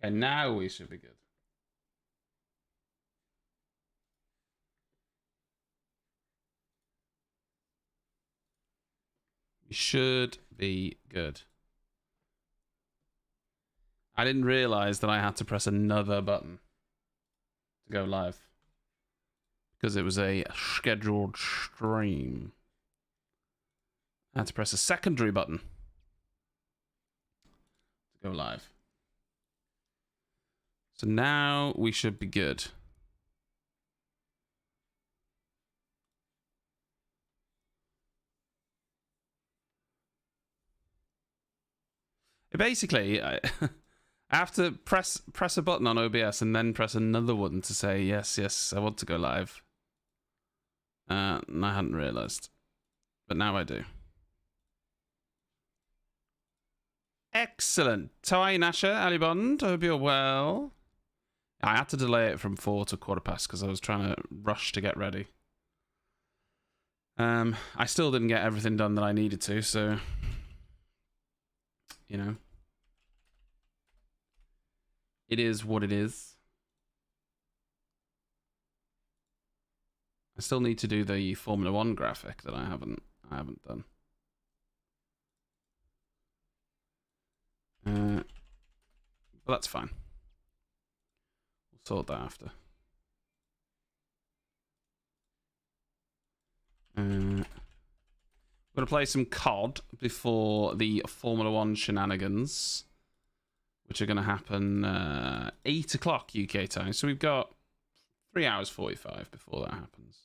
Okay, now we should be good. We should be good. I didn't realize that I had to press another button to go live because it was a scheduled stream. I had to press a secondary button to go live. So now we should be good. Basically, I have to press a button on OBS and then press another one to say yes, I want to go live. And I hadn't realized, but now I do. Excellent. Toi Nasha, Ali Bond, I hope you're well. I had to delay it from 4 to 1:15 because I was trying to rush to get ready. I still didn't get everything done that I needed to, so you know, it is what it is. I still need to do the Formula 1 graphic that I haven't done. But that's fine. We'll sort that after. I'm going to play some COD before the Formula 1 shenanigans, which are going to happen 8 o'clock UK time. So we've got 3 hours 45 before that happens.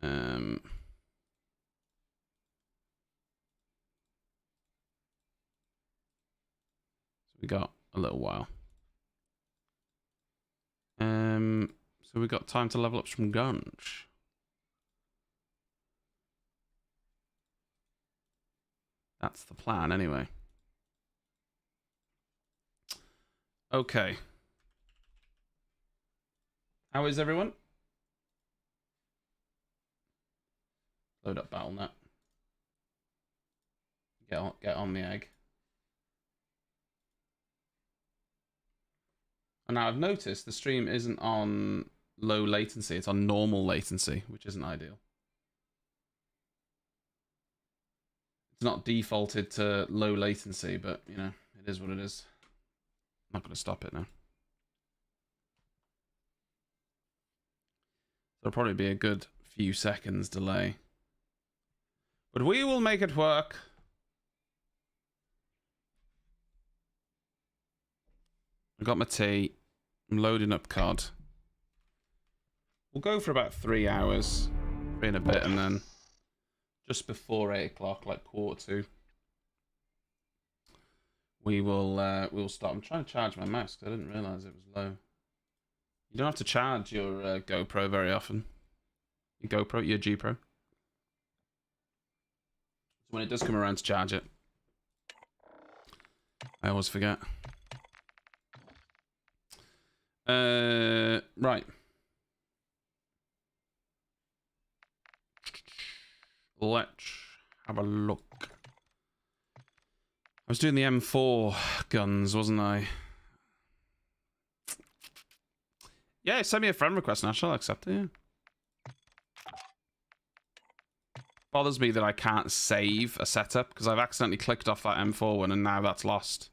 So we got a little while. So we got time to level up some guns. That's the plan, anyway. Okay. How is everyone? Load up BattleNet. Get on the egg. And now I've noticed the stream isn't on low latency, it's on normal latency, which isn't ideal. It's not defaulted to low latency, but you know, it is what it is. I'm not going to stop it now. There'll probably be a good few seconds delay. But we will make it work. I got my tea. I'm loading up COD. We'll go for about 3 hours, 3 and a bit, and then just before 8 o'clock, like 1:45, we'll start. I'm trying to charge my mouse because I didn't realize it was low. You don't have to charge your GoPro very often. Your G Pro. So when it does come around to charge it, I always forget. Right. Let's have a look. I was doing the M4 guns, wasn't I? Yeah, send me a friend request and I'll accept it, yeah. Bothers me that I can't save a setup because I've accidentally clicked off that M4 one and now that's lost.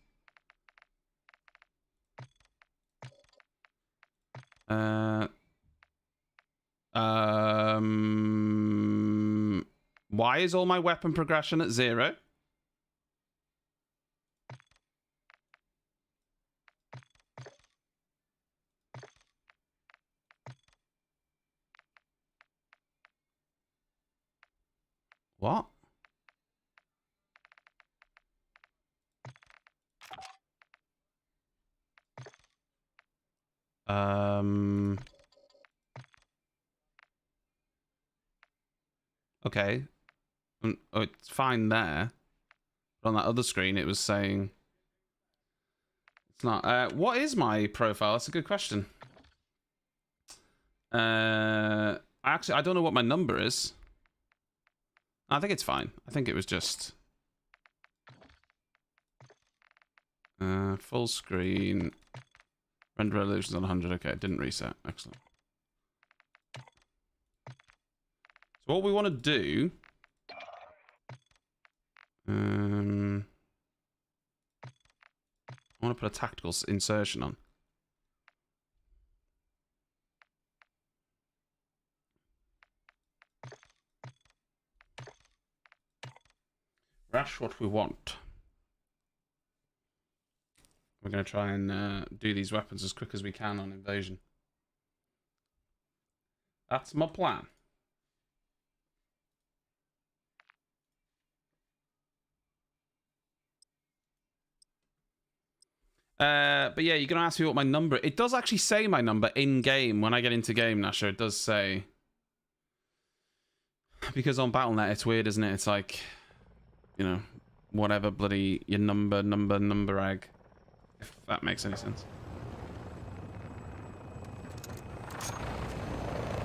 Why is all my weapon progression at 0? What? Okay. Oh, it's fine there. But on that other screen, it was saying it's not. What is my profile? That's a good question. Actually, I don't know what my number is. I think it's fine. I think it was just Full screen. Render resolution's on 100. Okay, it didn't reset. Excellent. So what we want to do... I want to put a tactical insertion on. That's what we want. We're going to try and do these weapons as quick as we can on invasion. That's my plan. But yeah, you're going to ask me what my number... It does actually say my number in-game when I get into game, Nasher. It does say... Because on Battle.net, it's weird, isn't it? It's like... You know, whatever bloody... Your number egg. If that makes any sense.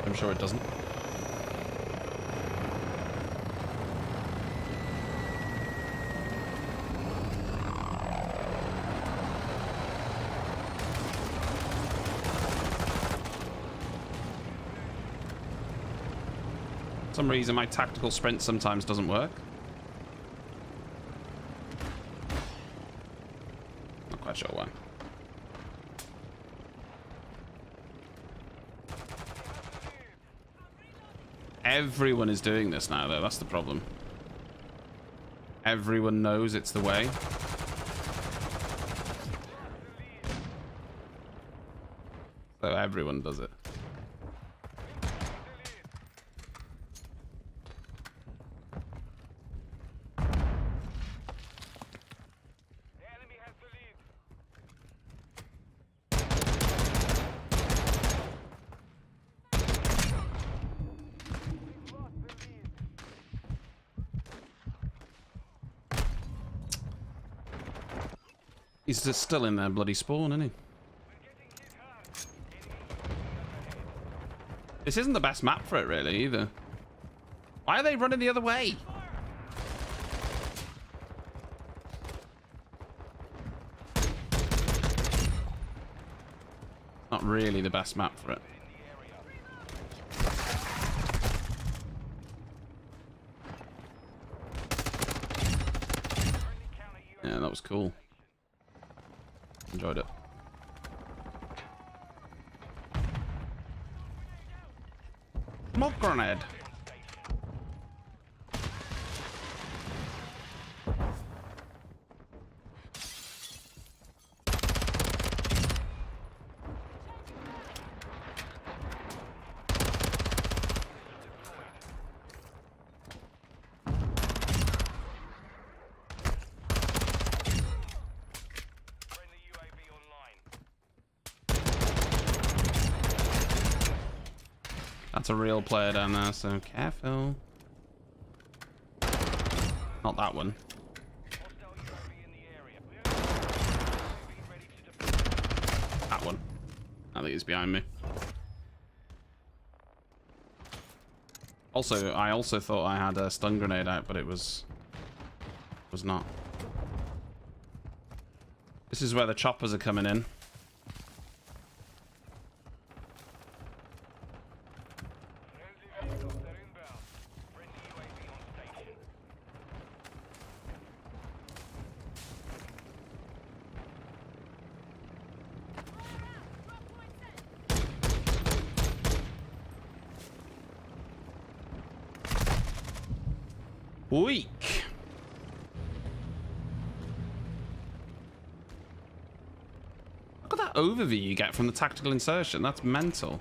I'm sure it doesn't. For some reason, my tactical sprint sometimes doesn't work. Not quite sure why. Everyone is doing this now, though. That's the problem. Everyone knows it's the way. So everyone does it. He's just still in there, bloody spawn, isn't he? This isn't the best map for it, really, either. Why are they running the other way? Not really the best map for it. Yeah, that was cool. Enjoyed it. Smoke grenade. That's a real player down there, so careful. Not that one. That one. I think he's behind me. Also, I also thought I had a stun grenade out, but it was not. This is where the choppers are coming in. Weak. Look at that overview you get from the tactical insertion. That's mental.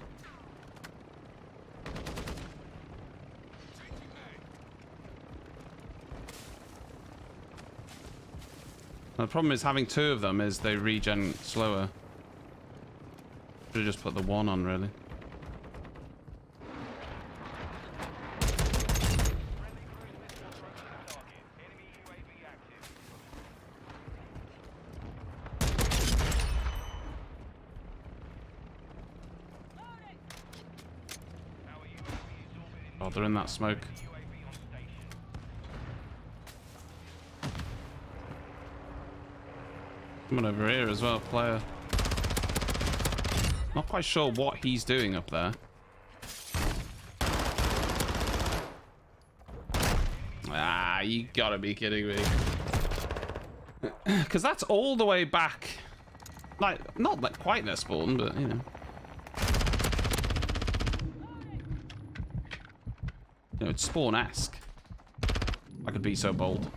The problem is having two of them is they regen slower. Should have just put the one on, really. Oh, they're in that smoke. Someone over here as well, player. Not quite sure what he's doing up there. Ah, you gotta be kidding me. Because that's all the way back. Like, not like quite their spawn, but you know. You know, it's spawn-esque. I could be so bold.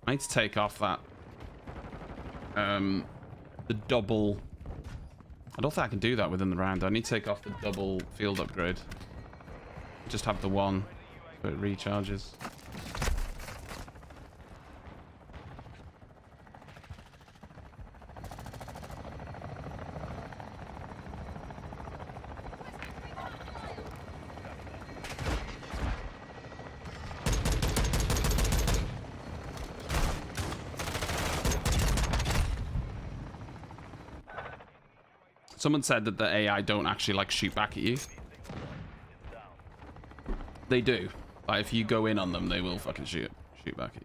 I need to take off that. The double. I don't think I can do that within the round. I need to take off the double field upgrade. Just have the one, but it recharges. Someone said that the AI don't actually like shoot back at you. They do. Like if you go in on them, they will fucking shoot back at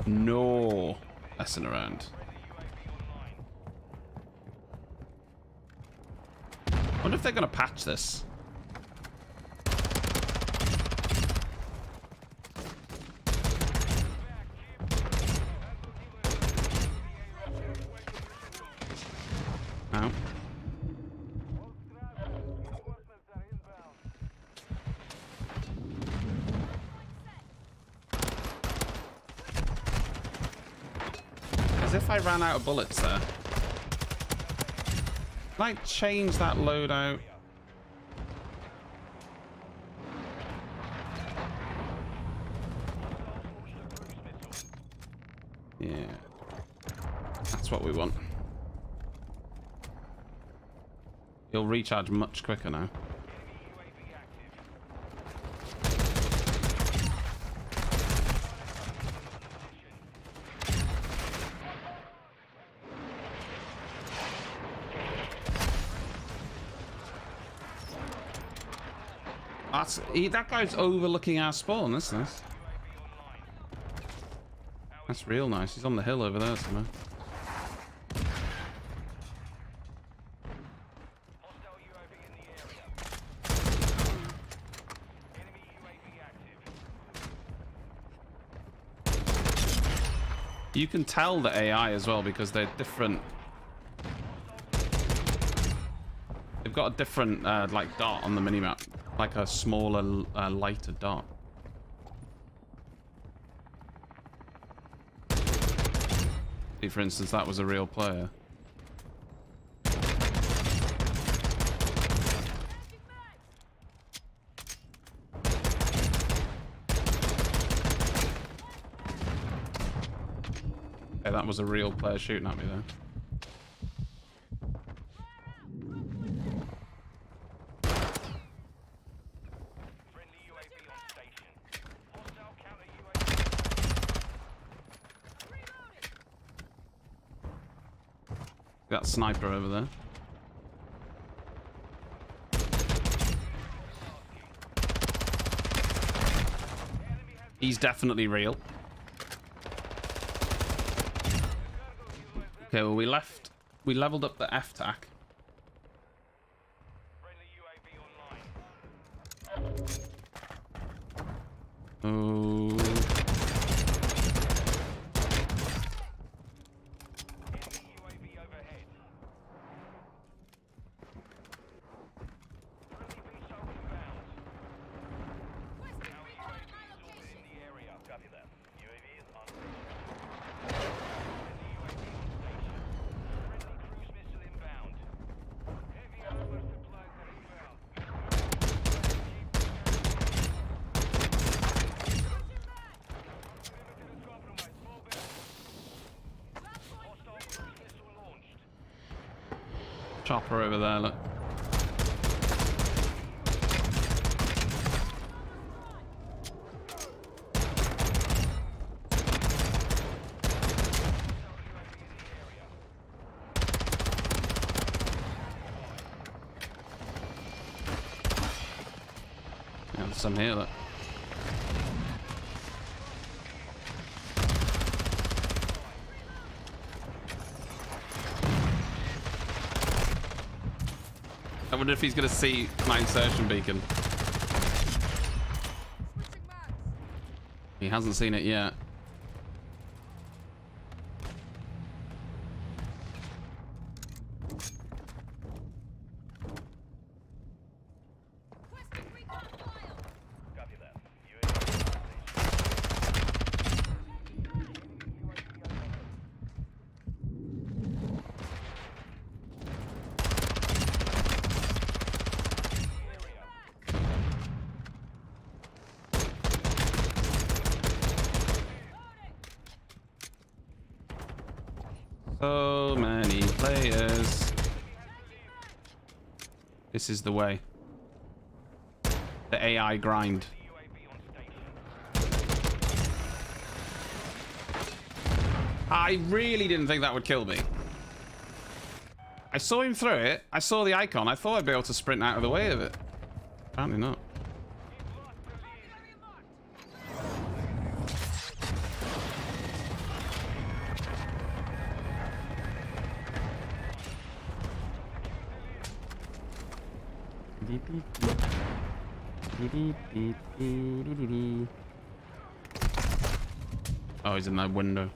you. No messing around. I wonder if they're gonna patch this. Ow. As if I ran out of bullets there. Like change that loadout. Yeah. That's what we want. You'll recharge much quicker now. That guy's overlooking our spawn. That's nice. That's real nice. He's on the hill over there somewhere. You can tell the AI as well because they're different. They've got a different like dot on the minimap, like a smaller, lighter dot. See, for instance, that was a real player. Okay, that was a real player shooting at me there. That sniper over there. He's definitely real. Okay, well we leveled up the F-tac. Oh. Chopper over there, look. Yeah, there's some here, look. wonder if he's going to see my insertion beacon. He hasn't seen it yet. So many players. This is the way. The AI grind. I really didn't think that would kill me. I saw him through it. I saw the icon. I thought I'd be able to sprint out of the way of it. Apparently not. Oh, he's in that window.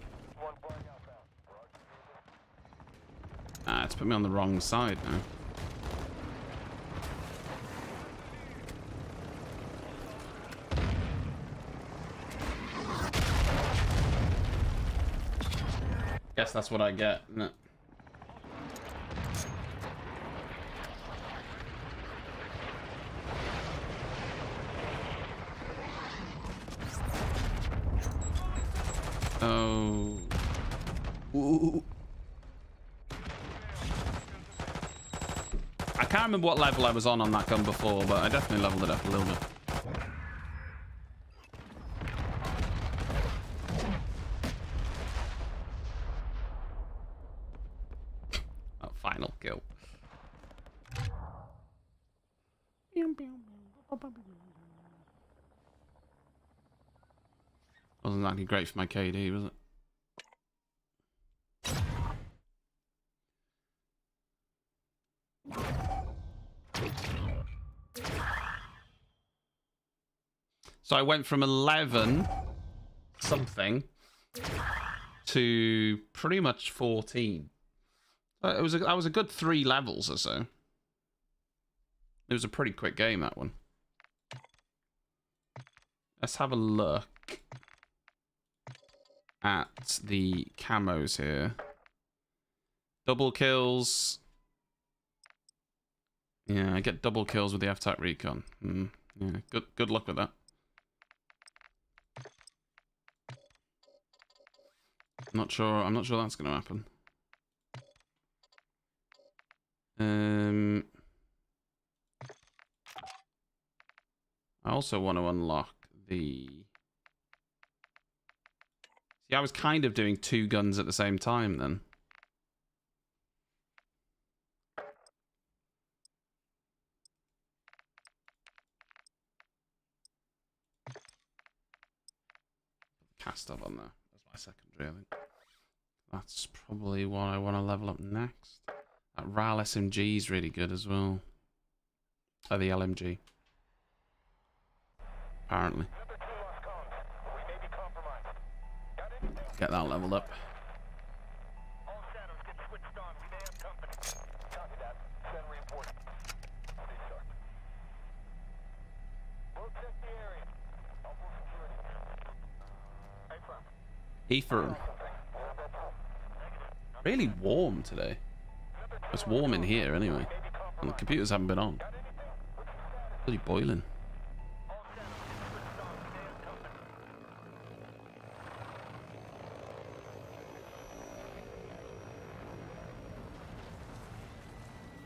Ah, it's put me on the wrong side now. Guess that's what I get, isn't it? Oh. Ooh. I can't remember what level I was on that gun before, but I definitely leveled it up a little bit. Oh, final kill. Wasn't that great for my KD, was it? So I went from 11 something to pretty much 14. That was a good 3 levels or so. It was a pretty quick game, that one. Let's have a look at the camos here. Double kills. Yeah, I get double kills with the F-Tac Recon. Yeah, good luck with that. I'm not sure that's going to happen. I also want to unlock the... See, I was kind of doing 2 guns at the same time then. Cast up on there. That's my secondary, I think. That's probably what I want to level up next. That RAL SMG is really good as well. Oh, the LMG. Apparently. Get that leveled up. Heathrow. Really warm today. It's warm in here anyway. And the computers haven't been on. Really boiling.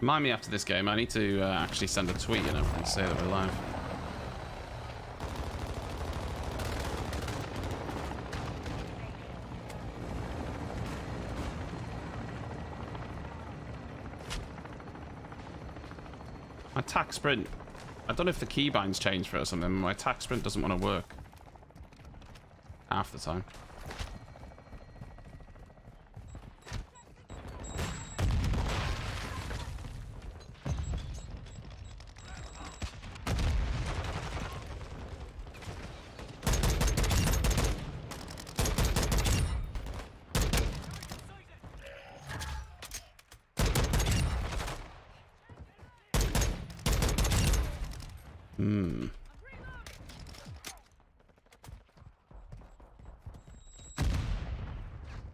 Remind me after this game, I need to actually send a tweet, you know, and say that we're live. My attack sprint, I don't know if the keybinds changed for it or something. My attack sprint doesn't want to work half the time. Hmm.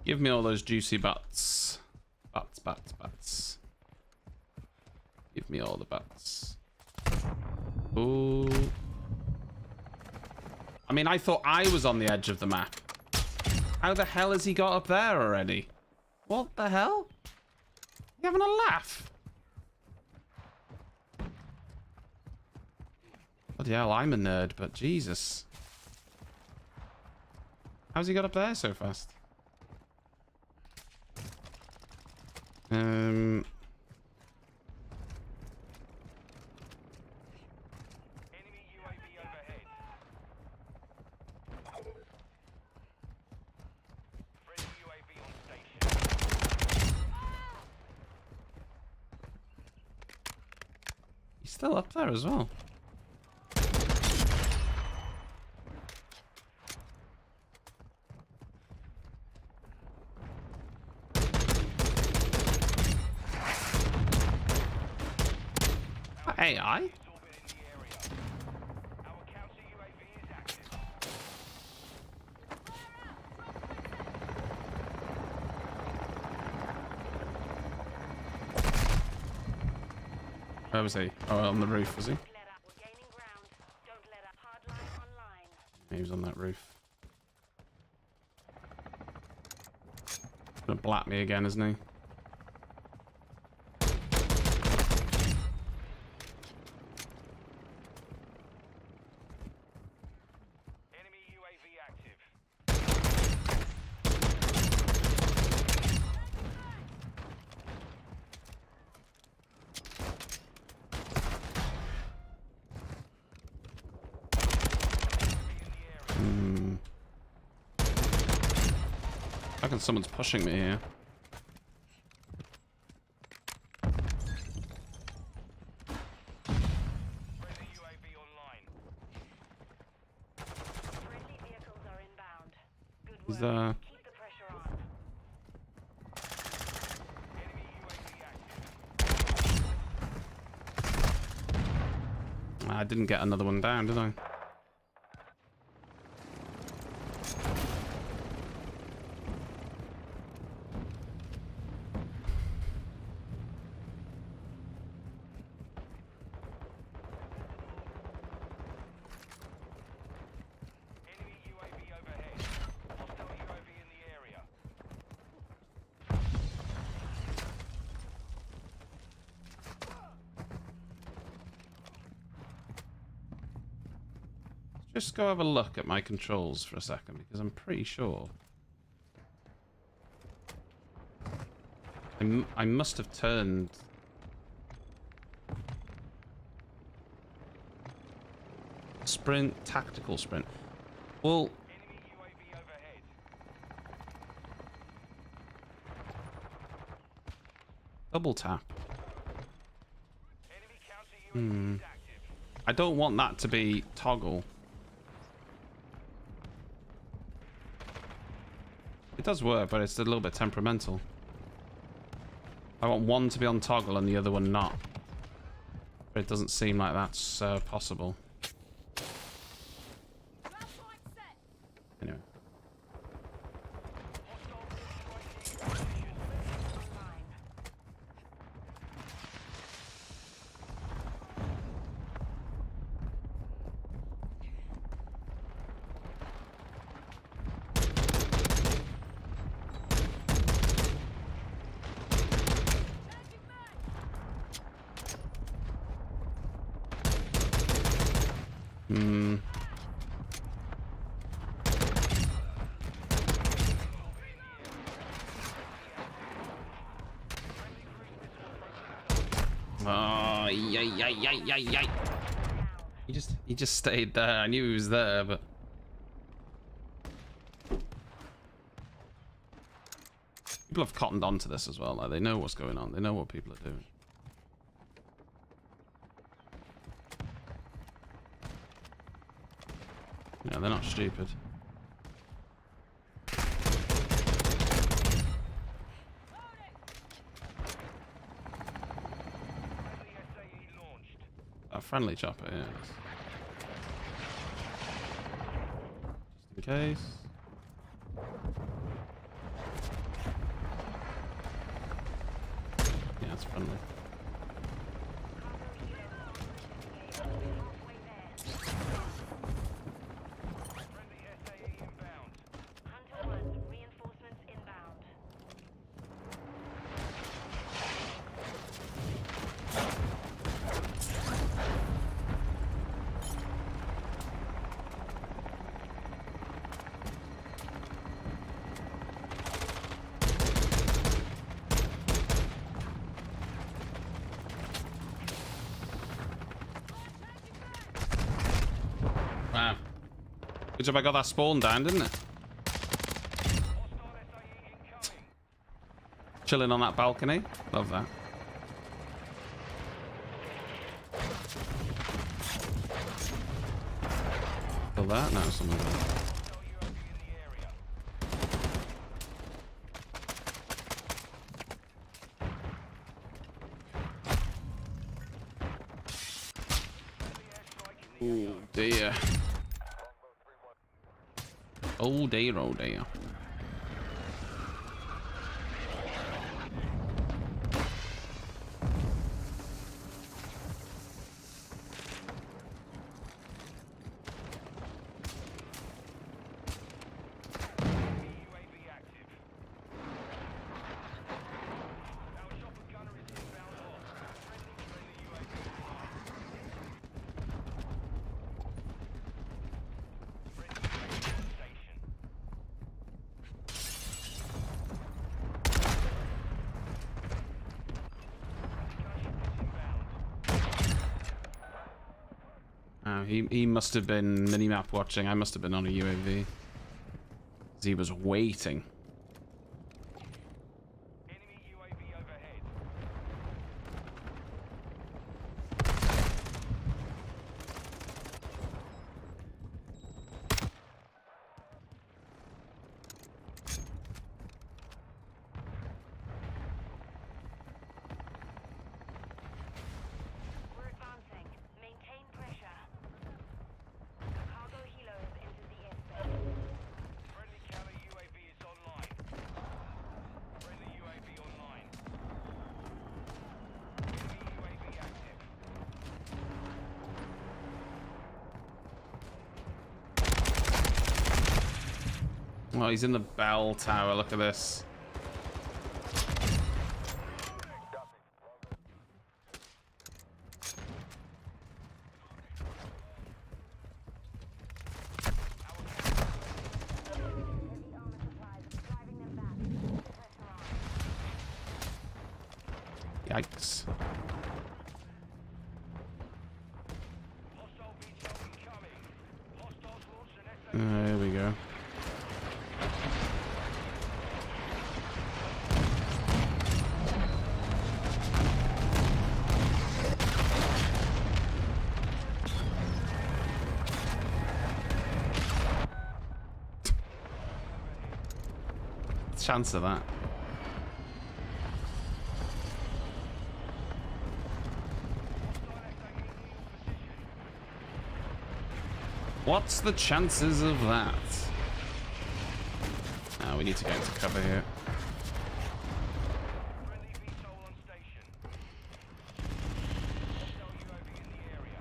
Give me all those juicy butts. Butts. Give me all the butts. Ooh. I mean, I thought I was on the edge of the map. How the hell has he got up there already? What the hell? You having a laugh? Bloody hell, I'm a nerd, but Jesus. How's he got up there so fast? Enemy UAV overhead. Friendly UAV on station. He's still up there as well. AI? Where was he? Oh, on the roof, was he? He was on that roof. Gonna blat me again, isn't he? I reckon someone's pushing me here. Friendly UAV online. Friendly vehicles are inbound. Good work. Is there... Keep the pressure on. Enemy UAV active. I didn't get another one down, did I? Just go have a look at my controls for a second, because I'm pretty sure I must have turned sprint, tactical sprint. Well, Enemy UAV overhead. double tap. Enemy counter UAV is active. I don't want that to be toggle. It does work, but it's a little bit temperamental. I want one to be on toggle and the other one not. But it doesn't seem like that's possible. Anyway. Oh, yay. He just stayed there. I knew he was there, but people have cottoned onto this as well. Like, they know what's going on. They know what people are doing. Yeah, they're not stupid. A friendly chopper, yes. in case. Yeah, it's friendly. Friendly SAE inbound. Hunter 1, reinforcements inbound. Wow. Good job I got that spawn down, didn't it? Hostile SAE incoming. Chilling on that balcony. Love that. Kill that? No, someone else. Hostile UAV in the area. Friendly airstrike in the Oh dear. Oh dear, oh dear. UAV active. Our chopper gunner is inbound off. Friendly UAV Friendly UAV on station. Gunship is inbound. Oh, he must have been minimap watching. I must have been on a UAV. He was waiting. Enemy UAV overhead. We're advancing. Maintain pressure. The cargo helo has entered the airspace. Friendly counter UAV is online. Friendly UAV online. Enemy UAV active. Oh, he's in the bell tower. Look at this. Heavy armor supplies driving them back. Keep the pressure on. Yikes. Hostile VTOL incoming. Hostiles launched an SA. There we go. Chance of that. What's the chances of that? Oh, we need to get into cover here. Friendly VTOL on station. Hostile UAV in the area.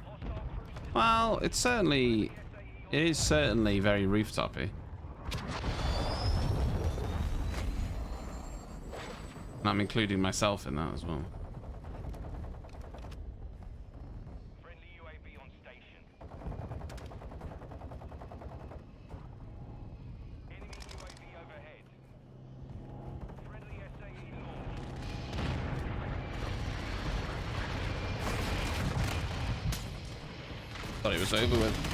Hostile cruise missile Well, it SAE on is certainly very rooftopy. And I'm including myself in that as well. Friendly UAV on station. Enemy UAV overhead. Friendly SAE launched. Thought it was over with.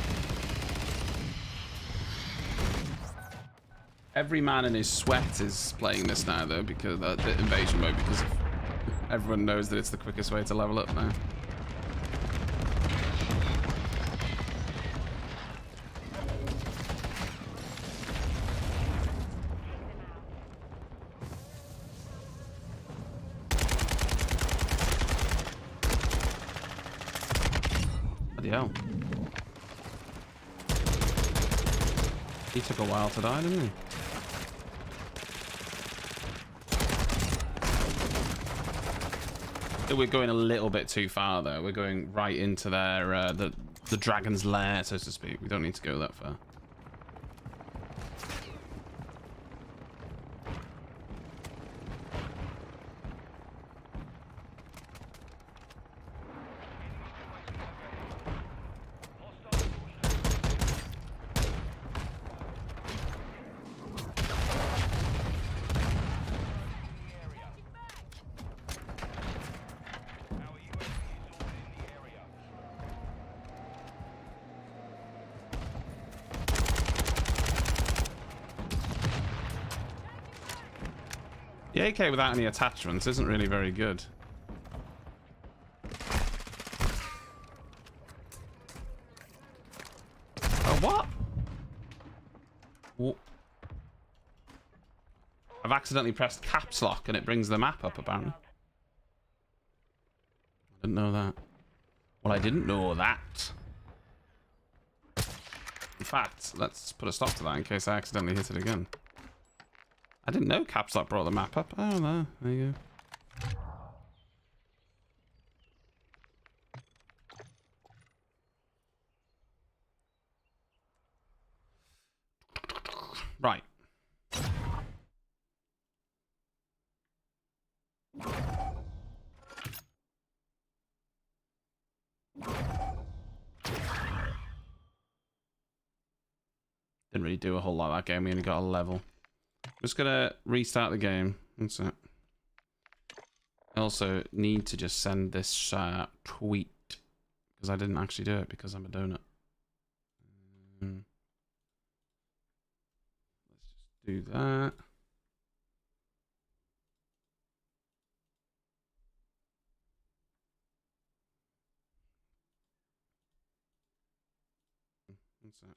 Every man in his sweat is playing this now, though, because the invasion mode, because everyone knows that it's the quickest way to level up now. Bloody hell. He took a while to die, didn't he? We're going a little bit too far, though. We're going right into their the dragon's lair, so to speak. We don't need to go that far. The AK without any attachments isn't really very good. Oh, what? What? I've accidentally pressed caps lock and it brings the map up, apparently. I didn't know that. Well, I didn't know that. In fact, let's put a stop to that in case I accidentally hit it again. I didn't know caps lock brought the map up. Oh, no. There you go. Right. Didn't really do a whole lot that game. We only got a level. I'm just gonna restart the game. That's it. I also need to just send this tweet because I didn't actually do it because I'm a donut. Let's just do that. That's it.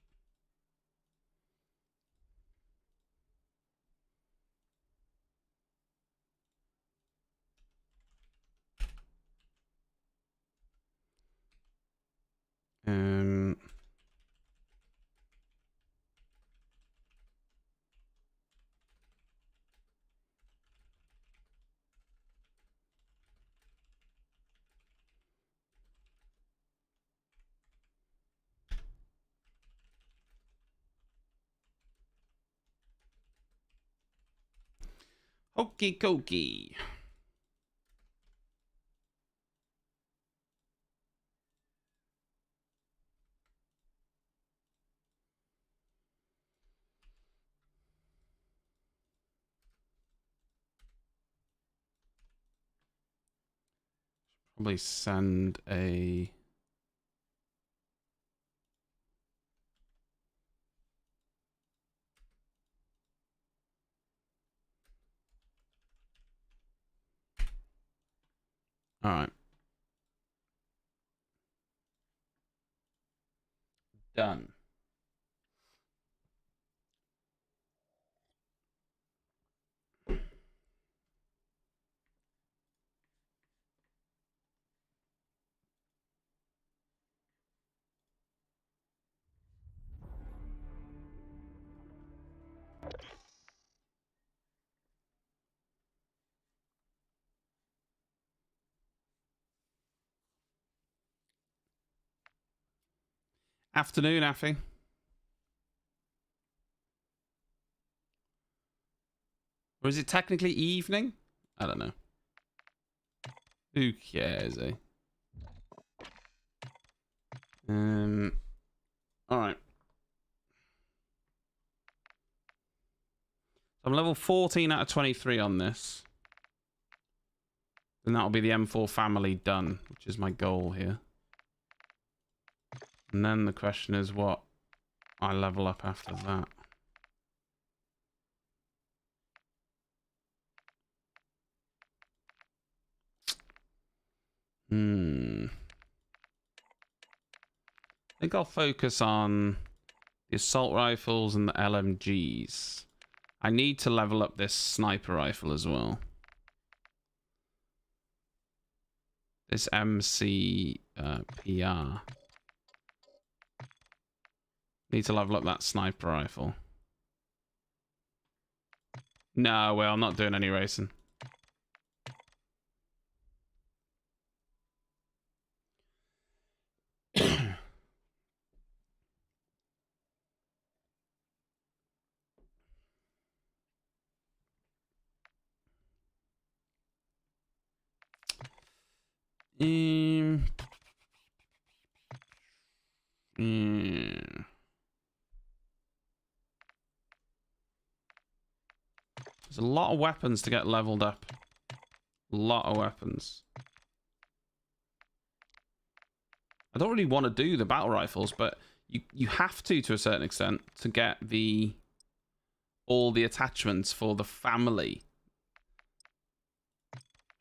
Um, Okie dokie. Probably send a... All right. Done. Afternoon, Affy. Or is it technically evening? I don't know. Who cares, eh? All right. I'm level 14 out of 23 on this. Then that'll be the M4 family done, which is my goal here. And then the question is what I level up after that. I think I'll focus on the assault rifles and the LMGs. I need to level up this sniper rifle as well. This MC PR. Need to level up that sniper rifle. No, well, I'm not doing any racing. Um, There's a lot of weapons to get leveled up. A lot of weapons. I don't really want to do the battle rifles, but you have to a certain extent to get all the attachments for the family.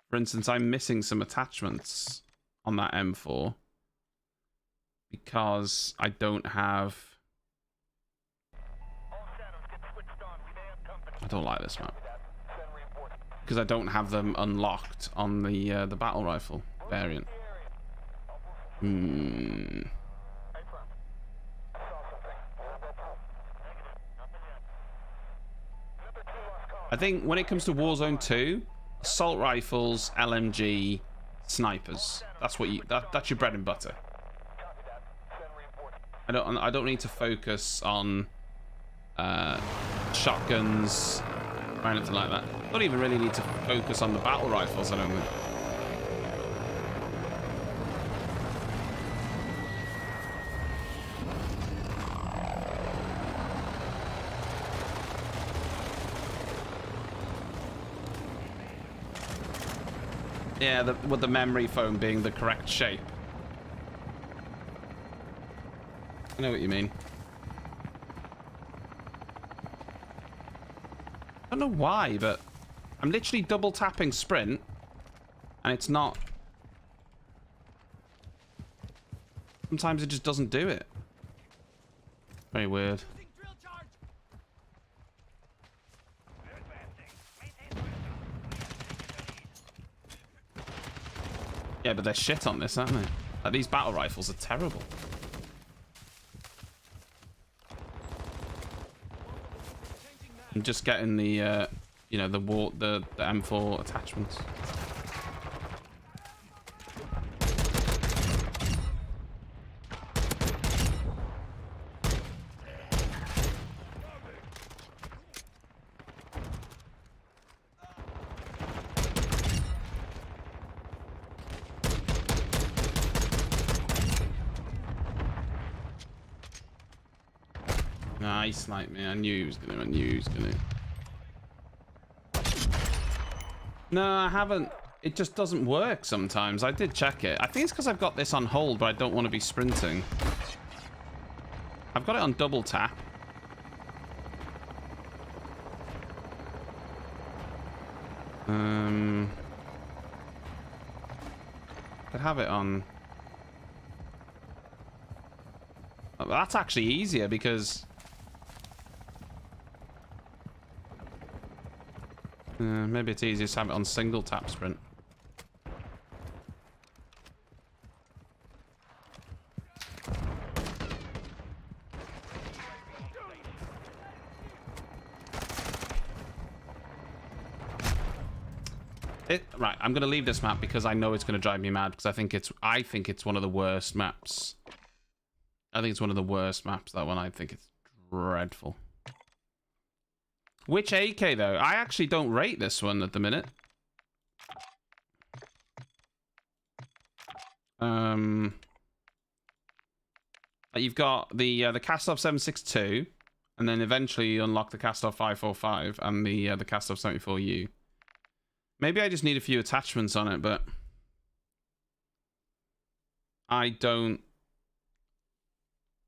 For instance, I'm missing some attachments on that M4 because I don't have... I don't like this map. Because I don't have them unlocked on the battle rifle variant. I think when it comes to Warzone 2, assault rifles, LMG, snipers. That's what that's your bread and butter. I don't need to focus on shotguns or anything like that. I don't even really need to focus on the battle rifles, I don't think. Yeah, with the memory foam being the correct shape. I know what you mean. I don't know why, but I'm literally double tapping sprint, and it's not. Sometimes it just doesn't do it. Very weird. Yeah, but they're shit on this, aren't they? Like, these battle rifles are terrible. I'm just getting the, you know, the M4 attachments. Nah, he sniped me. I knew he was gonna. No, I haven't. It just doesn't work sometimes. I did check it. I think it's because I've got this on hold, but I don't want to be sprinting. I've got it on double tap. Could have it on. Oh, that's actually easier because. Maybe it's easier to have it on single tap sprint. Right, I'm going to leave this map because I know it's going to drive me mad because I think it's one of the worst maps. I think it's one of the worst maps, that one. I think it's dreadful. Which AK, though? I actually don't rate this one at the minute. You've got the Cast-Off 762, and then eventually you unlock the Cast-Off 545 and the Cast-Off 74U. Maybe I just need a few attachments on it, but I don't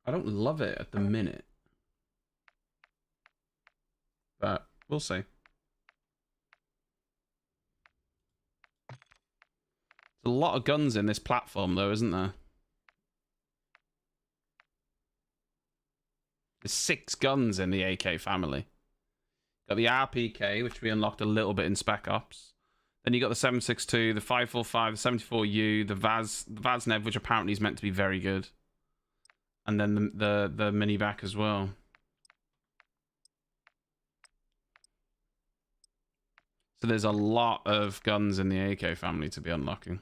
love it at the minute. But we'll see. There's a lot of guns in this platform, though, isn't there? There's 6 guns in the AK family. Got the RPK, which we unlocked a little bit in Spec Ops. Then you got the 7.62, the 5.45, the 74U, the Vaz Nev, which apparently is meant to be very good. And then the mini vac as well. So there's a lot of guns in the AK family to be unlocking.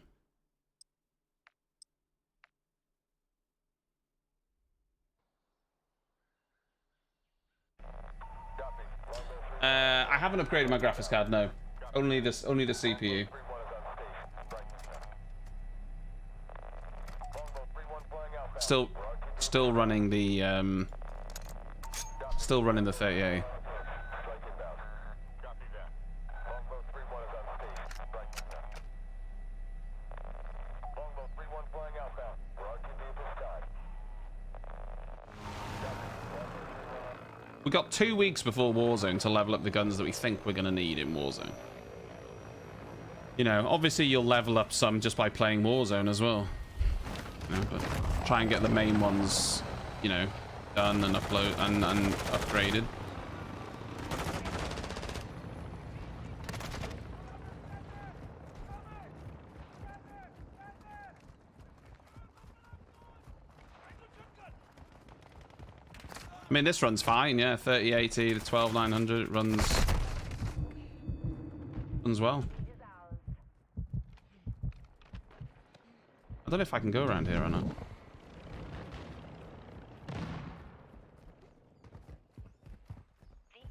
I haven't upgraded my graphics card, no. Only the CPU. Still running the 38. We got 2 weeks before Warzone to level up the guns that we think we're going to need in Warzone. You know, obviously you'll level up some just by playing Warzone as well. You know, but try and get the main ones, you know, done and upload and upgraded. I mean, this runs fine, yeah. 3080 to 12900 runs well. I don't know if I can go around here or not. The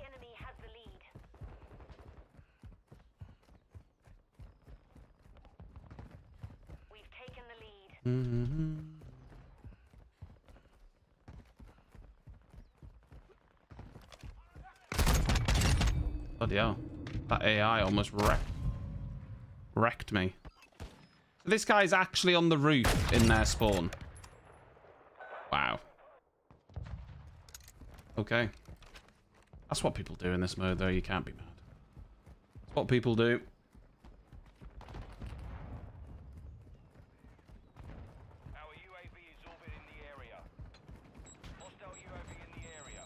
enemy has the lead. We've taken the lead. Bloody hell. That AI almost wrecked me. So this guy's actually on the roof in their spawn. Wow. Okay. That's what people do in this mode, though. You can't be mad. That's what people do. Our UAV is orbiting the area. Hostile UAV in the area.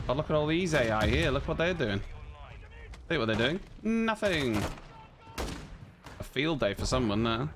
Oh, look at all these AI here. Look what they're doing. See what they're doing? Nothing. A field day for someone there.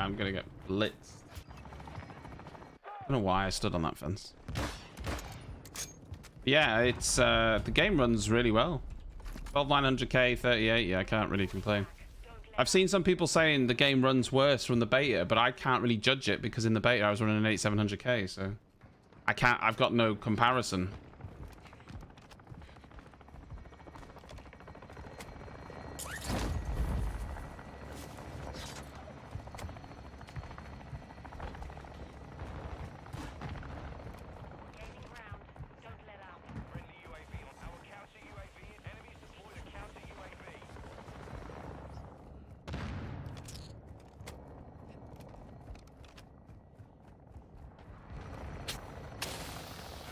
I'm gonna get blitzed. I don't know why I stood on that fence. Yeah, it's the game runs really well. 12900K 38. Yeah, I can't really complain. I've seen some people saying the game runs worse from the beta, but I can't really judge it because in the beta I was running an 8700K, so I can't. I've got no comparison. Gaining ground. Don't let up. Friendly UAV. Our counter UAV. Enemies deployed a counter UAV.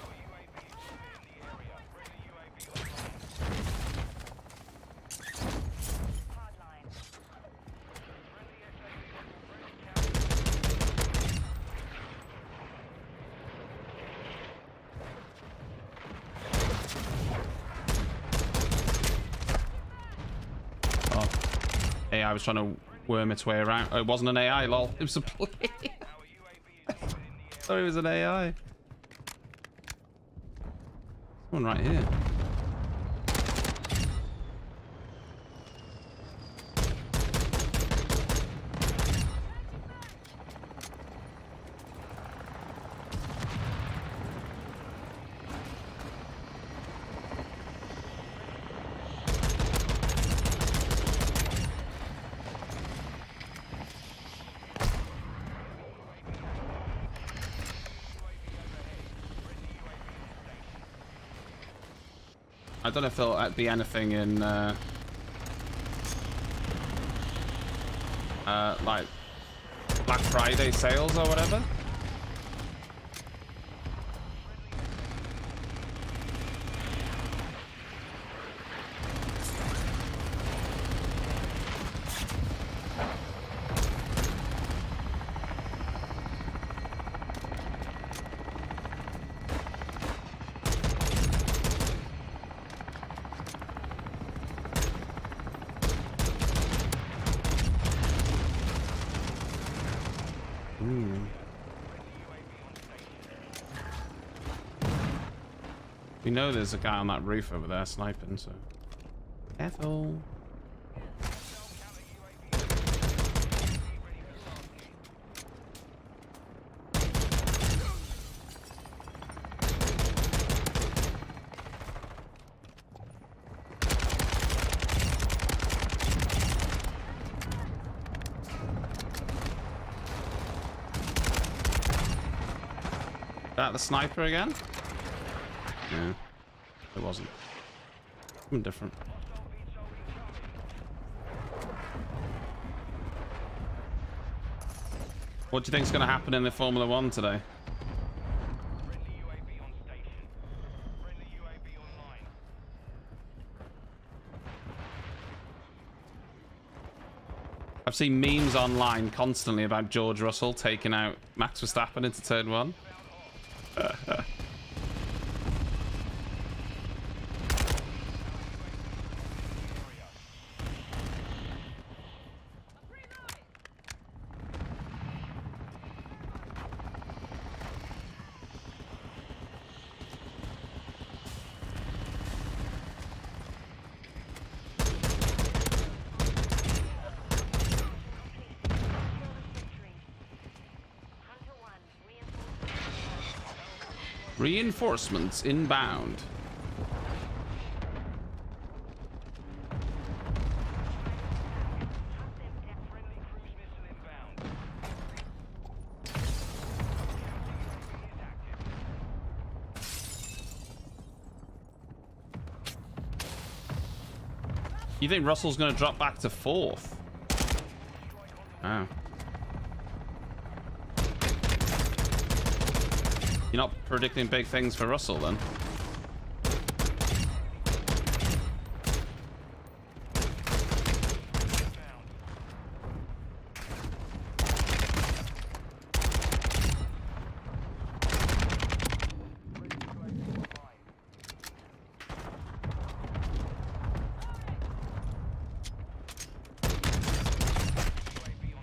Our UAV is orbiting the area. Friendly UAV online. Hardline. Friendly SAE. Friendly counter. Oh, AI was trying to worm its way around. Oh, it wasn't an AI, lol. It was a player. Our UAV is orbiting the area. Thought it was an AI. Someone right here. I don't know if there'll be anything in like Black Friday sales or whatever. We know there's a guy on that roof over there sniping, so careful. That the sniper again? Yeah, it wasn't. Something different. What do you think's going to happen in the Formula One today? Friendly UAV on station. Friendly UAV online. I've seen memes online constantly about George Russell taking out Max Verstappen into turn one. Reinforcements inbound. Friendly cruise missile inbound. You think Russell's going to drop back to 4th? Wow. You're not predicting big things for Russell then?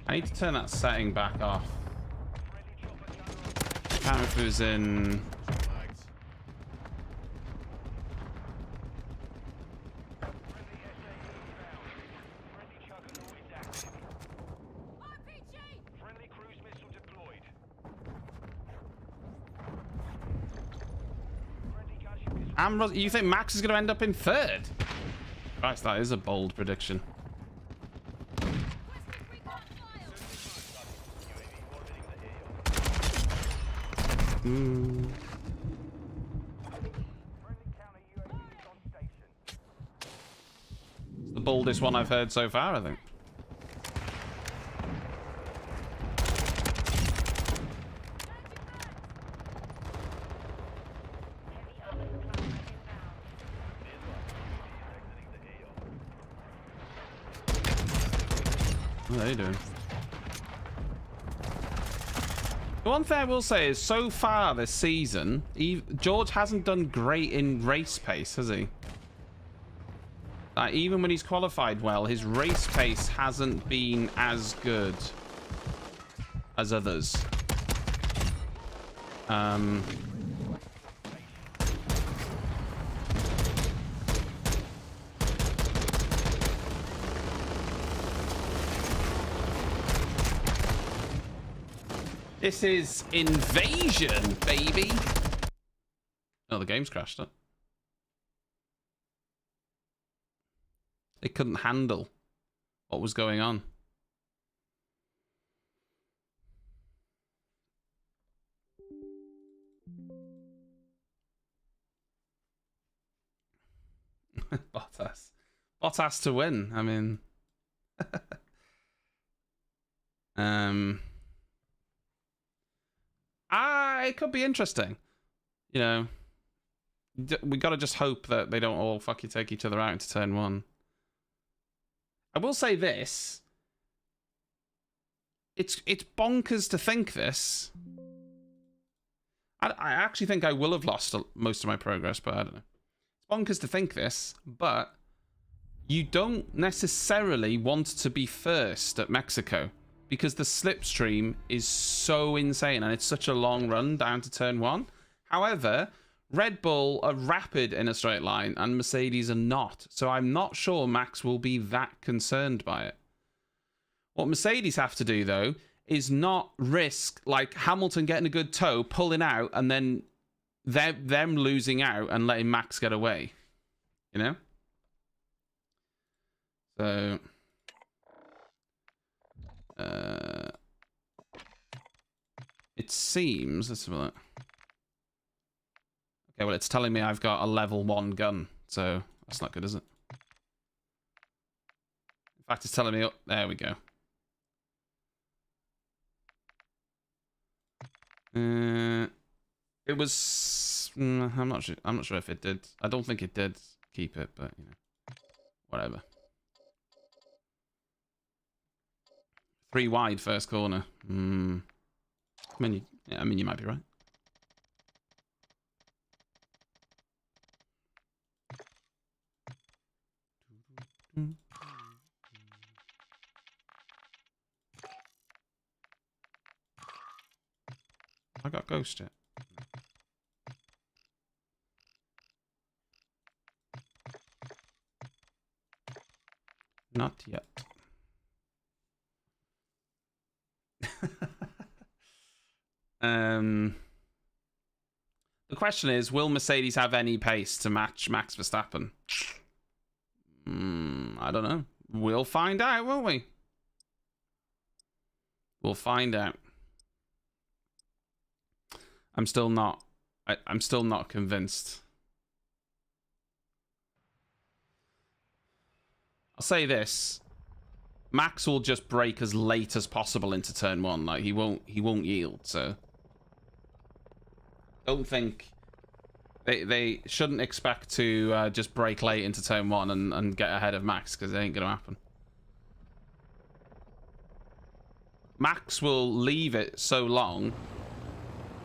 I need to turn that setting back off. I can't remember if it was in... Friendly cruise missile deployed. You think Max is going to end up in 3rd? Christ, that is a bold prediction. Hmm. It's the boldest one I've heard so far, I think. What are they doing? The one thing I will say is, so far this season, George hasn't done great in race pace, has he? Like, even when he's qualified well, his race pace hasn't been as good as others. This is invasion, baby. Oh, the game's crashed, huh? It couldn't handle what was going on. Bottas to win. I mean... It could be interesting. You know, we got to just hope that they don't all fucking take each other out into turn one. I will say this. It's bonkers to think this. I actually think I will have lost most of my progress, but I don't know. It's bonkers to think this, but you don't necessarily want to be first at Mexico because the slipstream is so insane and it's such a long run down to turn one. However, Red Bull are rapid in a straight line and Mercedes are not. So I'm not sure Max will be that concerned by it. What Mercedes have to do, though, is not risk like Hamilton getting a good toe, pulling out, and then them losing out and letting Max get away. You know? So it seems let's have a look. Okay, well it's telling me I've got a level 1 gun, so that's not good, is it? In fact, it's telling me there we go. It was. I'm not sure. I'm not sure if it did. I don't think it did keep it, but you know, whatever. 3 wide first corner. I mean, you might be right. I got ghost yet. Not yet. The question is, will Mercedes have any pace to match Max Verstappen? I don't know. We'll find out, won't we? We'll find out. I'm still not convinced. I'll say this. Max will just brake as late as possible into turn one. Like he won't yield, so don't think they shouldn't expect to just brake late into turn one and get ahead of Max, because it ain't gonna happen. Max will leave it so long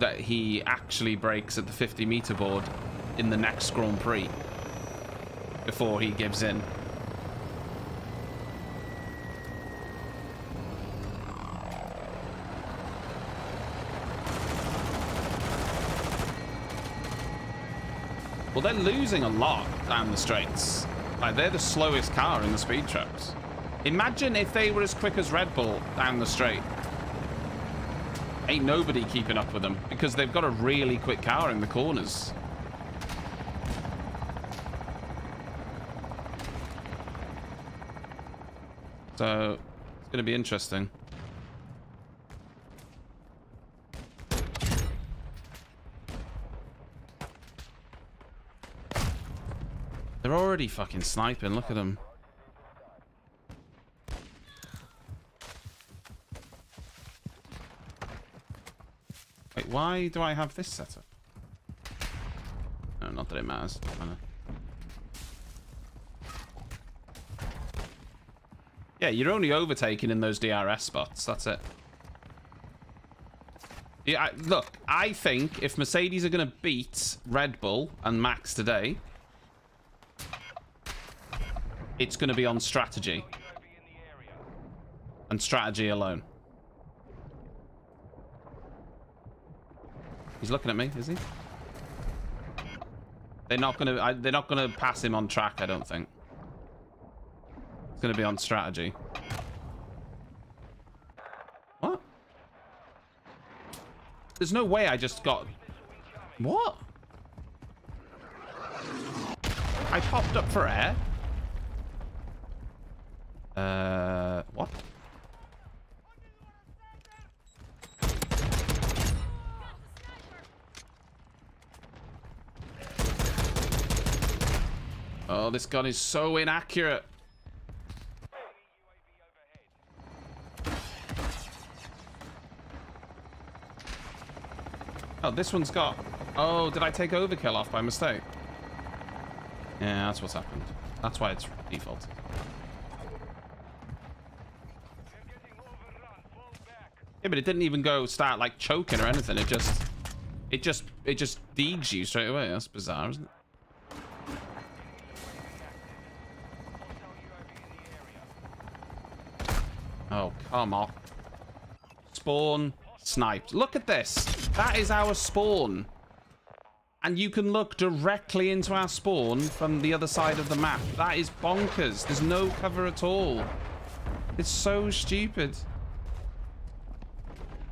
that he actually brakes at the 50-meter board in the next Grand Prix before he gives in. Well, they're losing a lot down the straights. Like, they're the slowest car in the speed traps. Imagine if they were as quick as Red Bull down the straight. Ain't nobody keeping up with them because they've got a really quick car in the corners. So it's going to be interesting. They're already fucking sniping. Look at them. Wait, why do I have this setup? No, not that it matters. Yeah, you're only overtaking in those DRS spots. That's it. Yeah, look, I think if Mercedes are going to beat Red Bull and Max today, it's going to be on strategy. And strategy alone. He's looking at me, is he? They're not gonna pass him on track, I don't think. It's gonna be on strategy. What? There's no way I just got... What? I popped up for air? What? Oh, this gun is so inaccurate. Oh, this one's got... Oh, did I take overkill off by mistake? Yeah, that's what's happened. That's why it's default. Yeah, but it didn't even go start like choking or anything. It just deegs you straight away. That's bizarre, isn't it? Oh, come on. Spawn sniped. Look at this. That is our spawn. And you can look directly into our spawn from the other side of the map. That is bonkers. There's no cover at all. It's so stupid.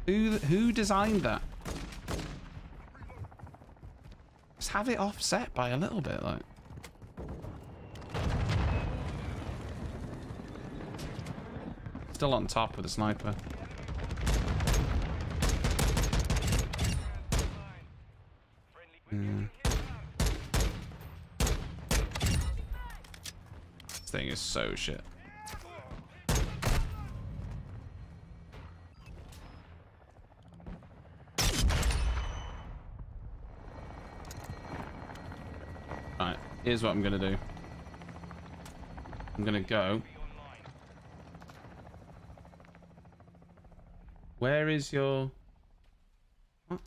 Who designed that? Just have it offset by a little bit, like. Still on top with a sniper. This thing is so shit. Right, here's what I'm gonna do. I'm gonna go. Where is your... What?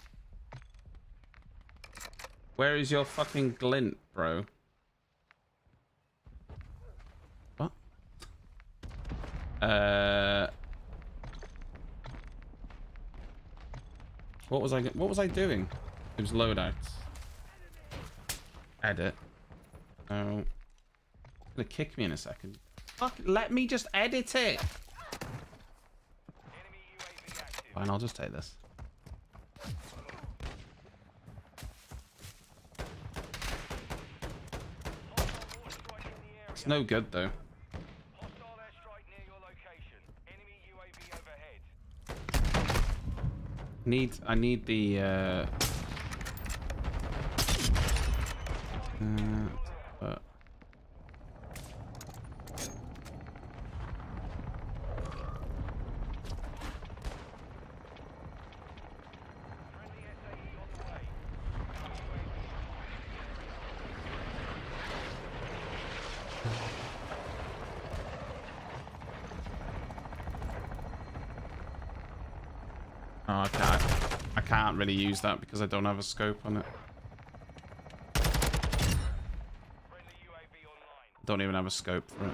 Where is your fucking glint, bro? What? What was I doing? It was loadout. Edit. Oh. It's gonna kick me in a second. Fuck, let me just edit it. Fine, I'll just take this. It's no good though. I need the Oh, I can't really use that because I don't have a scope on it. Don't even have a scope for it.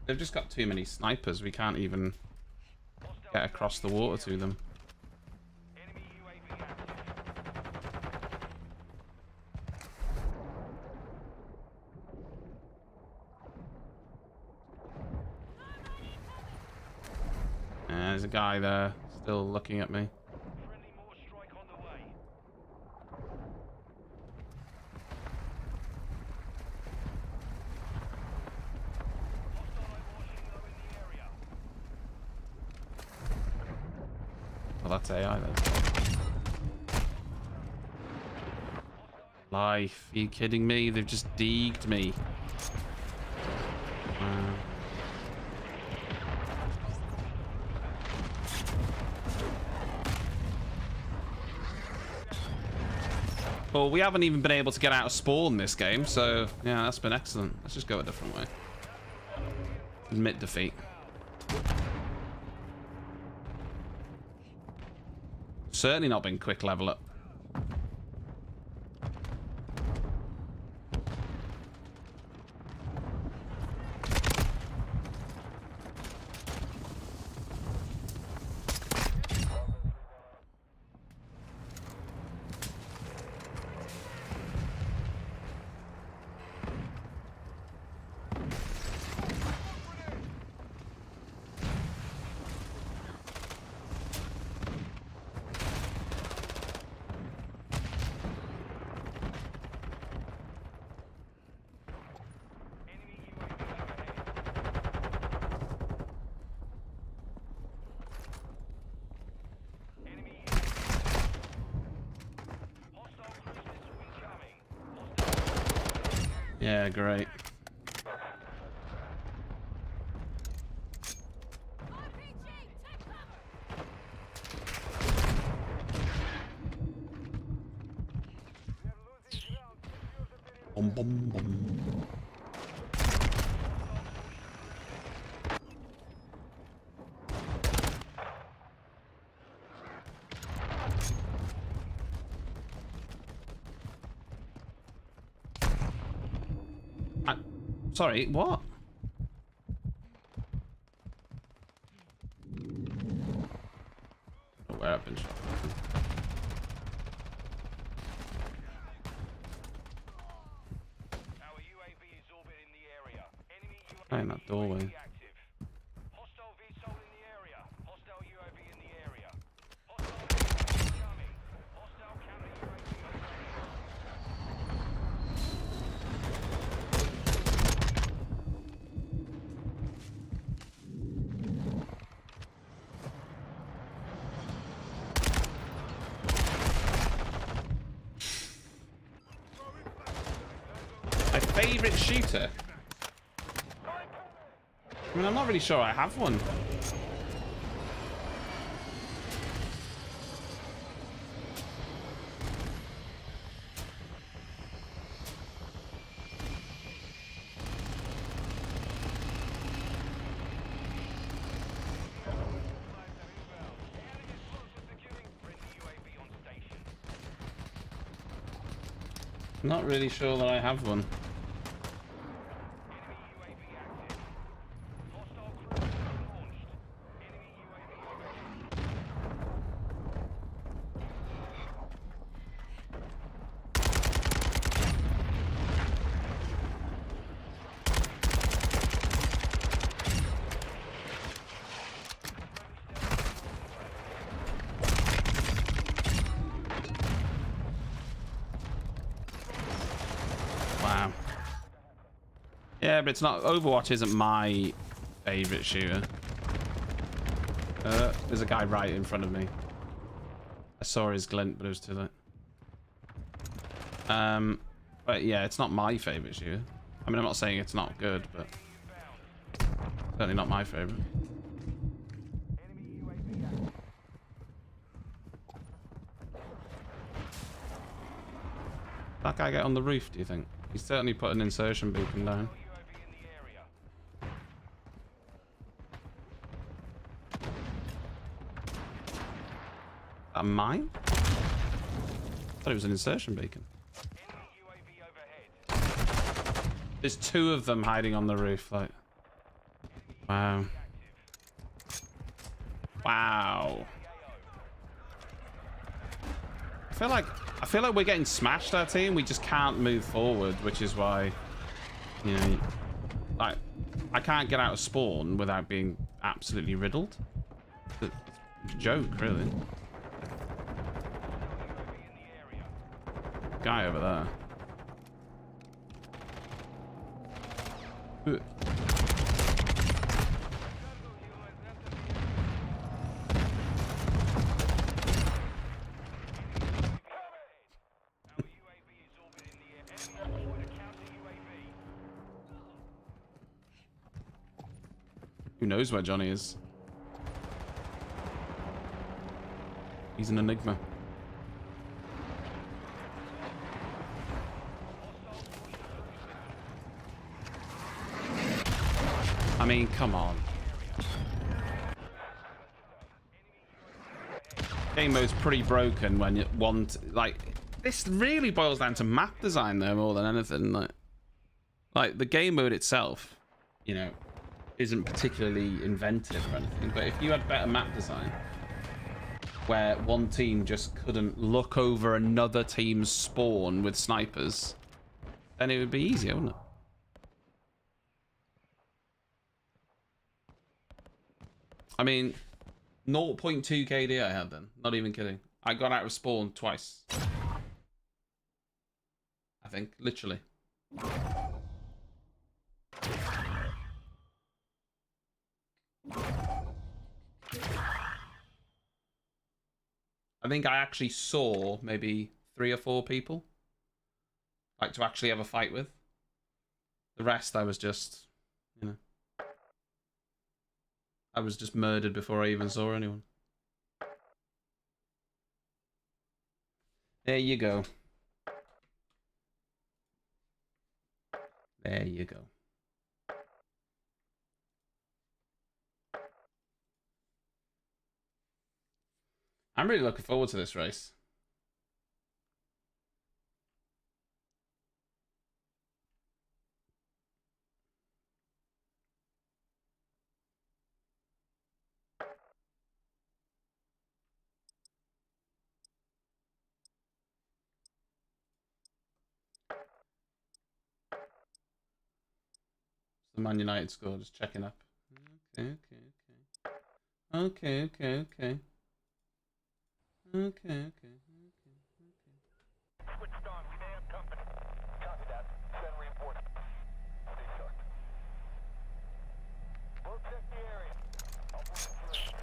They've just got too many snipers. We can't even get across the water to them. There's a guy there still looking at me. Well, that's AI then. Life. Are you kidding me? They've just deegged me. Well, we haven't even been able to get out of spawn this game, so yeah, that's been excellent. Let's just go a different way. Admit defeat. Certainly not been quick level up. Yeah, great. Bum, bum, bum. Sorry, what? Oh, where I've been shot. Our UAV is orbiting the area. Enemy Oh, in that doorway. UAV active. Hostile VSOL in the area. Hostile UAV in the area. Hostile VSOL incoming. Hostile counter UAV overhead. My favorite shooter? I mean, I'm not really sure I have one. Not really sure that I have one. Wow. Yeah, but it's not. Overwatch isn't my favorite shooter. There's a guy right in front of me. I saw his glint, but it was too late. But yeah, it's not my favorite shooter. I mean, I'm not saying it's not good, but certainly not my favorite. That guy get on the roof, do you think? He's certainly put an insertion beacon down. That mine? I thought it was an insertion beacon. There's two of them hiding on the roof, like. Wow. Wow. I feel like we're getting smashed, our team. We just can't move forward, which is why, you know, like, I can't get out of spawn without being absolutely riddled. It's a joke, really. Guy over there. Who knows where Johnny is? He's an enigma. I mean, come on. Game mode's pretty broken when you want, like, this really boils down to map design though, more than anything. Like the game mode itself, you know, isn't particularly inventive or anything, but if you had better map design where one team just couldn't look over another team's spawn with snipers, then it would be easier, wouldn't it? I mean, 0.2 KD I had then. Not even kidding. I got out of spawn twice. I think, literally. I think I actually saw maybe 3 or 4 people, like, to actually have a fight with. The rest, I was just, you know, I was just murdered before I even saw anyone. There you go. There you go. I'm really looking forward to this race. The Man United score, just checking up. Okay. Switched on. We may have company. Copy that. Send reinforcements. Stay sharp. We'll check the area. I'll move through.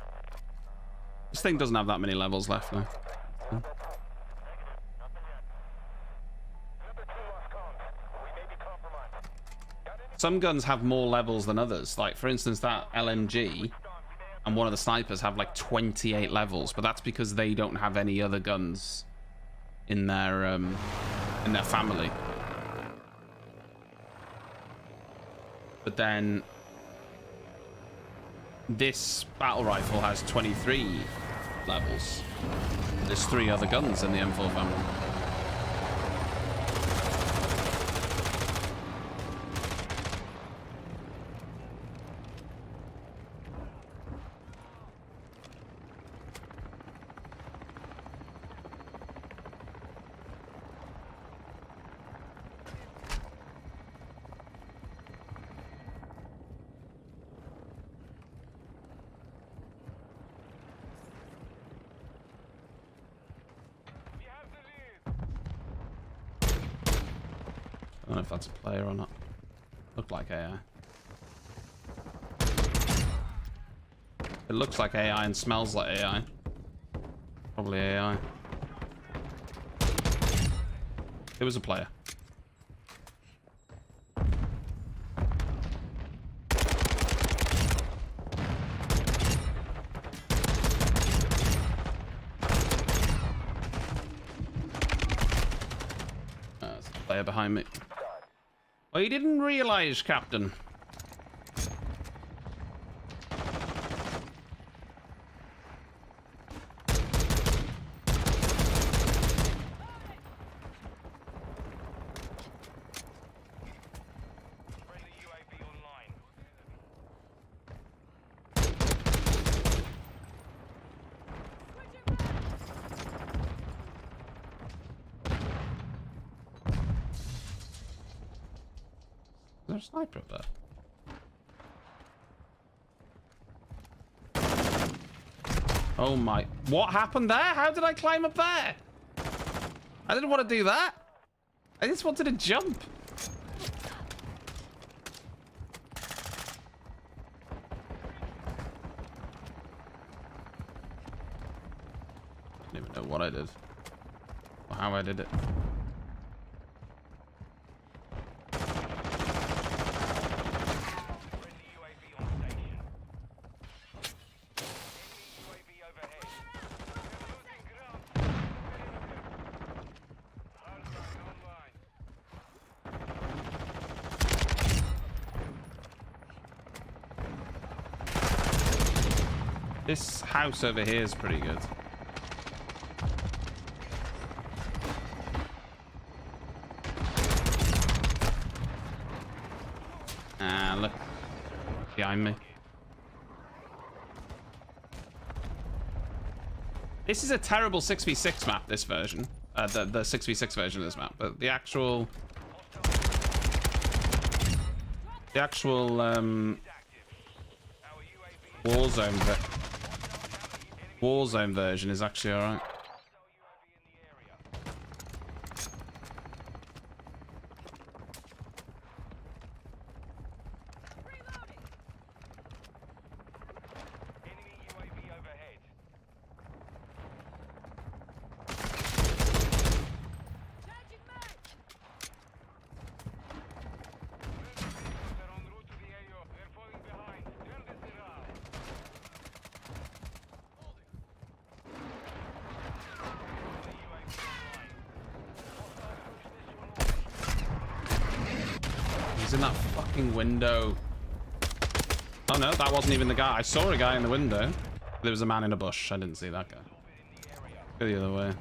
This thing doesn't have that many levels left now. Nothing yet. Number 2 lost comms. We may be compromised. Got any? Some guns have more levels than others. Like, for instance, that LMG and one of the snipers have like 28 levels, but that's because they don't have any other guns in their family. But then this battle rifle has 23 levels. There's 3 other guns in the M4 family. We have the lead. I don't know if that's a player or not. Looked like AI. It looks like AI and smells like AI. Probably AI. It was a player. There's a player behind me. Oh, you didn't realize, Captain. Friendly UAV online. Is there a sniper up there? Oh my... What happened there? How did I climb up there? I didn't want to do that. I just wanted to jump. I don't even know what I did. Or how I did it. Friendly UAV on station. Enemy UAV overhead. We're losing ground. Online. This house over here is pretty good. Ah, look. Behind me. This is a terrible 6v6 map, this version. The 6v6 version of this map. But the actual... Warzone version is actually alright. Hostile UAV in the area. Enemy UAV overhead. in that fucking window. Oh no, that wasn't even the guy. I saw a guy in the window. There was a man in a bush. I didn't see that guy. Go the other way.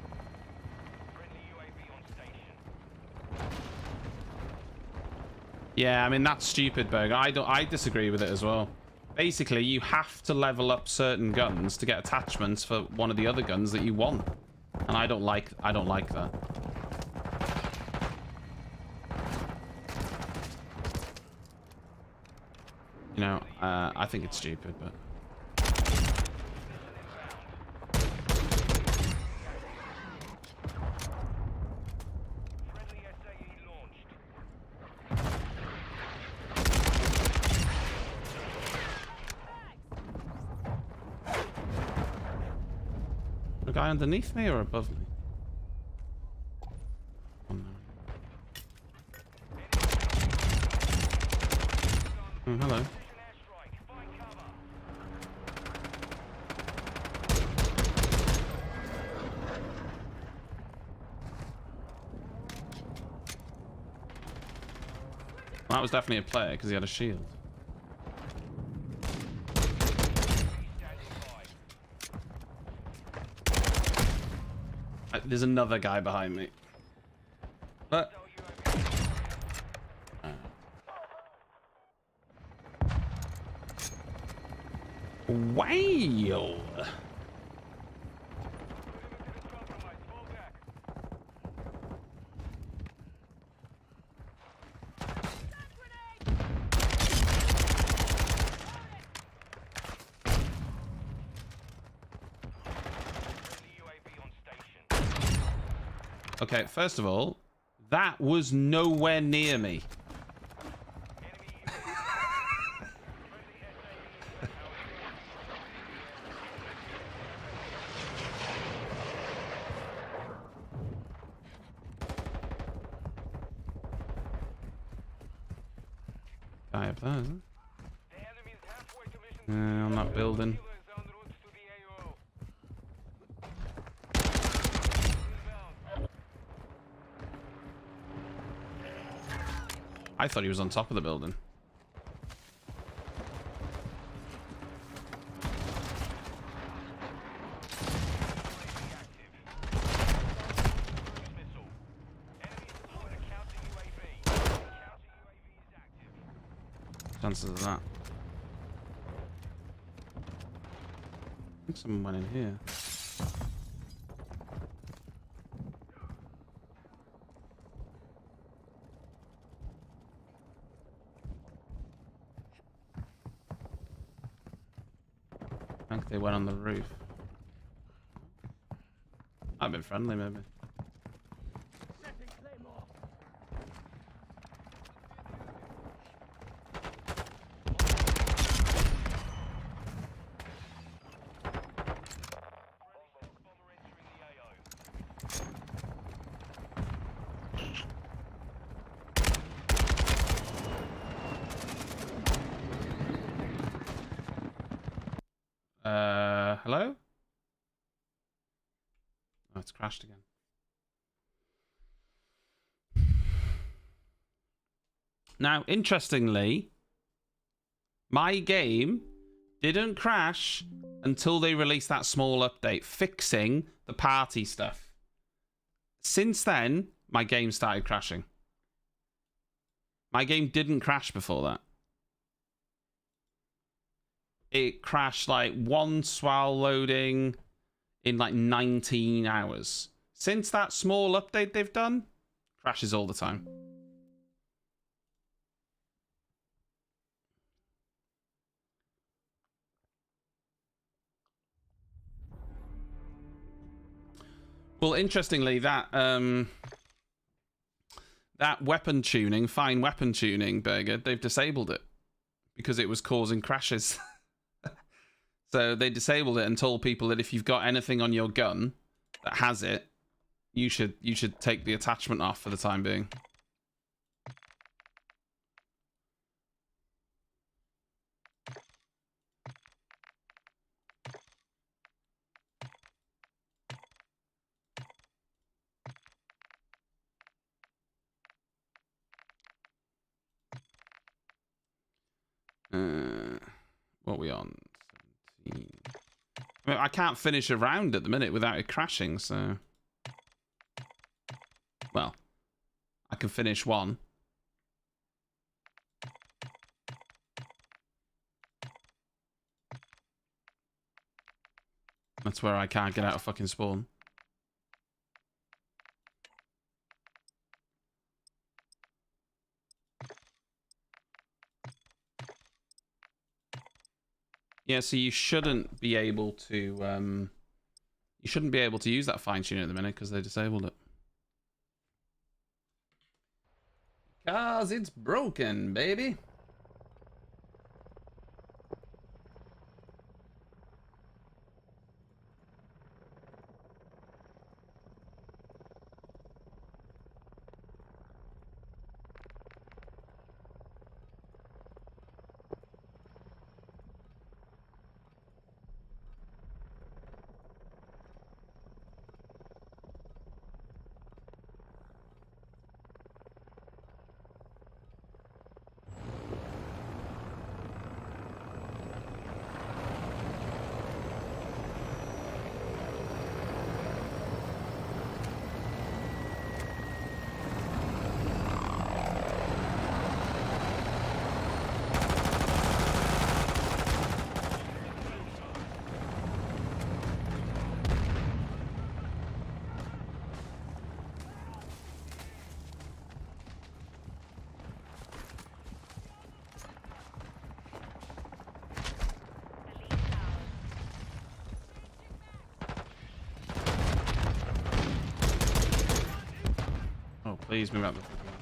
Yeah, I mean, that's stupid, Berg. I disagree with it as well. Basically, you have to level up certain guns to get attachments for one of the other guns that you want. And I don't like that. You know, I think it's stupid, but... A guy underneath me or above me? Oh, no. Oh, hello. Well, that was definitely a player because he had a shield. There's another guy behind me. But... Wow! Okay, first of all, that was nowhere near me. Guy up there, isn't it? On that building. I thought he was on top of the building. Chances of that. I think someone went in here. I think they went on the roof. I've been friendly, maybe. Hello? Oh, it's crashed again. Now, interestingly, my game didn't crash until they released that small update fixing the party stuff. Since then, my game started crashing. My game didn't crash before that. It crashed like once while loading in like 19 hours. Since that small update they've done, crashes all the time. Well, interestingly, that weapon tuning, fine weapon tuning, Burger, they've disabled it because it was causing crashes. So they disabled it and told people that if you've got anything on your gun that has it, you should take the attachment off for the time being. we on? 17. I mean, I can't finish a round at the minute without it crashing, so... Well, I can finish one. That's where I can't get out of fucking spawn. Yeah, so you shouldn't be able to use that fine tuning at the minute because they disabled it. Cause it's broken, baby. Oh, please move out the fucking way.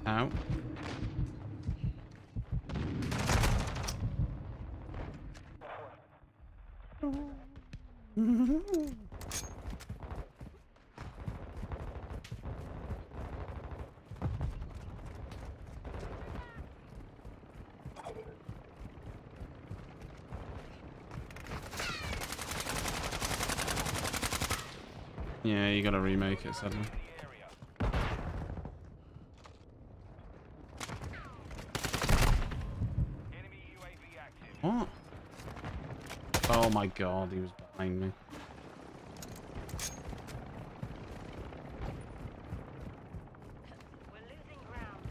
Ow. Yeah, you gotta remake it, sadly. What? Oh my god, he was behind me. We're losing ground.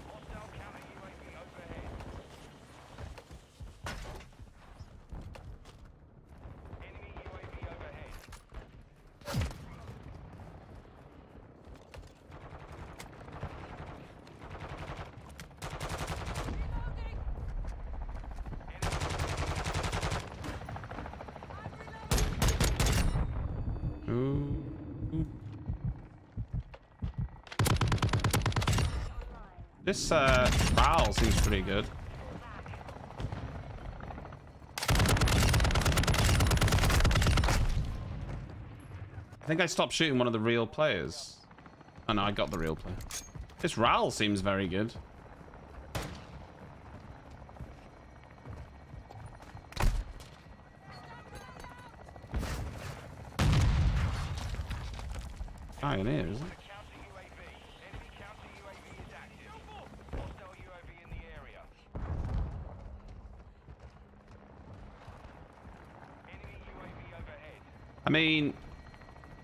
Hostile counter UAV overhead. Enemy UAV overhead. Ooh. This RAL seems pretty good. I think I stopped shooting one of the real players. Oh no, I got the real player. This RAL seems very good. Pioneer, isn't it? Counter UAV. Enemy counter UAV is active. Hostile UAV in the area. Enemy UAV overhead. I mean,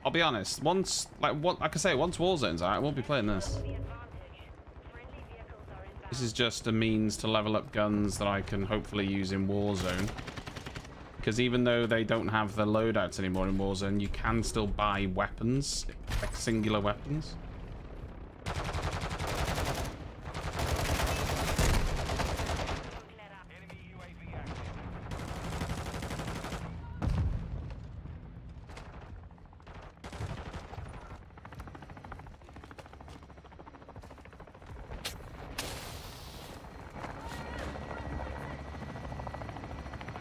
I'll be honest. Once, like I say, once Warzone's out, I won't be playing this. The advantage. Friendly vehicles are inbound. This is just a means to level up guns that I can hopefully use in Warzone. Because even though they don't have the loadouts anymore in Warzone, you can still buy weapons, like singular weapons. Enemy UAV active.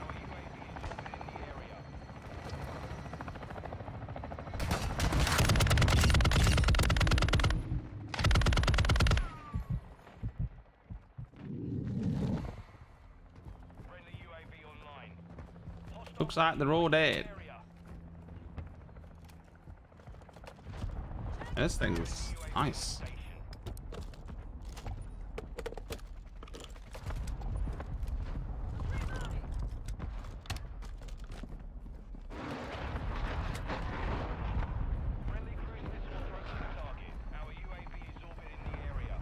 Our UAV is orbiting the area. Looks like they're all dead. This thing's nice. Friendly cruise missile approaching target. Our UAV is orbiting the area.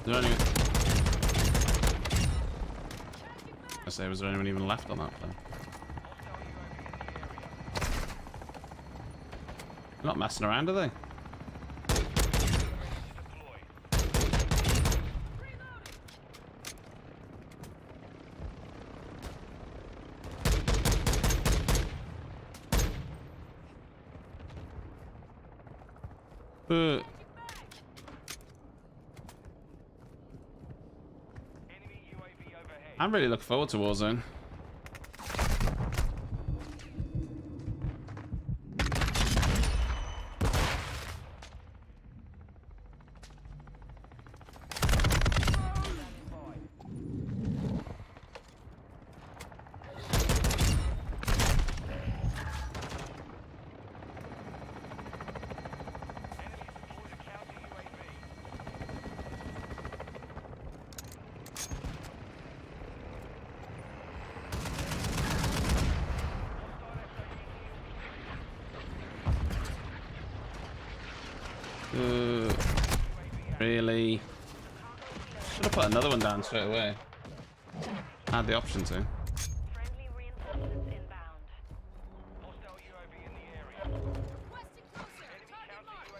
Is there anyone... I say, was there anyone even left on that plane? They're not messing around, are they? Enemy UAV overhead. I'm really looking forward to Warzone. Deployed a counter UAV. Really? Should have put another one down straight away. I had the option to. Friendly reinforcements inbound. Hostile UAV in the area. Requesting closer. Target marked.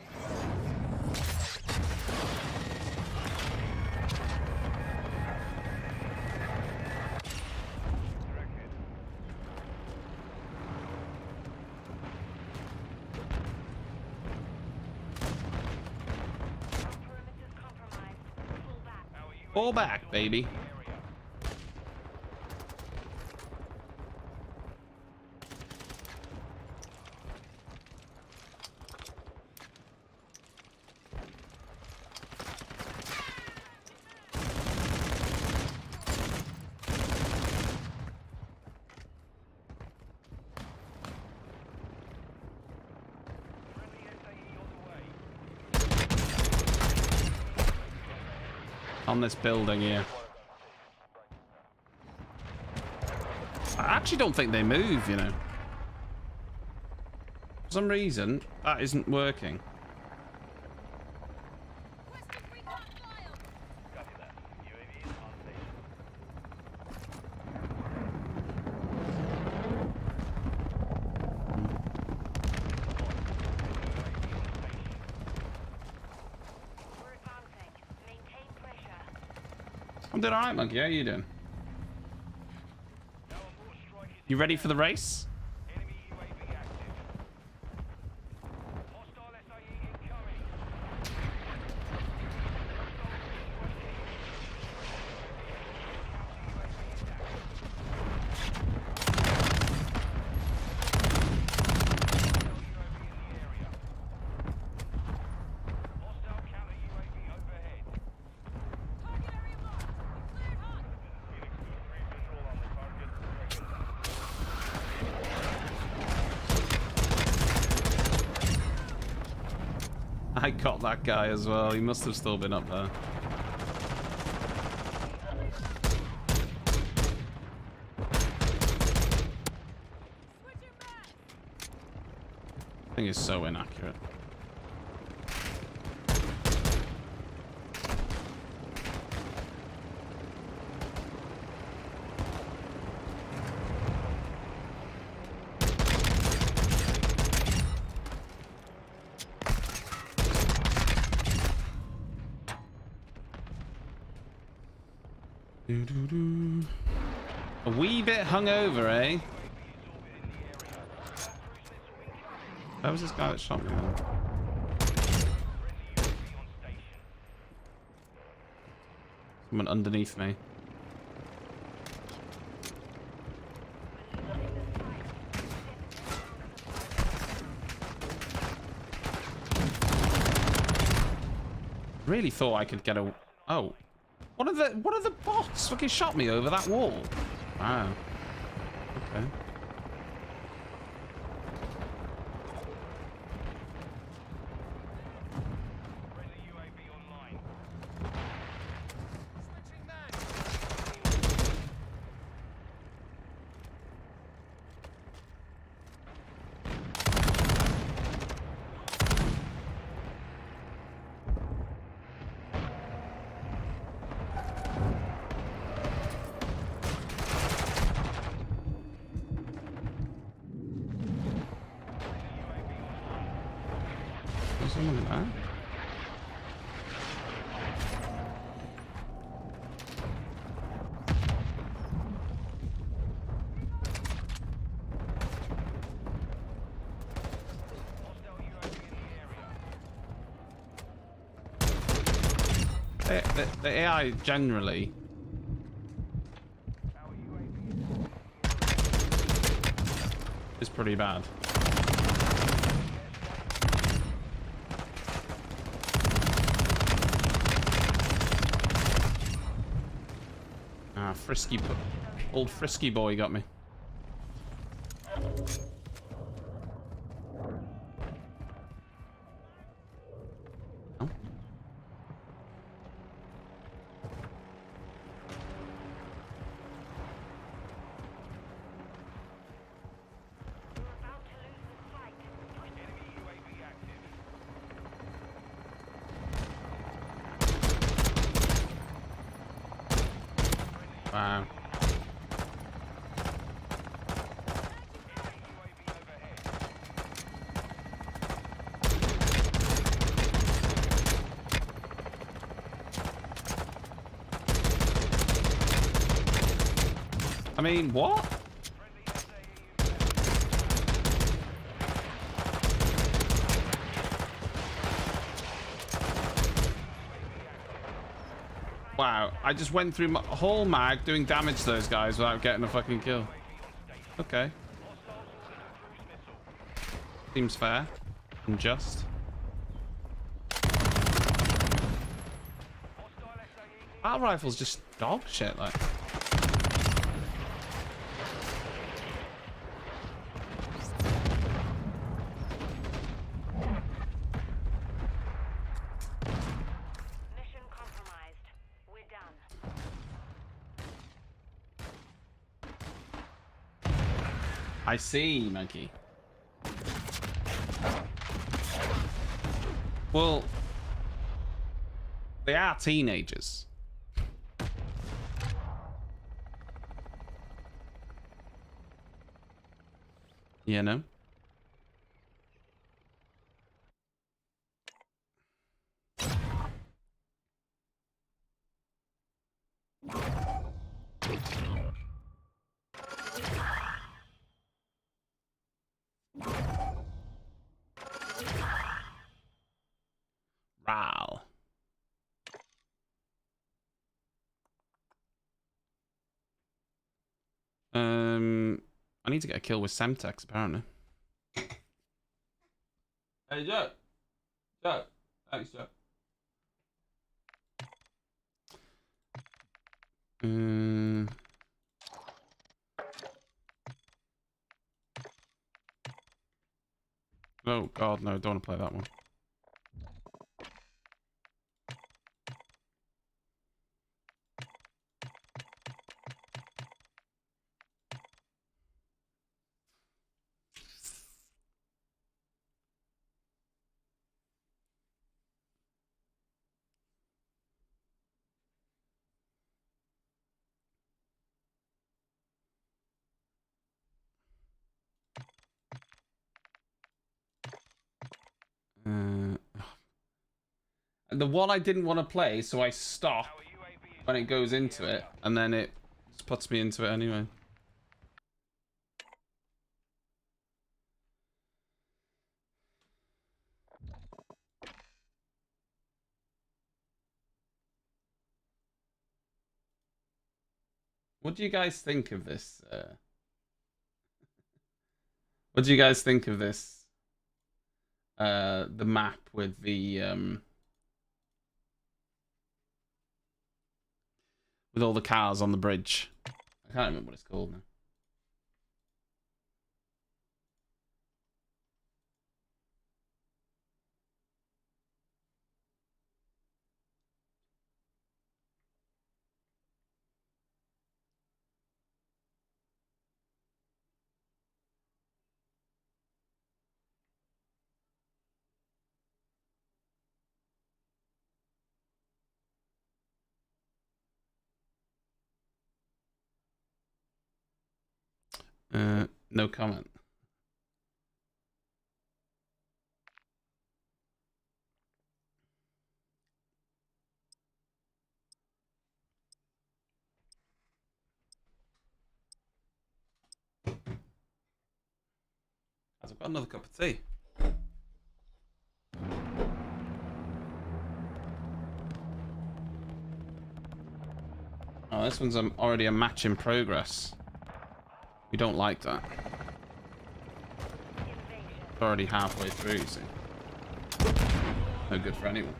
Perimeters compromised. Pull back. Our UAV Fall back, baby. area. Friendly SAE on the way. On this building here. I actually don't think they move, you know. For some reason, that isn't working. Requesting recon flyover. Copy that. UAV is on station. We're advancing. Maintain pressure. I'm doing alright, Monkey. How you doing? Our more strike is You ready for the race? enemy UAV active. Hostile SAE incoming. Hostile counter UAV overhead. Target area marked. Cleared hot. Phoenix 2-3 visual on the target. I got that guy as well. He must have still been up there. Switching back. Thing is so inaccurate. Doo-doo-doo. A wee bit hungover, eh? Where was this guy that shot me then? Someone underneath me. Really thought I could get a... Oh. One of the bots fucking shot me over that wall. Wow. Okay. Friendly UAV online. Switching mag. There's someone there. Hostile UAV in the area. The AI generally Our UAV is is pretty bad. Ah, old frisky boy got me. Oh. We're about to lose this fight. enemy UAV active. Wow. UAV overhead. I mean, what? Friendly SAE Wow, I just went through my whole mag doing damage to those guys without getting a fucking kill. Okay. Seems fair and just. Our rifle's just dog shit, like. Mission compromised. We're done. I see, monkey. Well, they are teenagers. You know? Wow. I need to get a kill with Semtex, apparently. Hey, Joe. Joe. Thanks, Joe. Oh, God, no, don't want to play that one. The one I didn't want to play, so I stop when it goes into it, and then it just puts me into it anyway. What do you guys think of this? What do you guys think of this? The map with the with all the cars on the bridge. I can't remember what it's called now. No comment. I've got another cup of tea. Oh, this one's already a match in progress. We don't like that. It's already halfway through, you see. No good for anyone.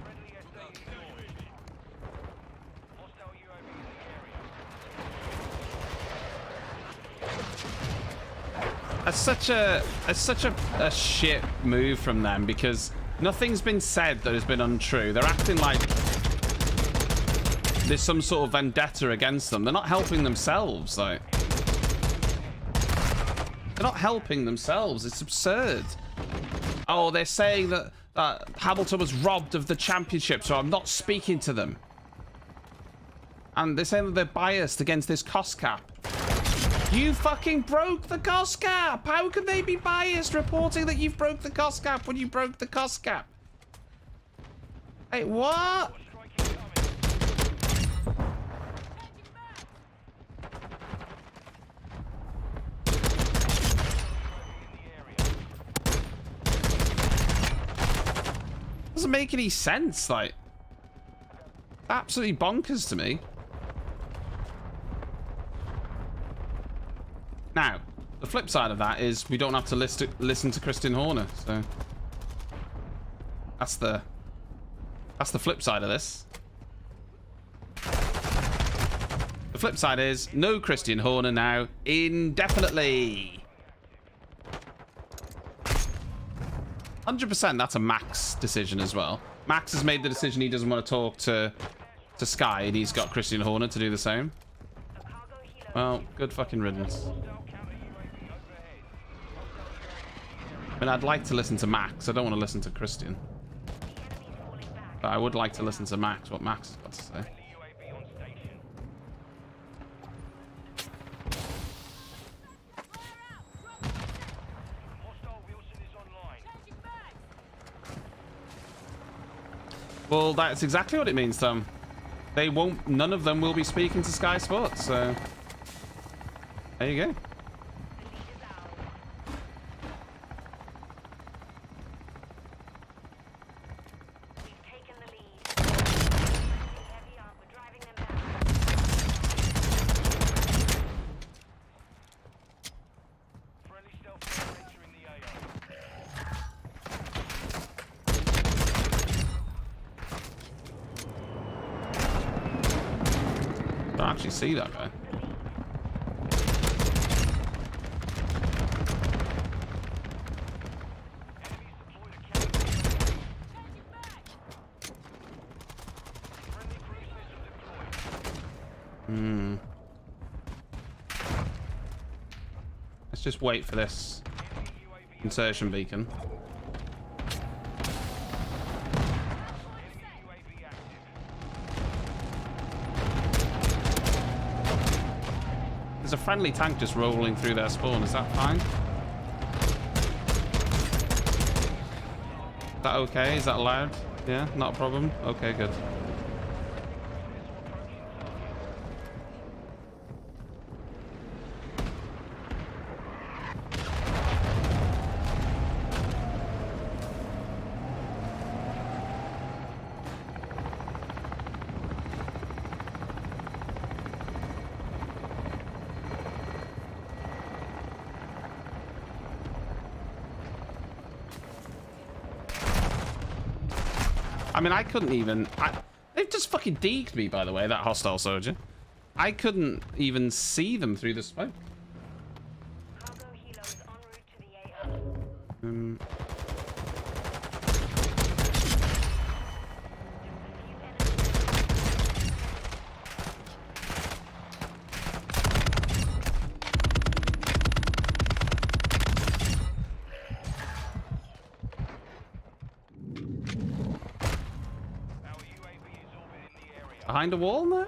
Friendly SAE deployed. Hostile UAV in the area. It's such a shit move from them because nothing's been said that has been untrue. They're acting like there's some sort of vendetta against them. They're not helping themselves, though. They're not helping themselves. It's absurd. Oh, they're saying that Hamilton was robbed of the championship, so I'm not speaking to them. And they're saying that they're biased against this cost cap. You fucking broke the cost cap! How can they be biased reporting that you've broke the cost cap when you broke the cost cap? Hey, what? Doesn't make any sense, like, absolutely bonkers to me. Now, the flip side of that is we don't have to listen to Christian Horner, so that's the flip side of this. The flip side is no Christian Horner now indefinitely. 100% that's a Max decision as well. Max has made the decision he doesn't want to talk to Sky, and he's got Christian Horner to do the same. Well, good fucking riddance. I mean, I'd like to listen to Max. I don't want to listen to Christian. But I would like to listen to Max, what Max has got to say. Well, that's exactly what it means, Tom. They won't, none of them will be speaking to Sky Sports, so there you go. I don't actually see that guy. Let's just wait for this insertion beacon. There's a friendly tank just rolling through their spawn. Is that fine? Is that okay? Is that allowed? Yeah, not a problem? Okay, good. I mean, I couldn't even... They just fucking deeked me, by the way, that hostile soldier. I couldn't even see them through the smoke. Cargo helos en route to the AO. Our UAV is orbiting the area. Behind a wall there?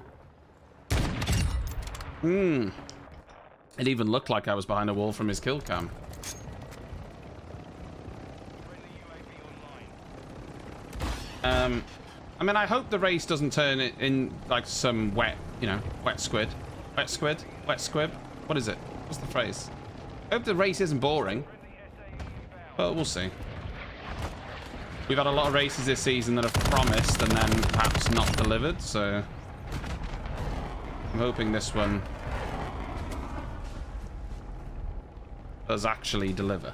It even looked like I was behind a wall from his kill cam. Friendly UAV online. I mean, I hope the race doesn't turn it in like some wet, you know, wet squid. Wet squid? Wet squib? What is it? What's the phrase? I hope the race isn't boring. But we'll see. We've had a lot of races this season that have promised and then perhaps not delivered, so I'm hoping this one does actually deliver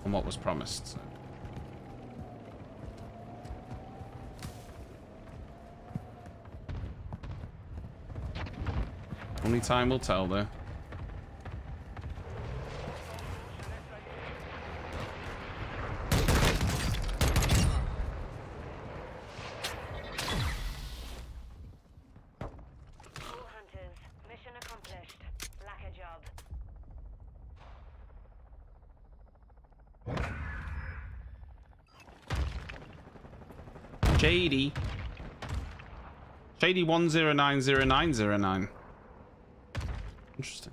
on what was promised. So. Only time will tell, though. All hunters, mission accomplished. Lack a job. Shady. Shady 10900909. Interesting.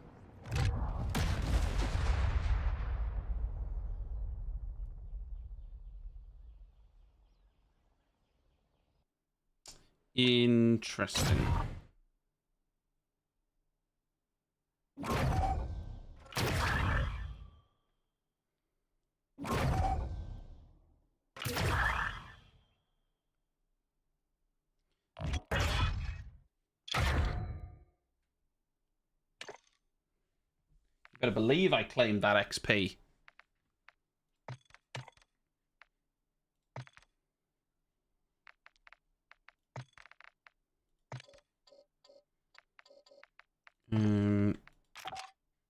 Interesting. Better believe I claimed that XP.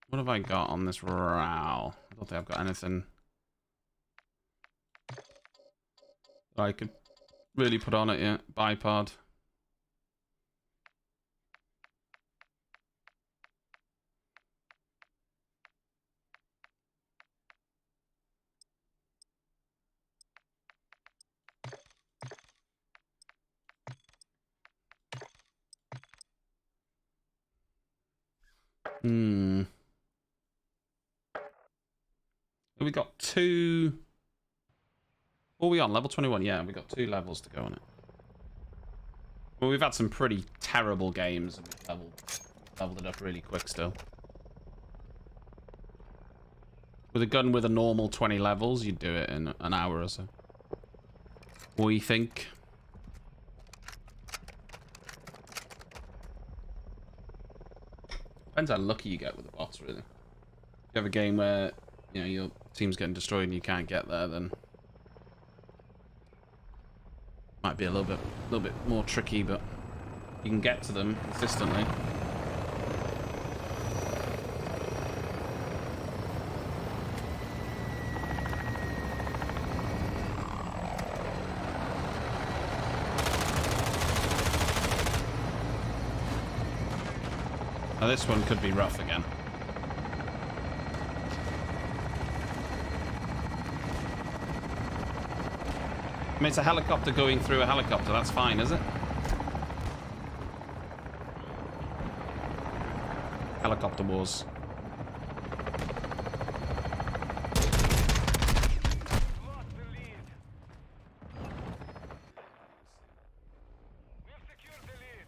What have I got on this row? I don't think I've got anything that I could really put on it yet. Bipod. We got 2. What are we on? Level 21? Yeah, we got 2 levels to go on it. Well, we've had some pretty terrible games and we've leveled it up really quick still. With a gun with a normal 20 levels, you'd do it in an hour or so. We think. Depends how lucky you get with the bots, really. If you have a game where, you know, your team's getting destroyed and you can't get there, then might be a little bit more tricky, but you can get to them consistently. Now this one could be rough again. I mean, it's a helicopter going through a helicopter. That's fine, is it? Helicopter wars. Lost the lead. We've secured the lead.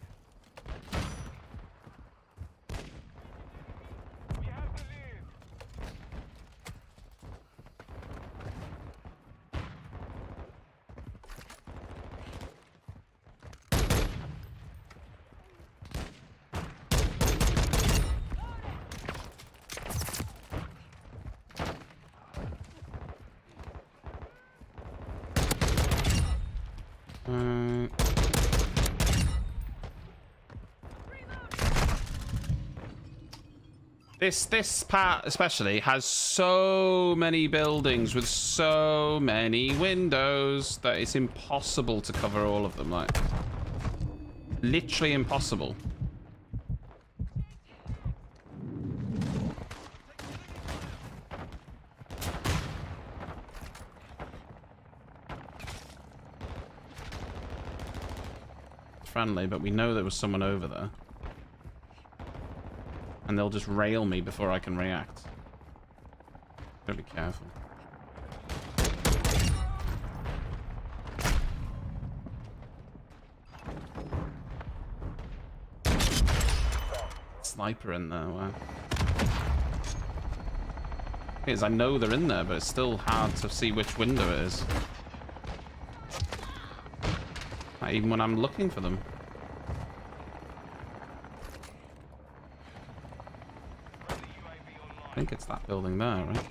We have the lead. This part especially has so many buildings with so many windows that it's impossible to cover all of them. Like, literally impossible. Friendly, but we know there was someone over there. And they'll just rail me before I can react. Gotta be careful. Sniper in there, wow. Thing is, I know they're in there, but it's still hard to see which window it is. Not even when I'm looking for them. I think it's that building there, right?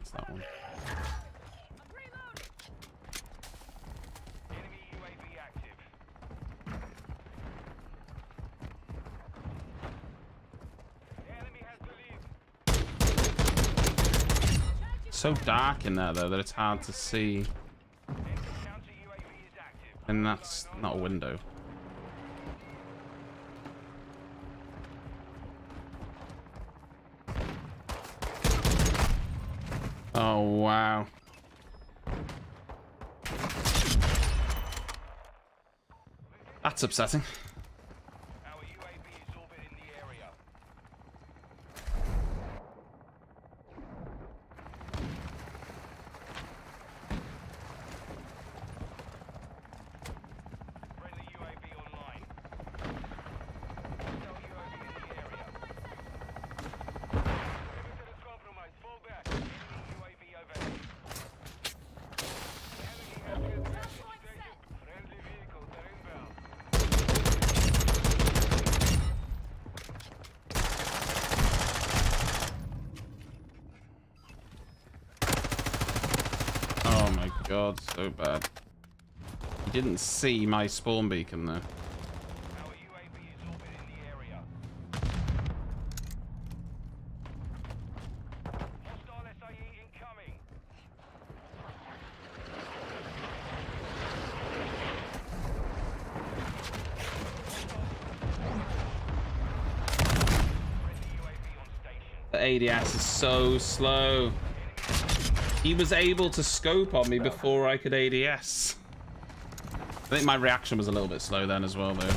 It's that one. Enemy UAV active. Enemy has the lead. It's so dark in there, though, that it's hard to see. Enemy counter UAV is active. And that's not a window. Oh, wow. That's upsetting. Our UAV is orbiting the area. Friendly UAV online. Hostile UAV in the area. Perimeter is compromised. Fall back. Enemy UAV overhead. Enemy has been detected. Friendly vehicles are inbound. Oh my god, so bad. You didn't see my spawn beacon there. Our UAV is orbiting the area. Hostile SIE incoming. Friendly UAV on station. The ADS is so slow. He was able to scope on me before I could ADS. I think my reaction was a little bit slow then as well, though.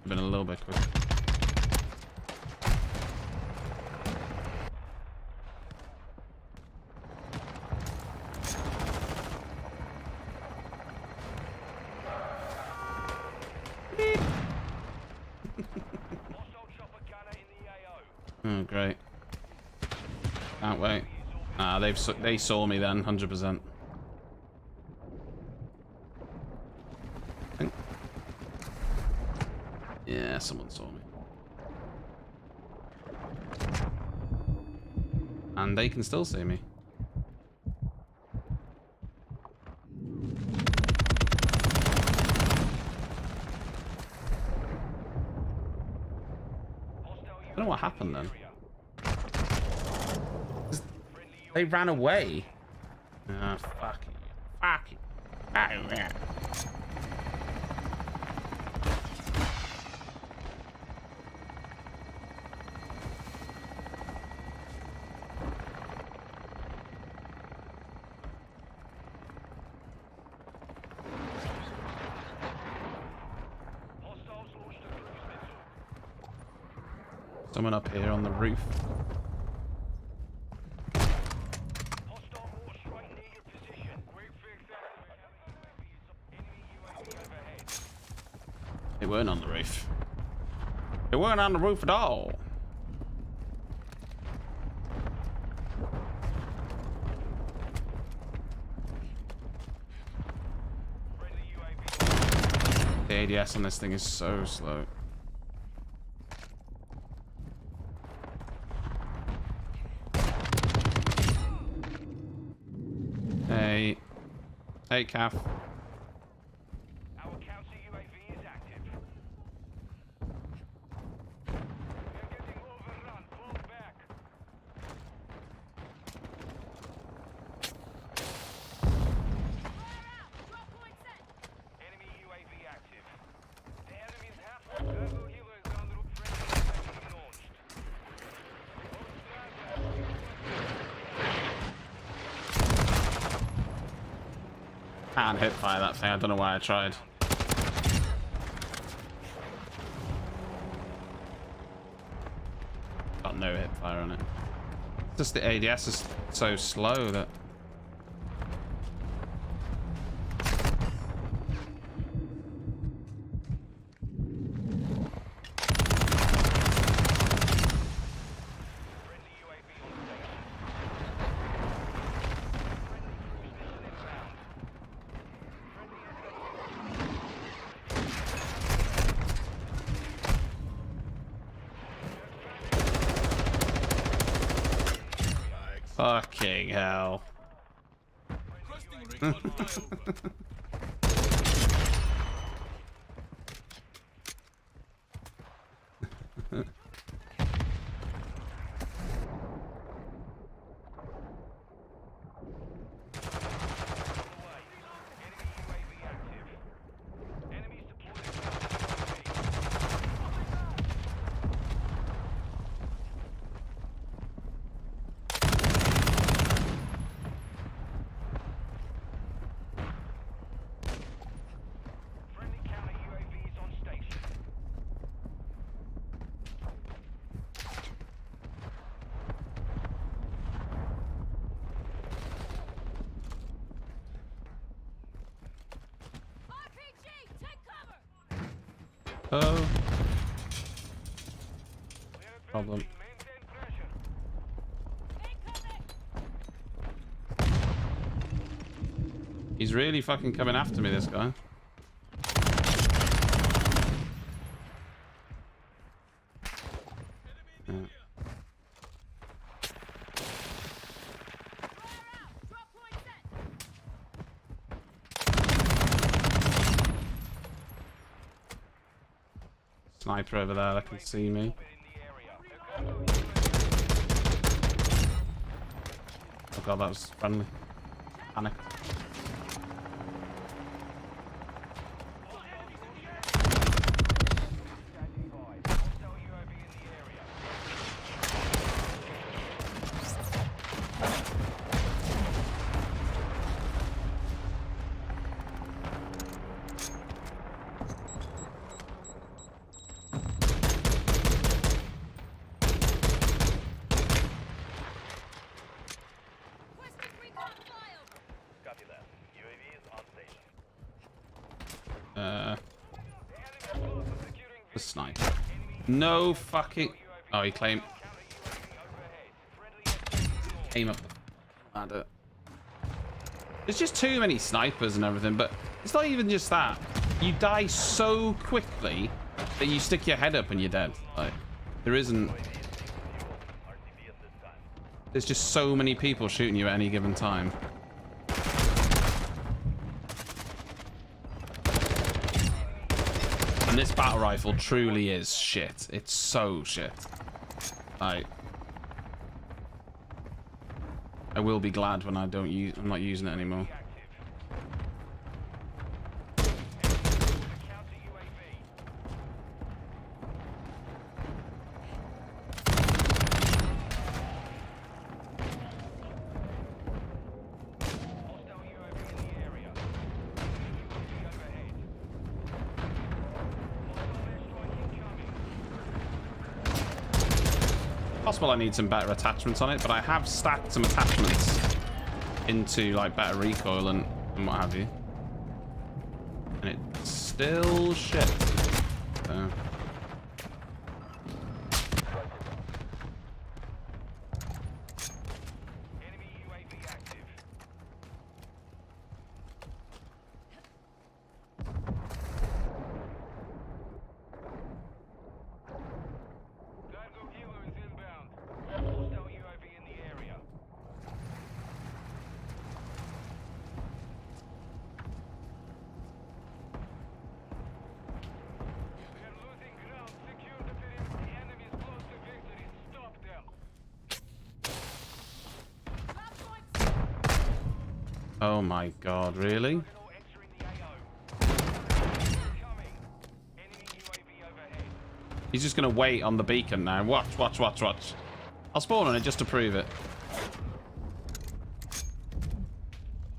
Been a little bit quicker. Hostile chopper gunner in the AO. Oh, great. Can't wait. Ah, they saw me then, 100%. Yeah, someone saw me. And they can still see me. I don't know what happened then. They ran away. Ah, fuck it. Fuck it. Oh, yeah. Hostiles launched a cruise missile. Someone up here on the roof. Hostile mortar strike near your position. Quick fix activated. Enemy UAV overhead. They weren't on the roof. They weren't on the roof at all. Friendly UAV. The ADS on this thing is so slow. Hey. Hey, Calf. Our can't hit fire that thing. I don't know why I tried. Got no hip fire on it. Just the ADS is so slow that. Fucking hell. RPG, take cover. Oh. Problem. He's really fucking coming after me, this guy. Yeah. Sniper over there that can see me. Oh god, that was friendly. Panic. The sniper. No fucking. Oh, he claimed. Aim up the ladder. There's just too many snipers and everything, but it's not even just that. You die so quickly that you stick your head up and you're dead. Like, there isn't. There's just so many people shooting you at any given time. And this battle rifle truly is shit. It's so shit. Like, I will be glad when I'm not using it anymore. Possible I need some better attachments on it, but I have stacked some attachments into like better recoil and what have you, and it's still shit. So. Oh my god, really? He's just gonna wait on the beacon now. Watch, watch, watch, watch. I'll spawn on it just to prove it.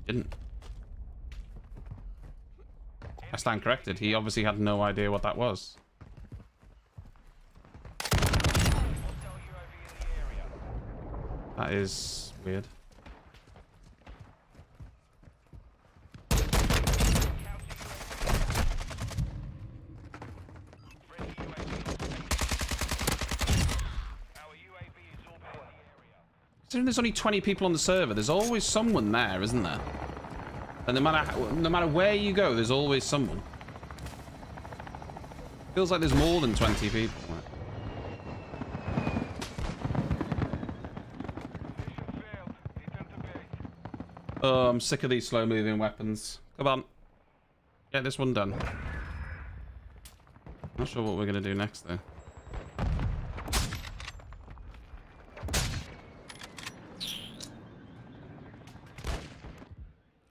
Didn't. I stand corrected. He obviously had no idea what that was. Hostile UAV in the area. That is weird. Friendly UAV. Our UAV is orbiting the area. Considering there's only 20 people on the server, there's always someone there, isn't there? And no matter where you go, there's always someone. Feels like there's more than 20 people. Mission failed. Return to base. Oh, I'm sick of these slow-moving weapons. Come on. Get this one done. Not sure what we're going to do next, though.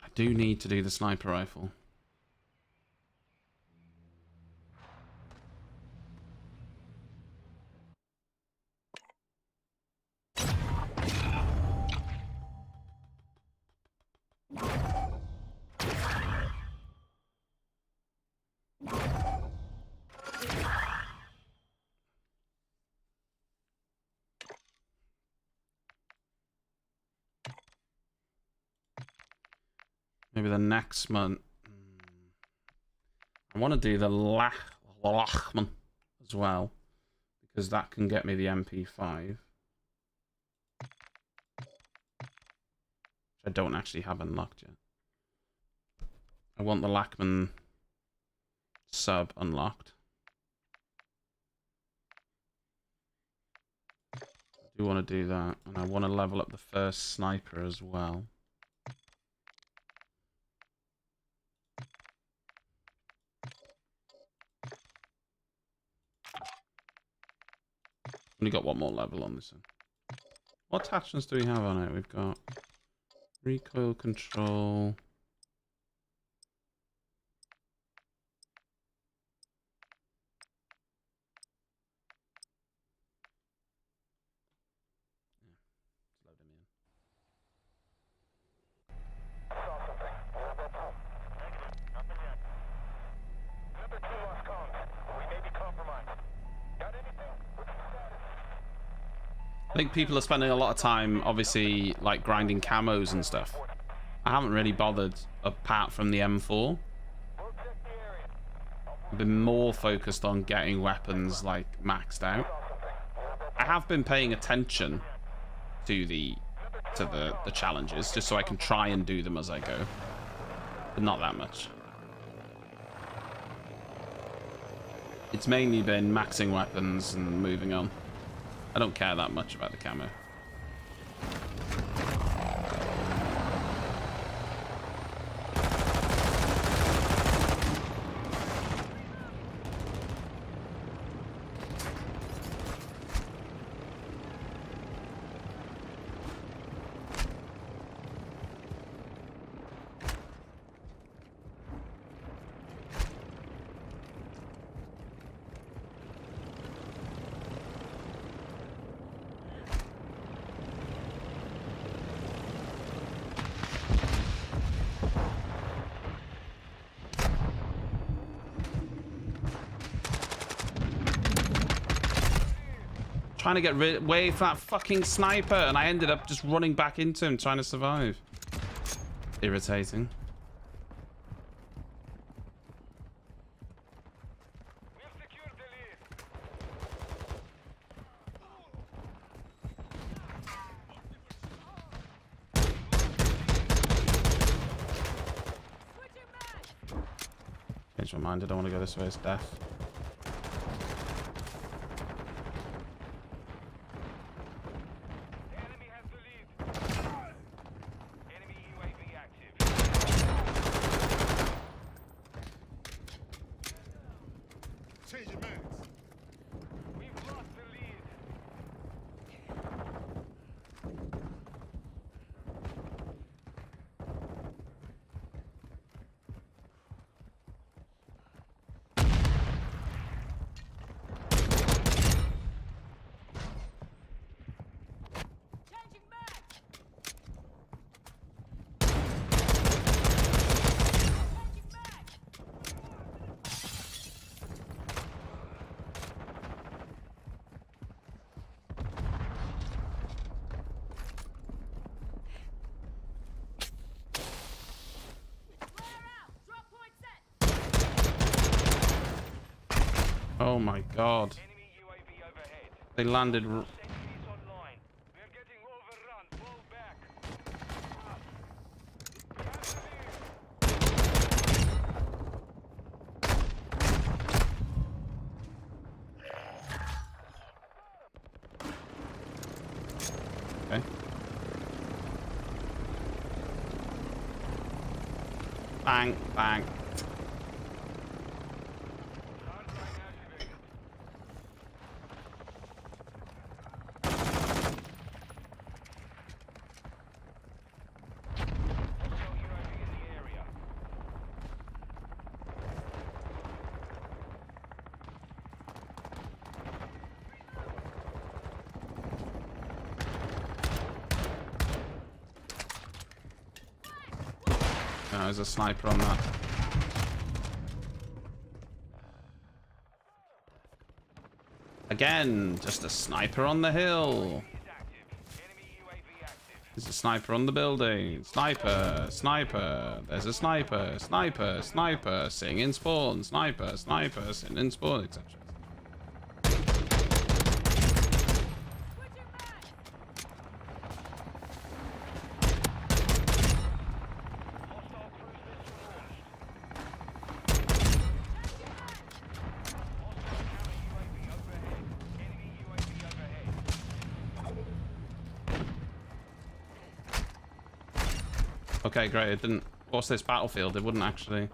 I do need to do the sniper rifle. Maybe the next month. I want to do the Lachman as well, because that can get me the MP5. Which I don't actually have unlocked yet. I want the Lachman sub unlocked. I do want to do that, and I want to level up the first sniper as well. Only got one more level on this one. What attachments do we have on it? We've got recoil control. Let's load them in. Saw something. MW2. Negative. Nothing yet. MW2 lost comms. We may be compromised. Got anything? What's the status? I think people are spending a lot of time, obviously, like grinding camos and stuff. I haven't really bothered apart from the M4. We'll check the area. I've been more focused on getting weapons like maxed out. I have been paying attention to the challenges just so I can try and do them as I go, but not that much. It's mainly been maxing weapons and moving on. I don't care that much about the camo. Trying to get away from that fucking sniper, and I ended up just running back into him trying to survive. Irritating. We have secured the lead. Changed my mind. I don't want to go this way. It's death. Enemy has the lead. Enemy UAV active. Changing mags. We've lost the lead. Oh my god. Enemy UAV overhead. They landed. Sentries online. We are getting overrun. Fall back. Okay. Bang, bang. Hostile UAV in the area. No, there's a sniper on that. Again, just a sniper on the hill. Is active. Enemy UAV active. There's a sniper on the building. Sniper, sniper. There's a sniper, sniper, sniper. Sitting in spawn. Sniper, sniper. Sitting in spawn, etc. Hostile cruise missile launched. Hostile counter UAV overhead. Enemy UAV overhead. Okay, great. It didn't. What's this battlefield? It wouldn't actually.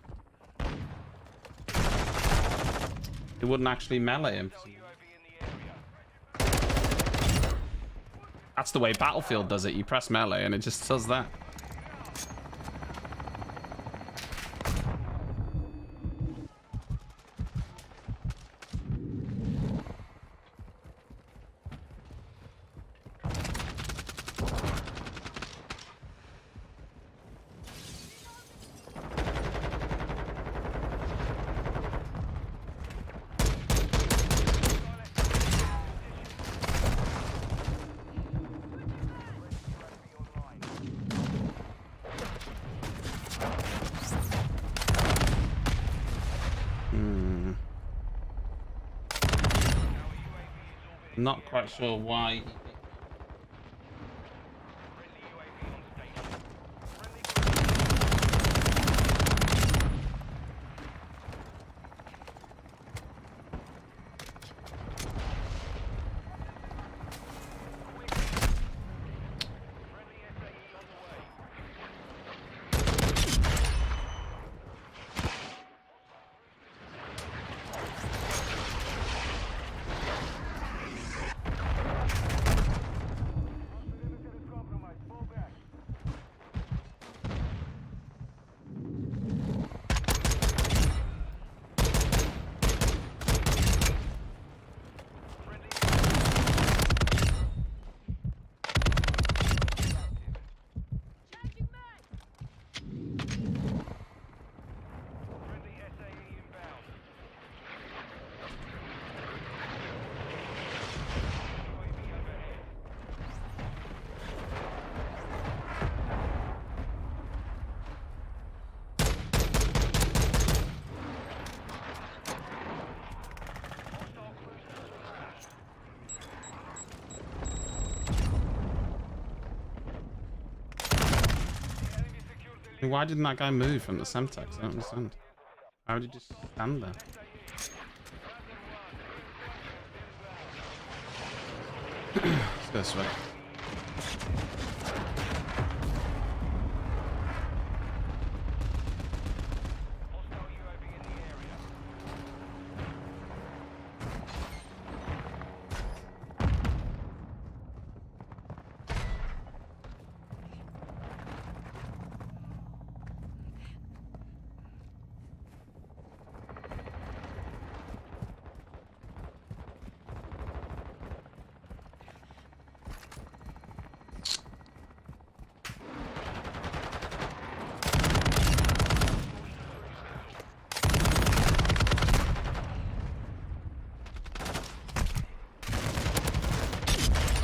It wouldn't actually melee him. Hostile UAV in the area. That's the way Battlefield does it. You press melee and it just does that. Not quite sure why. Friendly UAV on station. Friendly SAE on the way. Perimeter is compromised. Fall back. Friendly Changing mag. Friendly SAE inbound. UAV overhead. Hostile cruise missile launched. The enemy secured the Why didn't that guy move from the Semtex? I don't understand. Why would he just stand there? Let's go this way. Hostile UAV in the area.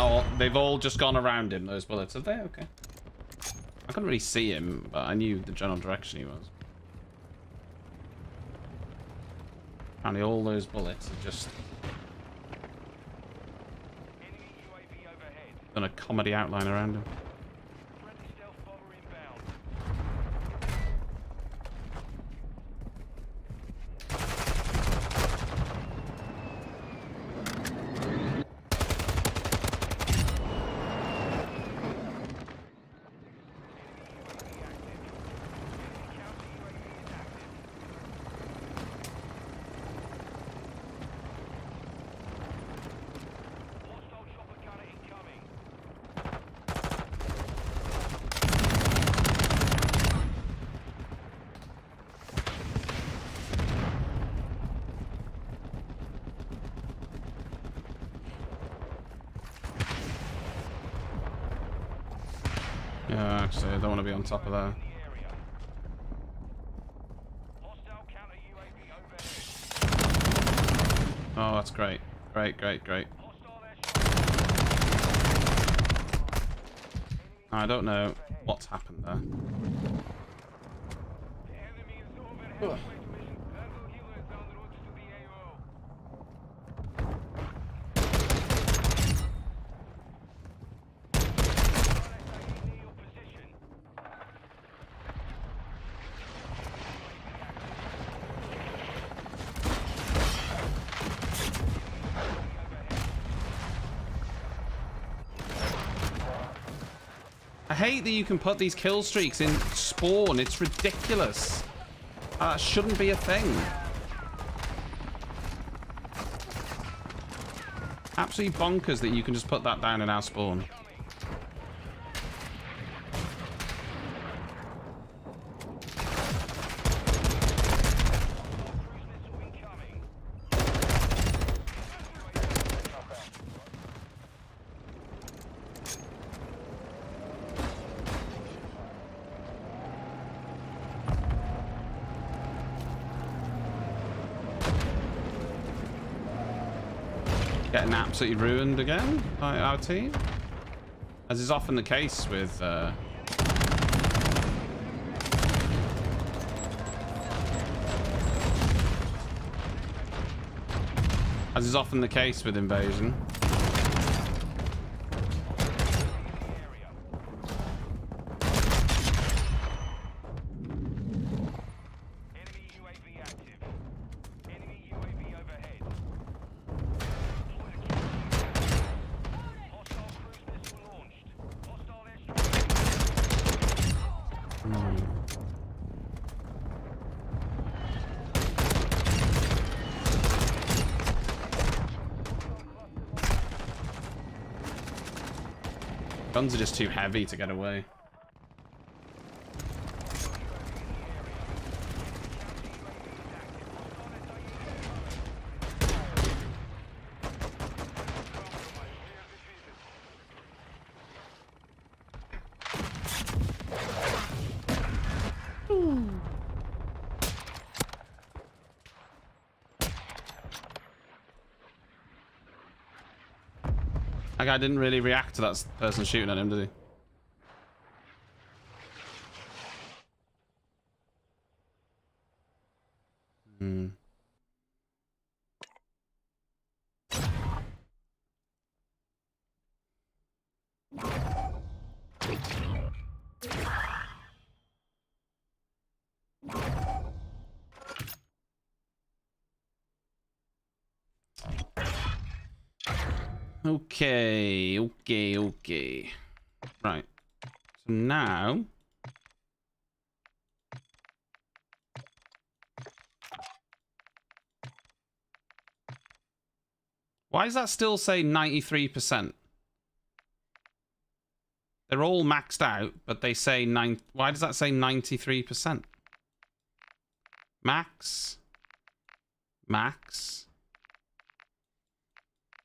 Oh, they've all just gone around him, those bullets. Have they? Okay. I couldn't really see him, but I knew the general direction he was. Apparently all those bullets are just Enemy UAV overhead. done a comedy outline around him. Friendly stealth bomber inbound. Hostile chopper gunner incoming. Yeah, actually, I don't want to be on top of that. In the area. Hostile counter UAV overhead. Oh, that's great. Great, great, great. Hostile airstrike. I don't know what's happened there. The enemy is overhead. Ugh. Mission. Handle healer is en route to the AO. RSIE near your position. I hate that you can put these kill streaks in spawn. It's ridiculous. That shouldn't be a thing. Absolutely bonkers that you can just put that down in our spawn. Cruise missile incoming. Getting absolutely ruined again by our team. As is often the case with... as is often the case with Invasion. Enemy UAV active. Enemy UAV overhead. Hostile cruise missile launched. Hostile airstrike. Guns are just too heavy to get away. That guy didn't really react to that person shooting at him, did he? Hmm. Okay, okay, okay. Right. So now... why does that still say 93%? They're all maxed out, but they say 9... why does that say 93%? Max. Max.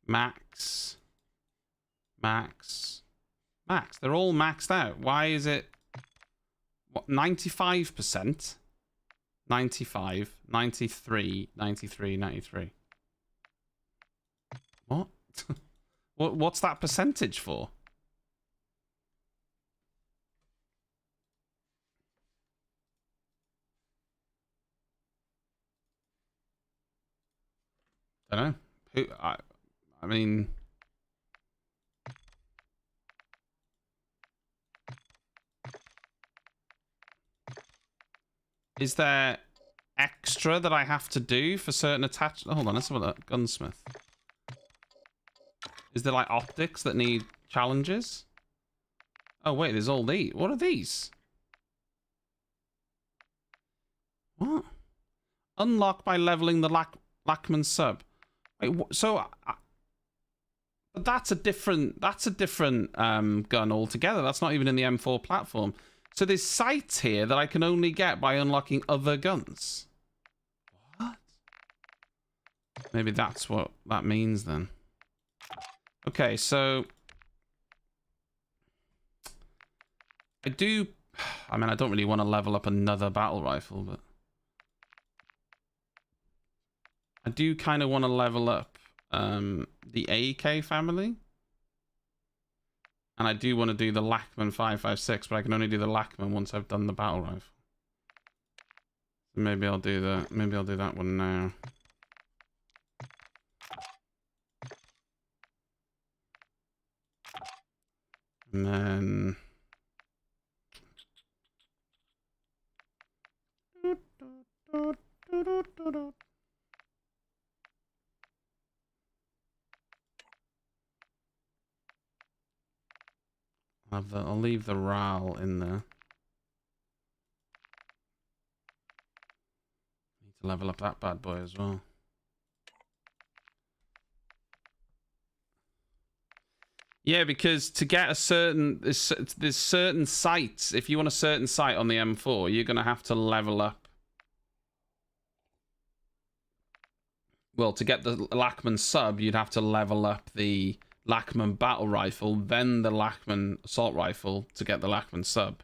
Max. Max. Max. They're all maxed out. Why is it... what, 95%? 95, 93, 93, 93. What? What's that percentage for? I mean, is there extra that I have to do for certain attachments? Hold on, let's have a look. Gunsmith. Is there like optics that need challenges? Oh wait, there's all these. What are these? What? Unlock by leveling the Lachman sub. Wait, so but that's a different gun altogether. That's not even in the M4 platform. So there's sights here that I can only get by unlocking other guns. What? Maybe that's what that means then. Okay, so I mean, I don't really want to level up another battle rifle, but I do kind of want to level up the AK family. And I do want to do the Lachman 5.56, but I can only do the Lachman once I've done the battle rifle. So maybe I'll do that. Maybe I'll do that one now. And then I'll leave the RAL in there. Need to level up that bad boy as well. Yeah, because to get a certain there's certain sights. If you want a certain sight on the M4, you're gonna have to level up. Well, to get the Lachman sub, you'd have to level up the Lachman battle rifle, then the Lachman assault rifle to get the Lachman sub,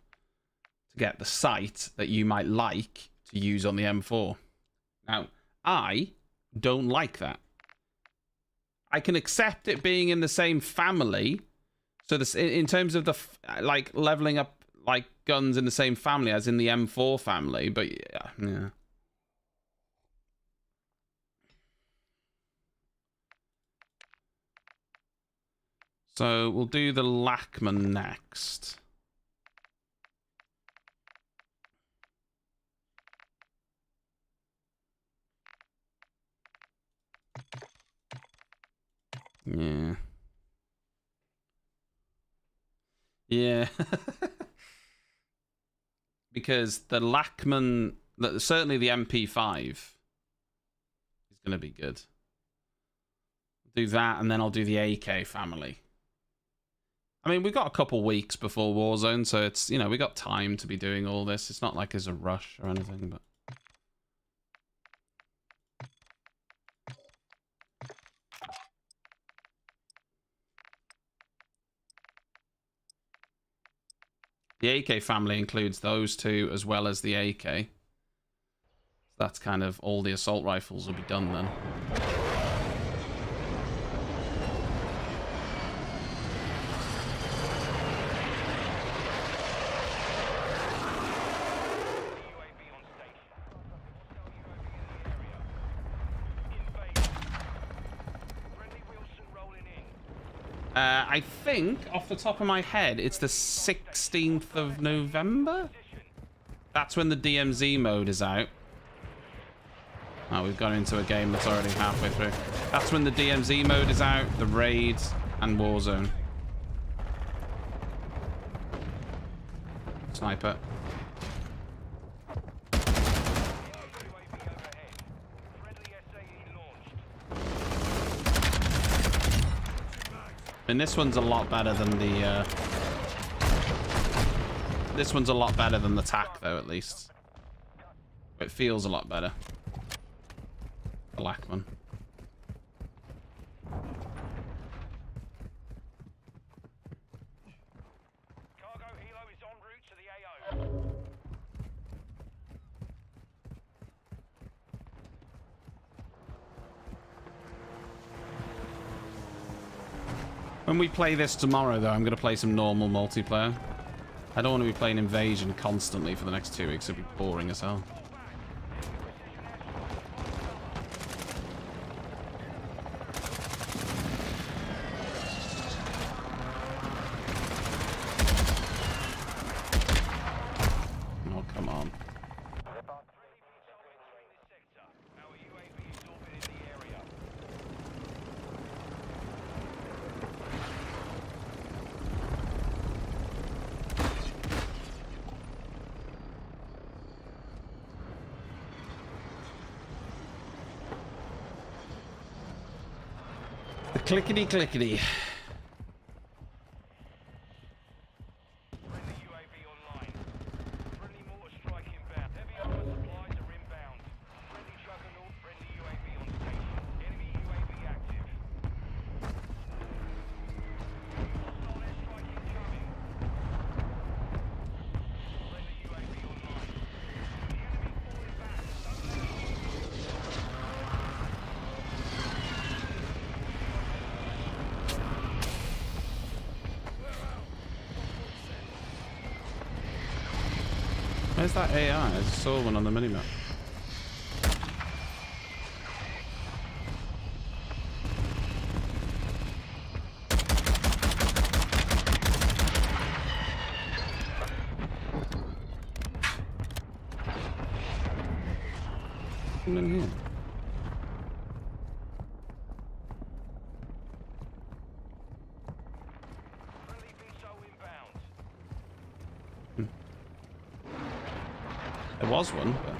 to get the sight that you might like to use on the M4. Now, I don't like that. I can accept it being in the same family. So this, in terms of the like leveling up like guns in the same family as in the M4 family, but yeah. So we'll do the Lachman next. Yeah. Yeah. Because the Lachman, certainly the MP5 is going to be good. Do that, and then I'll do the AK family. I mean, we've got a couple weeks before Warzone, so it's, you know, we got time to be doing all this. It's not like there's a rush or anything, but... The AK family includes those two as well as the AK. That's kind of all the assault rifles will be done then. I think, off the top of my head, it's the 16th of November? That's when the DMZ mode is out. Oh, we've gone into a game that's already halfway through. That's when the DMZ mode is out, the Raid, and Warzone. Sniper. And this one's a lot better than the this one's a lot better than the TAC though, at least. It feels a lot better. The Lachman. Cargo helo is en route to the AO. When we play this tomorrow, though, I'm going to play some normal multiplayer. I don't want to be playing Invasion constantly for the next 2 weeks. It'd be boring as hell. Clickety clickety. Friendly UAV online. Friendly mortar strike inbound. Heavy armor supplies are inbound. Friendly juggernaut. Friendly UAV on station. Enemy UAV active. Hostile airstrike incoming. Friendly UAV online. The enemy falling back. Where's that AI? I just saw one on the minimap. Come in here. Friendly VSO inbound. There was one, but...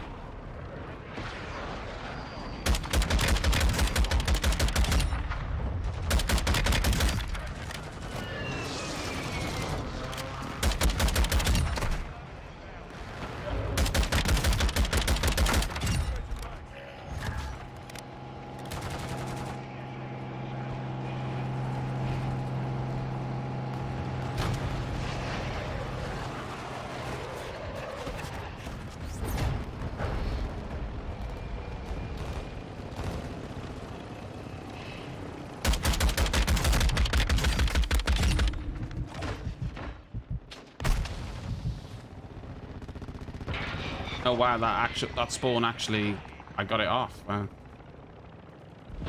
Oh wow, that spawn actually, I got it off. Wow.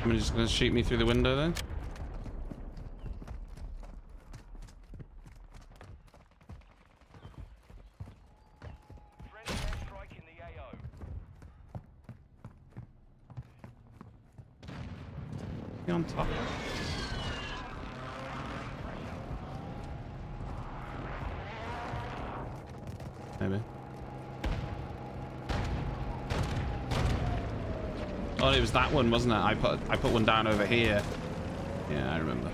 Somebody just gonna shoot me through the window then? Friendly airstrike in the AO. Be on top. Maybe. Oh, it was that one, wasn't it? I put one down over here. Yeah, I remember.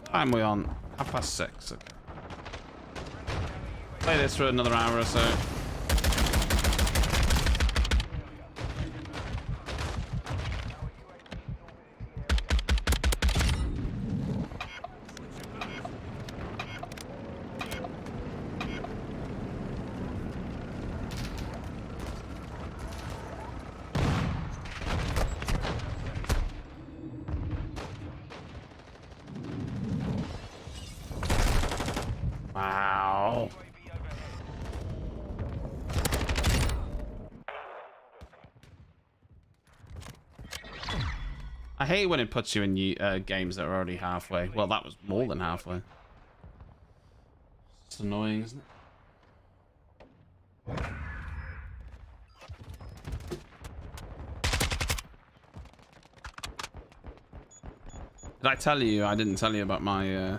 Time we on? 6:30. Okay. Play this for another hour or so. Wow. I hate when it puts you in games that are already halfway. Well, that was more than halfway. It's annoying, isn't it? Did I tell you? I didn't tell you about my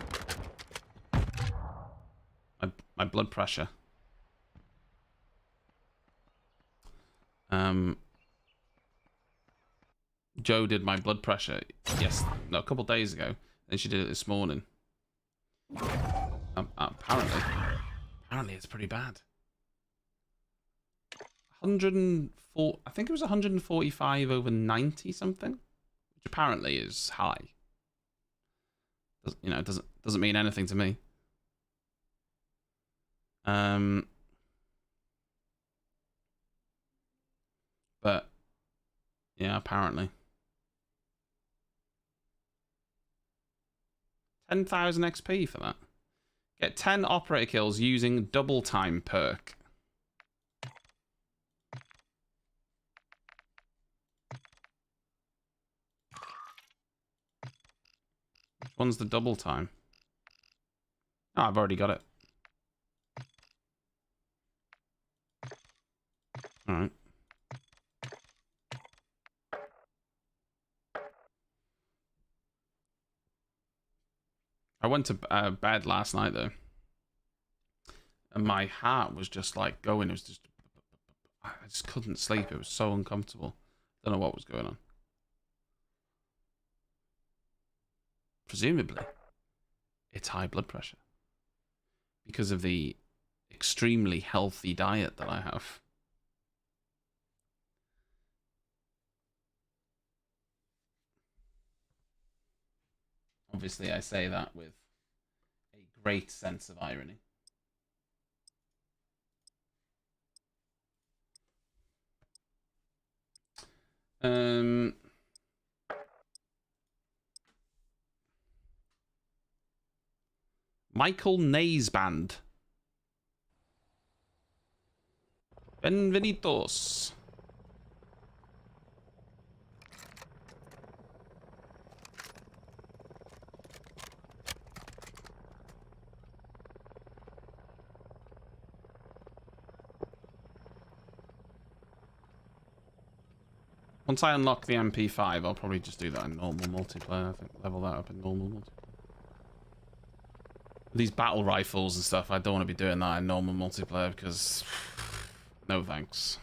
my blood pressure. Joe did my blood pressure. Yes, no, a couple days ago. Then she did it this morning. Apparently, it's pretty bad. 104. I think it was 145/90 something, which apparently is high. You know, it doesn't mean anything to me. But yeah, apparently 10,000 XP for that. Get 10 operator kills using double time perk. Which one's the double time? Oh, I've already got it. All right. I went to bed last night though, and my heart was just like going. It was just I just couldn't sleep. It was so uncomfortable. Don't know what was going on. Presumably, it's high blood pressure because of the extremely healthy diet that I have. Obviously, I say that with a great sense of irony. Michael Naisband. Benvenidos. Once I unlock the MP5, I'll probably just do that in normal multiplayer. I think level that up in normal multiplayer. These battle rifles and stuff, I don't want to be doing that in normal multiplayer because no thanks.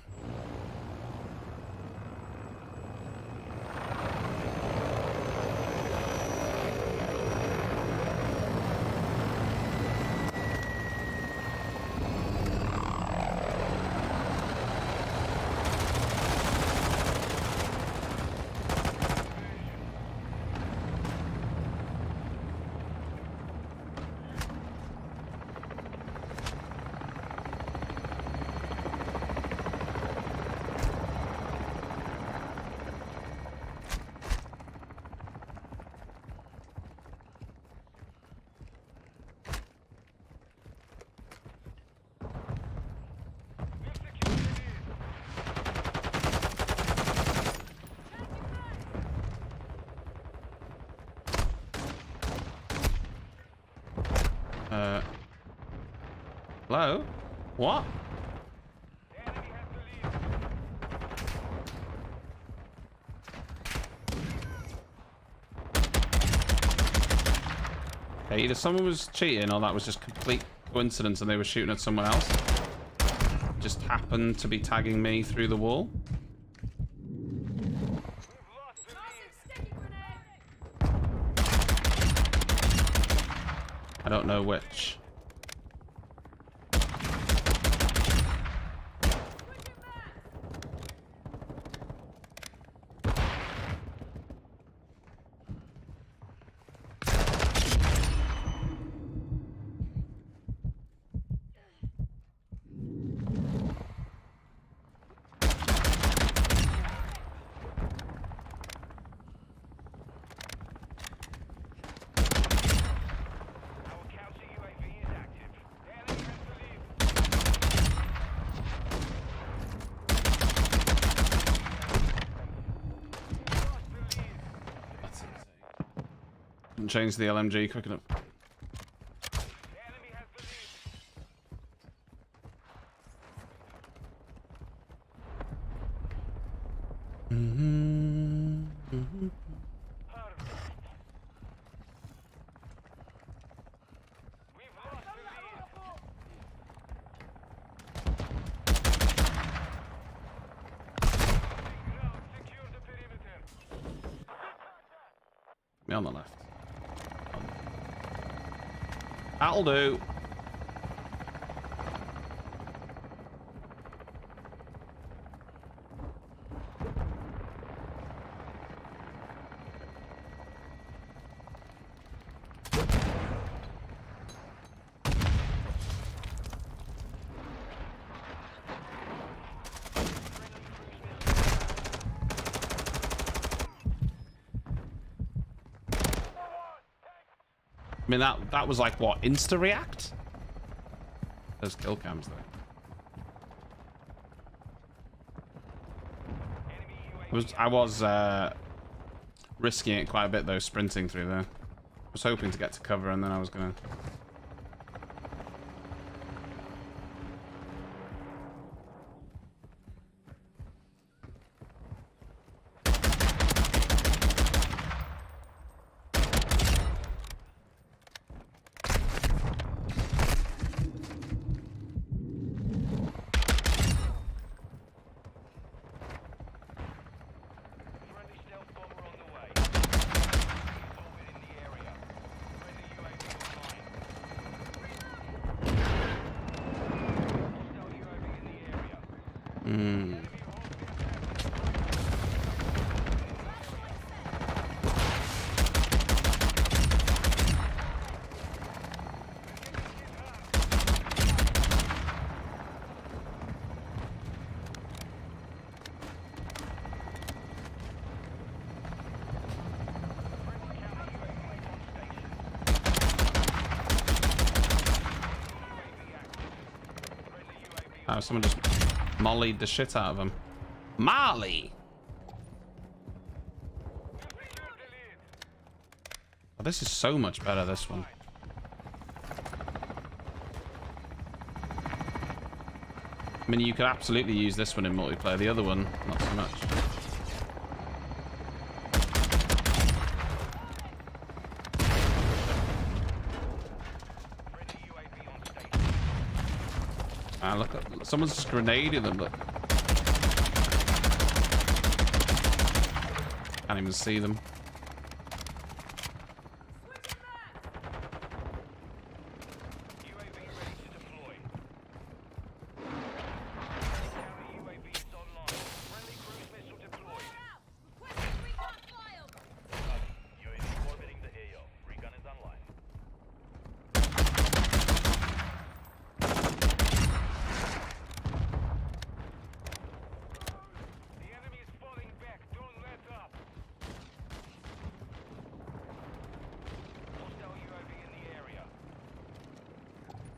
Hello? What? Hey, either someone was cheating or that was just complete coincidence and they were shooting at someone else. Just happened to be tagging me through the wall. I don't know which. Change the LMG quick enough. Me on the left. That'll do. I mean, that was like, what, insta-react? Those kill cams, though. I was risking it quite a bit, though, sprinting through there. I was hoping to get to cover, and then I was going to... Hmm. Oh, someone just mollied the shit out of him. Molly! Oh, this is so much better, this one. I mean, you could absolutely use this one in multiplayer. The other one, not so much. Ah, look, someone's just grenading them, look. Can't even see them.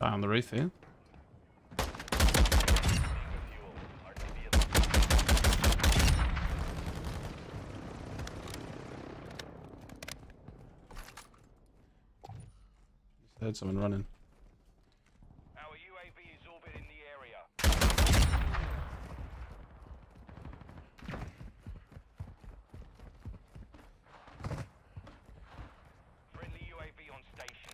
On the roof here. Just heard someone running. Our UAV is orbiting the area. Friendly UAV on station.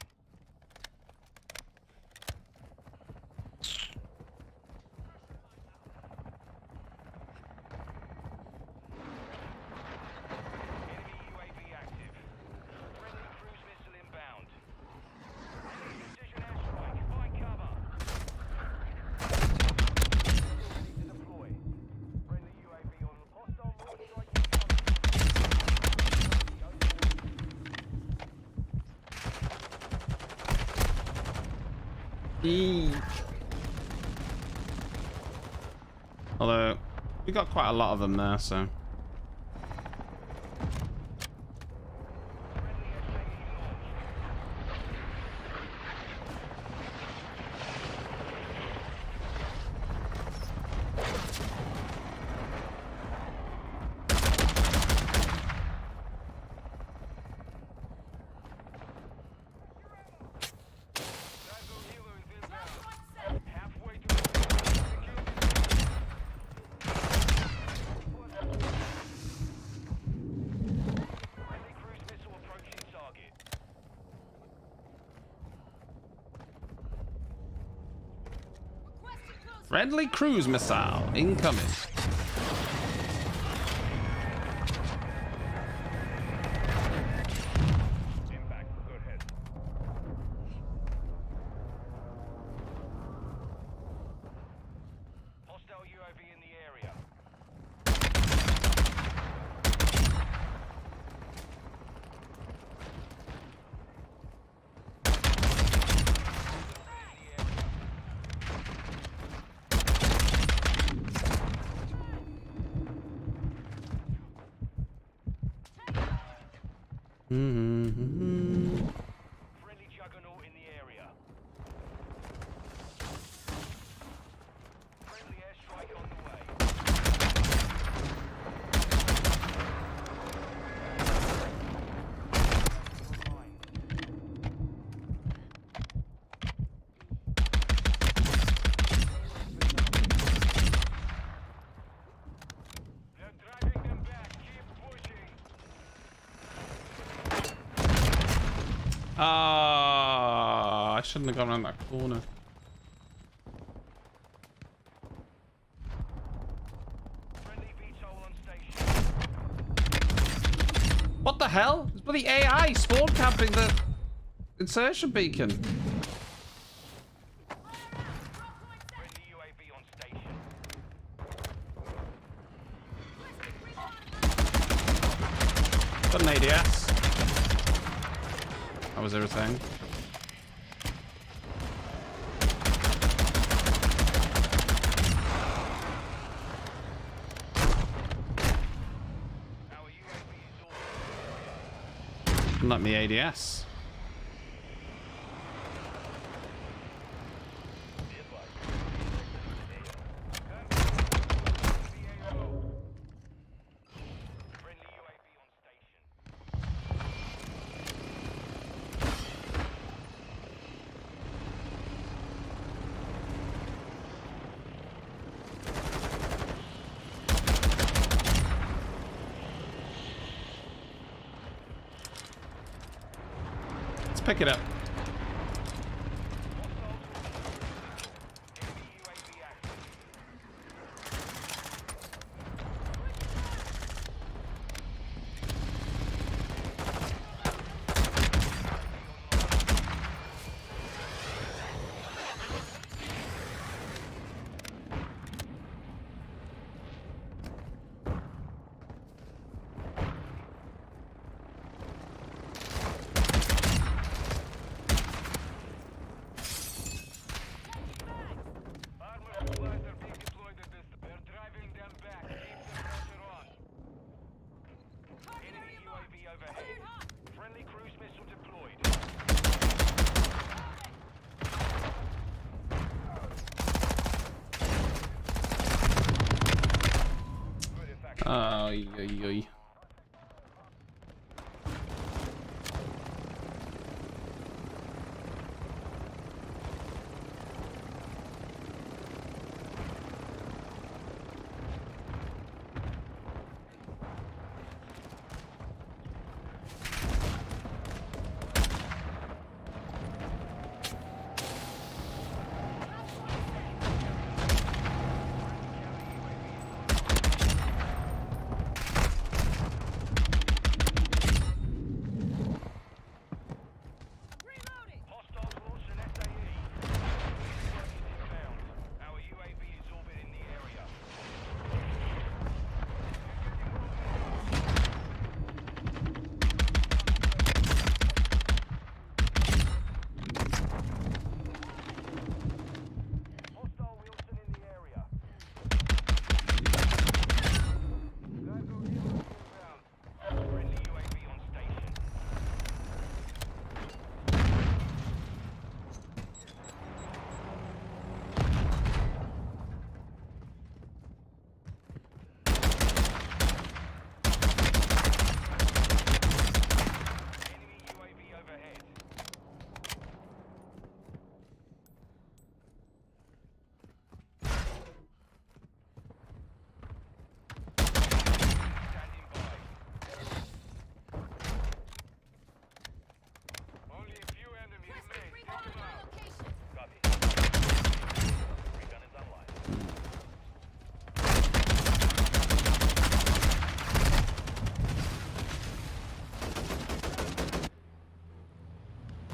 Enemy UAV active. Friendly cruise missile inbound. Enemy precision airstrike. Find cover. Ready to deploy. Friendly UAV on hostile mortar strike incoming. Although, we got quite a lot of them there, so. Friendly SAE launched. Dazzle Hilo is inbound. Halfway to the friendly cruise missile approaching target. Friendly cruise missile incoming. Impact. Go ahead. Hostile UAV in the area. Friendly juggernaut in the area. Friendly airstrike on the way. They're dragging them back. Keep pushing. Ah, I shouldn't have gone around that corner. Friendly VTOL on station. What the hell? It's bloody AI spawn camping the insertion beacon. Friendly UAV on station. Got an ADS. That was everything. Let me ADS. Pick it up. Oy, oy, oy.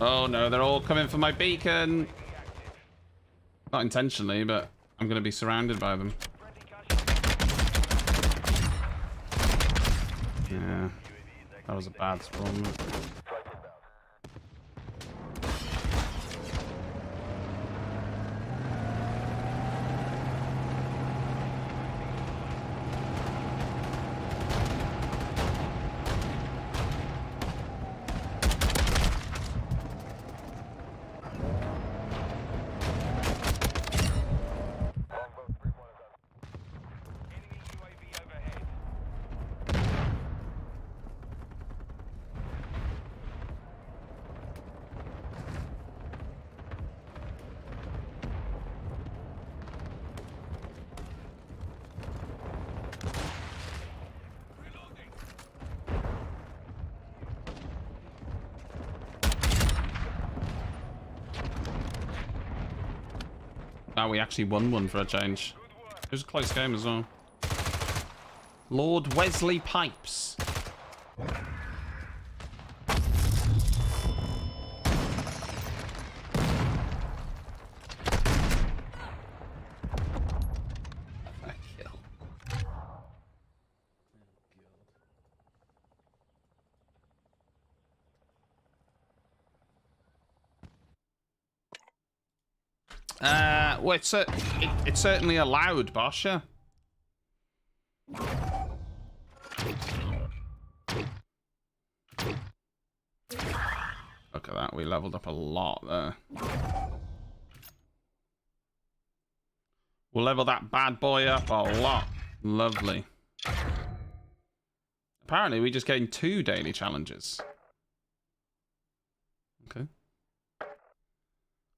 Oh no, they're all coming for my beacon. Not intentionally, but I'm going to be surrounded by them. Yeah, that was a bad spawn. Now we actually won one for a change. It was a close game as well. Lord Wesley Pipes. Well, it's certainly allowed, boss, yeah. Look at that, we leveled up a lot there. We'll level that bad boy up a lot. Lovely. Apparently, we just gained 2 daily challenges. Okay.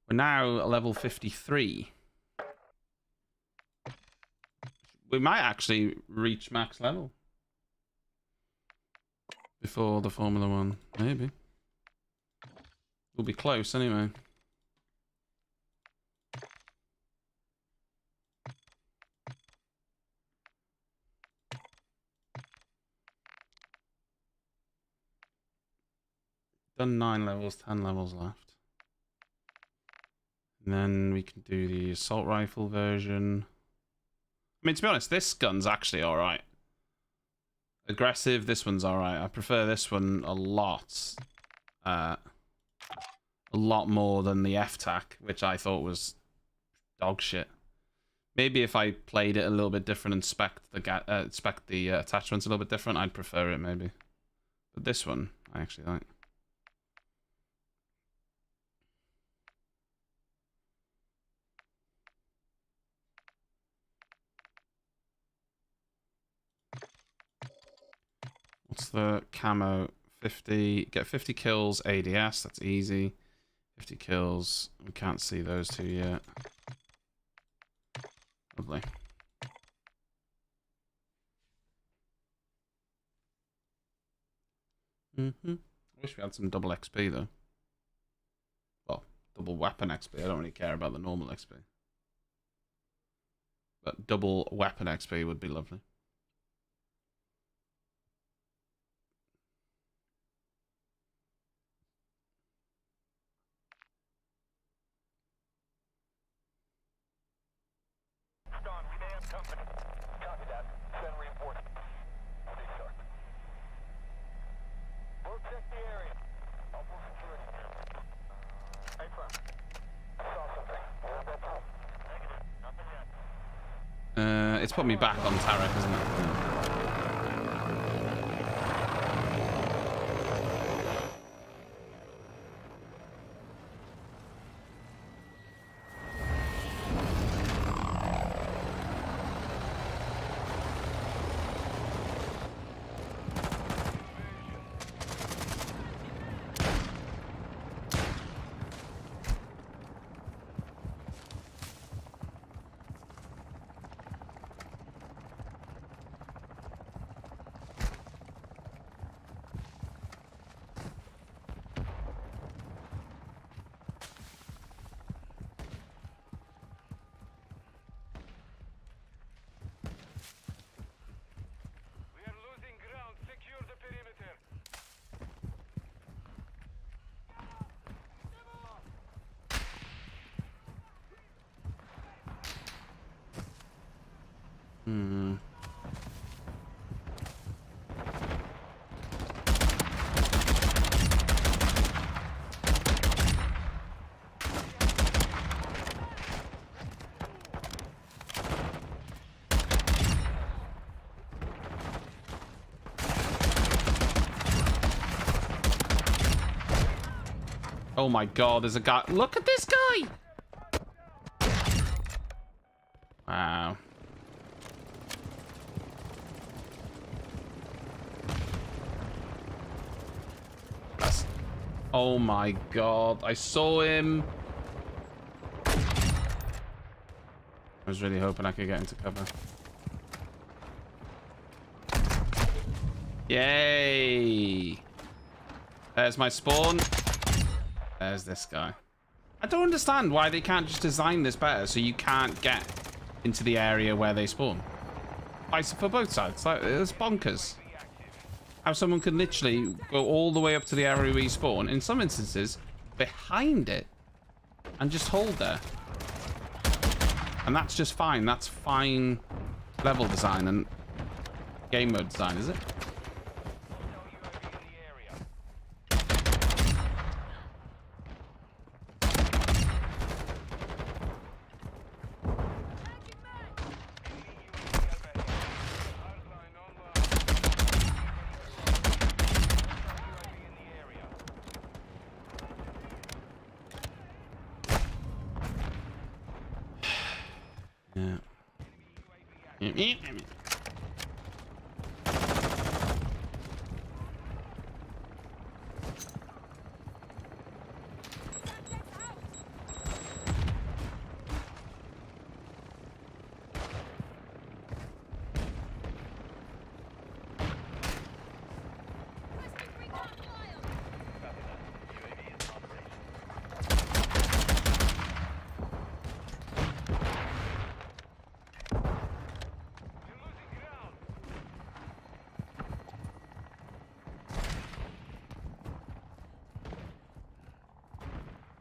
We're now at level 53. We might actually reach max level. Before the Formula 1. Maybe. We'll be close anyway. Done 9 levels, 10 levels left. And then we can do the assault rifle version. I mean, to be honest, this gun's actually alright. Aggressive, this one's alright. I prefer this one a lot. A lot more than the F-Tac, which I thought was dog shit. Maybe if I played it a little bit different and spec the attachments a little bit different, I'd prefer it maybe. But this one, I actually like. What's the camo? 50. Get 50 kills ADS. That's easy. 50 kills. We can't see those 2 yet. Lovely. I wish we had some double XP though. Well, double weapon XP. I don't really care about the normal XP. But double weapon XP would be lovely. Company. Copy that. Send reinforcements. Stay sharp. We'll check the area. Multiple security. Hey, firm. I saw something. Where did that come? Negative. Nothing yet. It's put me back on Tarek, isn't it? Oh my god, there's a guy. Look at this guy! Wow. That's... Oh my god, I saw him. I was really hoping I could get into cover. Yay! There's my spawn. There's this guy. I don't understand why they can't just design this better so you can't get into the area where they spawn. For both sides. Like, it's bonkers. How someone can literally go all the way up to the area we spawn, in some instances, behind it, and just hold there. And that's just fine. That's fine level design and game mode design, is it? Requesting recon flyover. You're losing ground.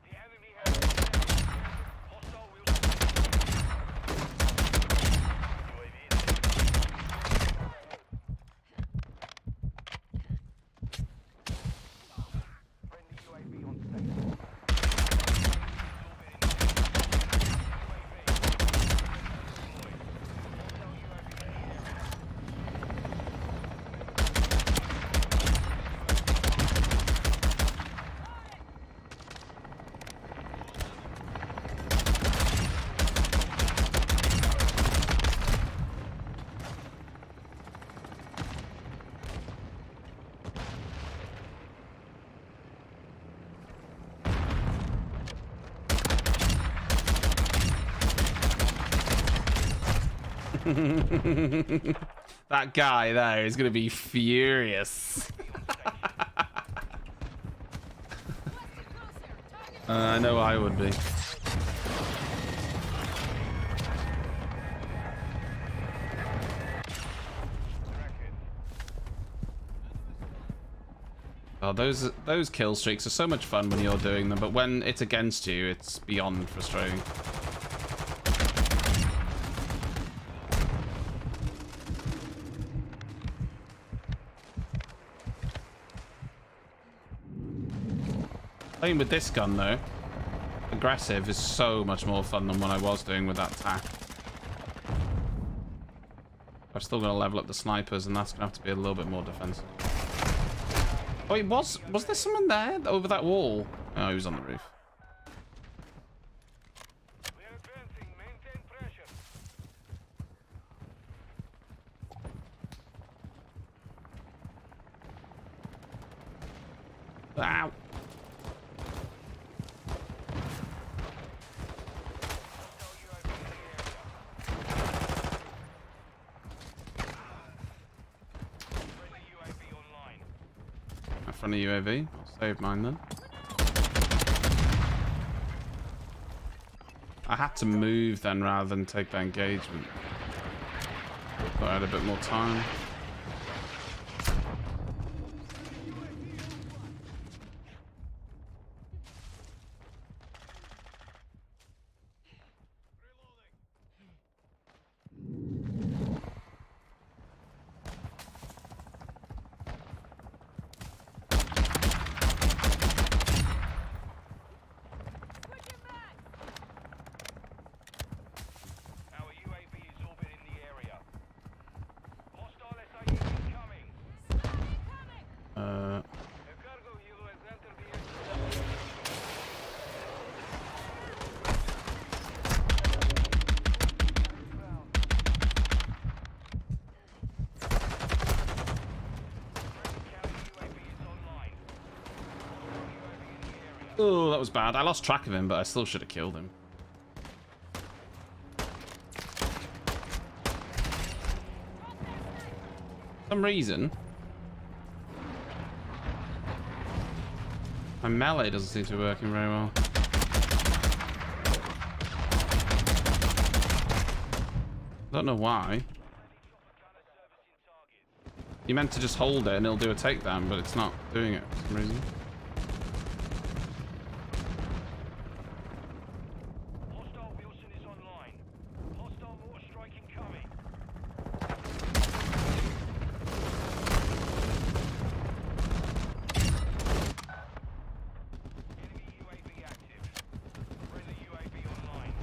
The enemy has hostile friendly UAV on station. That guy there is going to be furious. I know I would be. Oh, those kill streaks are so much fun when you're doing them, but when it's against you, it's beyond frustrating. Playing with this gun though, aggressive is so much more fun than what I was doing with that tack. I'm still going to level up the snipers, and that's going to have to be a little bit more defensive. Oh, wait, was there someone there over that wall? Oh, he was on the roof. We are advancing. Maintain pressure. Ow. Front of UAV. I'll save mine then. I had to move then rather than take that engagement. Thought I had a bit more time. Our UAV is orbiting the area. Hostile SIE incoming. A cargo helo has entered the area. UAV is online. UAV in the area. Oh, that was bad. I lost track of him, but I still should have killed him. For some reason, my melee doesn't seem to be working very well. Don't know why. You meant to just hold it and it'll do a takedown, but it's not doing it for some reason. Hostile Wilson is online. Hostile mortar strike incoming. Enemy UAV active. Friendly UAV online.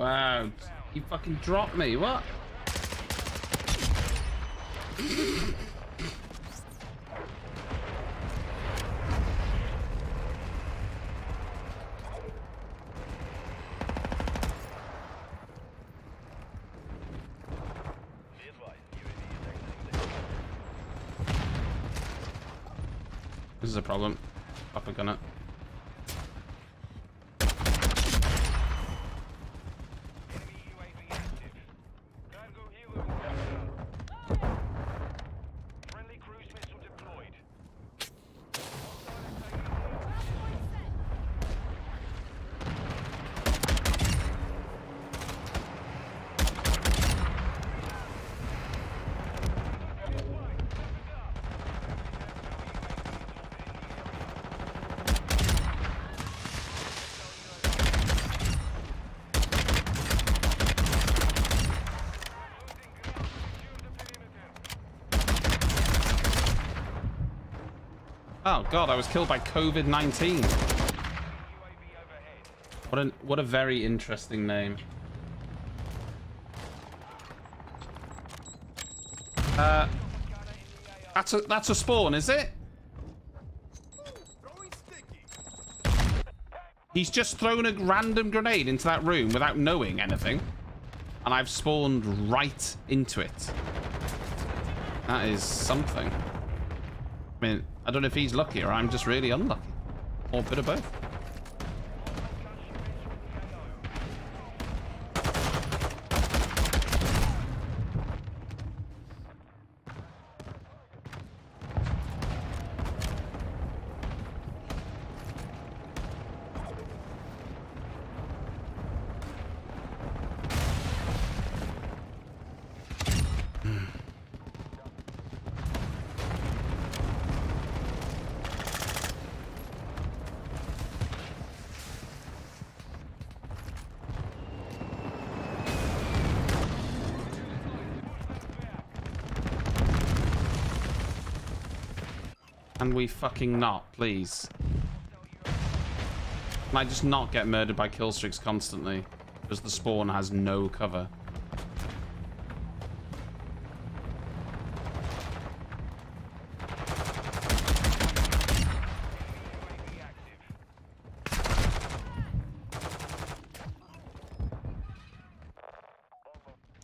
Wow. You fucking dropped me. What? This is a problem. Up a gunner. Friendly cruise missile deployed. Oh god, I was killed by COVID-19. What a very interesting name. That's a spawn, is it? He's just thrown a random grenade into that room without knowing anything. And I've spawned right into it. That is something. I mean, I don't know if he's lucky or I'm just really unlucky. Or a bit of both. Can we fucking not, please? Can I just not get murdered by kill streaks constantly? Because the spawn has no cover.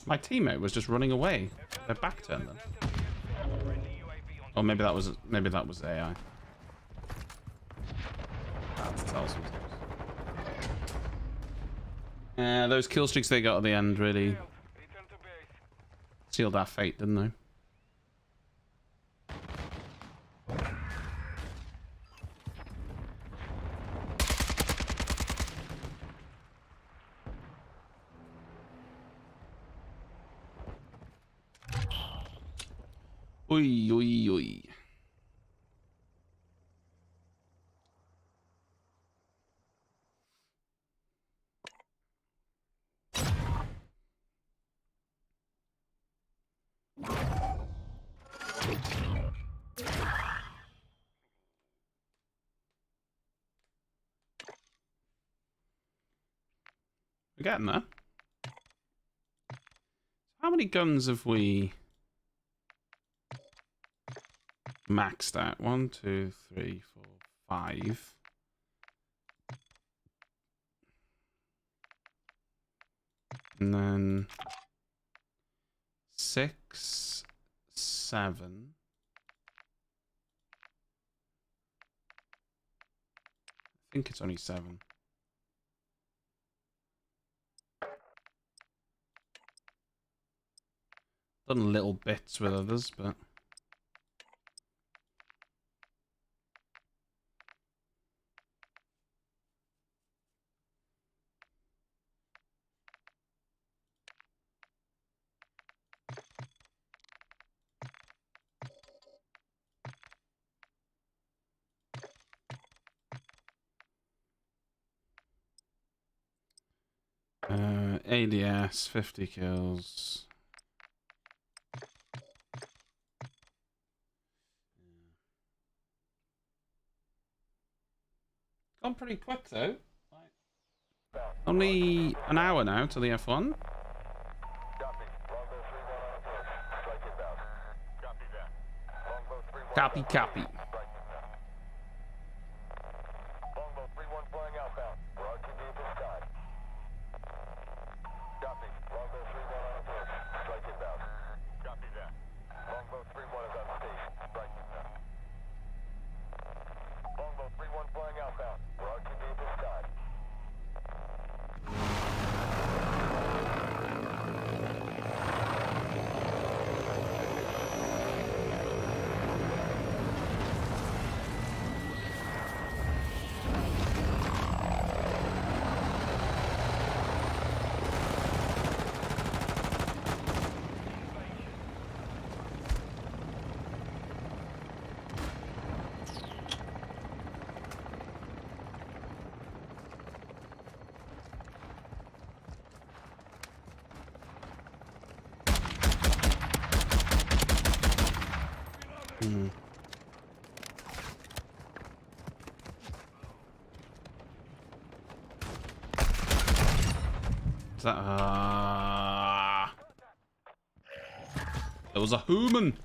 My teammate was just running away. Their back turned then. Or maybe that was AI. That tells me. Yeah, those kill streaks they got at the end really sealed our fate, didn't they? Oi, oi, oi. We're getting there. How many guns have we maxed out? 1, 2, 3, 4, 5. And then 6, 7. I think it's only 7. Done little bits with others, but ADS 50 kills. Gone pretty quick though. Only an hour now to the F1. Copy. Longbow 3-1 on approach. Strike inbound. Copy that. Longbow 3-1. Copy, copy. Longbow 3-1 flying outbound. We're RTB at this time. Copy. Longbow 3-1 on approach. Strike inbound. Copy that. Longbow 3-1 is on station. Strike inbound. Longbow 3-1 flying outbound. We're RTB at this time. Is that there was a human.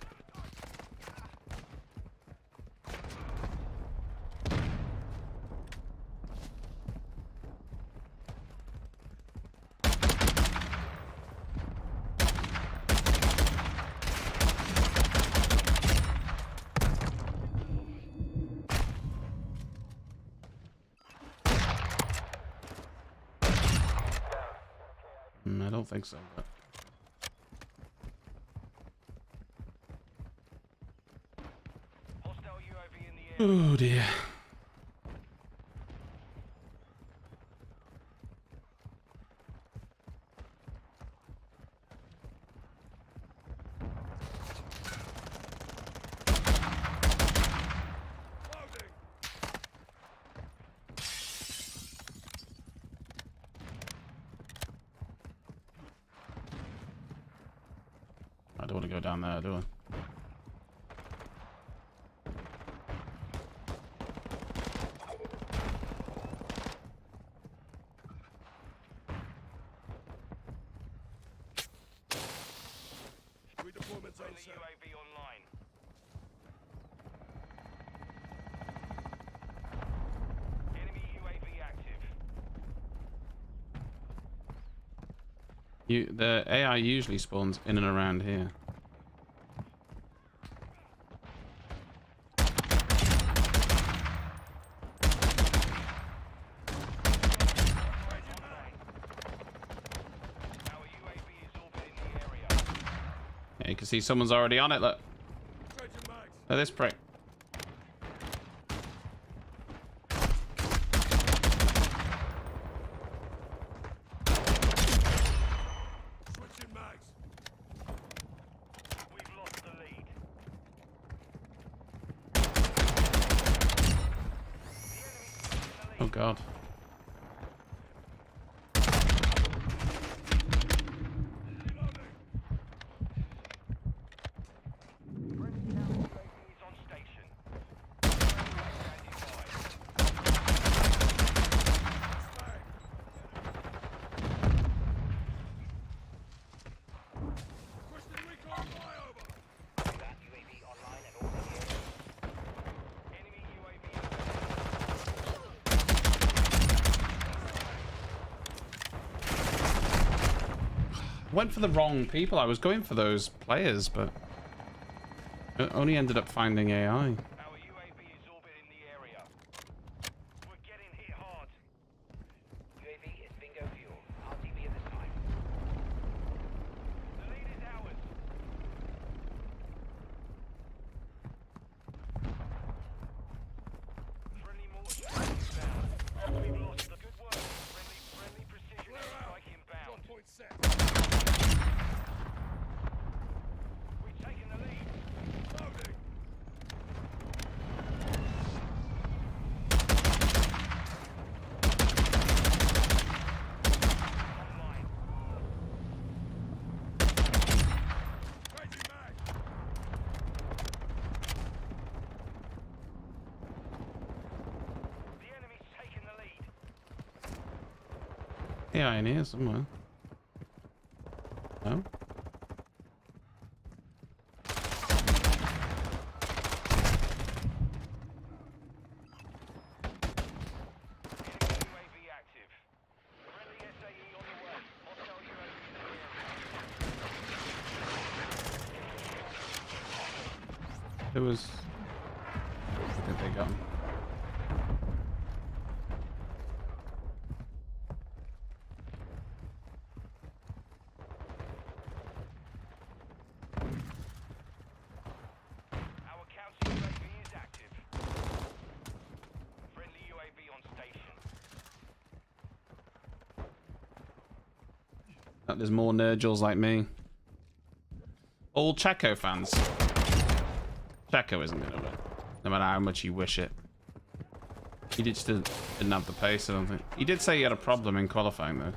I don't think so, but Hostile UAV in the air. oh dear. I don't want to go down there, do I? Redeployment zone Friendly set. UAV online. Enemy UAV active. The AI usually spawns in and around here. Our UAV is orbiting the area. Yeah, you can see someone's already on it. Look, Changing mags. look at this prick. Switching mags. We've lost the lead. Oh god. UAV is on station. Requesting recon flyover. Enemy UAV Went for the wrong people. I was going for those players, but I only ended up finding AI. Our UAV is orbiting the area. We're getting hit hard. UAV is bingo fuel. RTB at this time. The lead is ours. Friendly mortar strike inbound. We've lost the good work. Friendly precision strike inbound. Drop point set. We've taken the lead. Loading. Yeah, in here somewhere. No? UAV active. Friendly SAE on the way. Hostile UAV in the area. It was... I think they got him. Our counter UAV is active. Friendly UAV on station. There's more Nurgles like me. All Checo fans. Checo isn't gonna win, no matter how much you wish it. He just didn't have the pace, I don't think. He did say he had a problem in qualifying, though.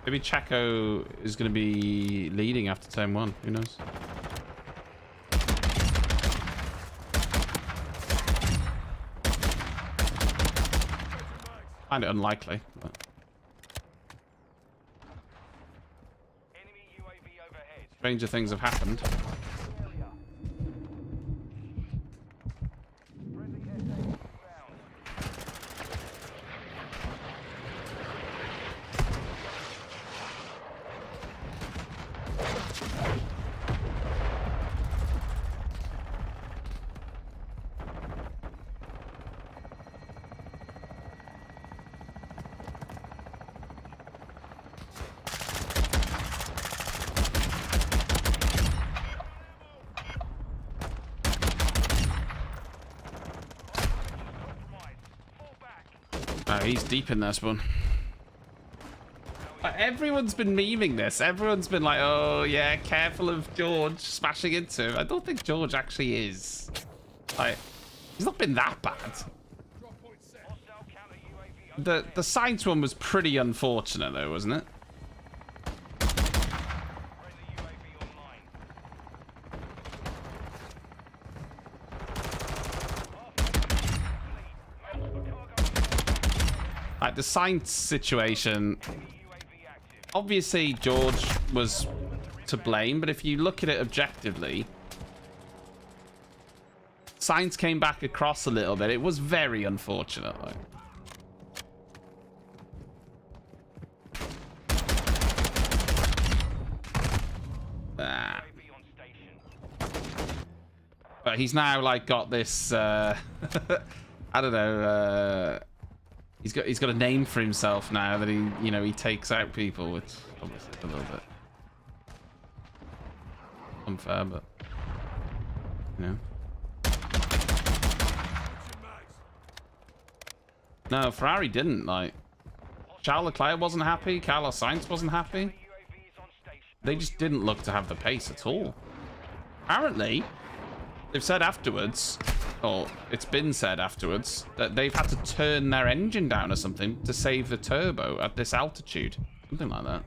Maybe Checo is going to be leading after turn 1. Who knows? Find it unlikely, but... Enemy UAV overhead. stranger things have happened. Area. Friendly SAE inbound. Oh, he's deep in this one. Everyone's been memeing this. Everyone's been like, oh, yeah, careful of George smashing into him. I don't think George actually is. Like, he's not been that bad. Drop point set. Hostile counter UAV The science one was pretty unfortunate, though, wasn't it? friendly UAV online. Like, the science situation... UAV active. Obviously, George was to blame, but if you look at it objectively... Science came back across a little bit. It was very unfortunate, though. Ah. UAV on station. But he's now, like, got this, I don't know, he's got a name for himself now that he, you know, he takes out people, which obviously is a little bit unfair, but, you know. Switching mags. No, Ferrari didn't, like, Charles Leclerc wasn't happy, Carlos Sainz wasn't happy. UAV is on station. They just didn't look to have the pace at all. Apparently, they've said afterwards, or it's been said afterwards, that they've had to turn their engine down or something to save the turbo at this altitude. Something like that.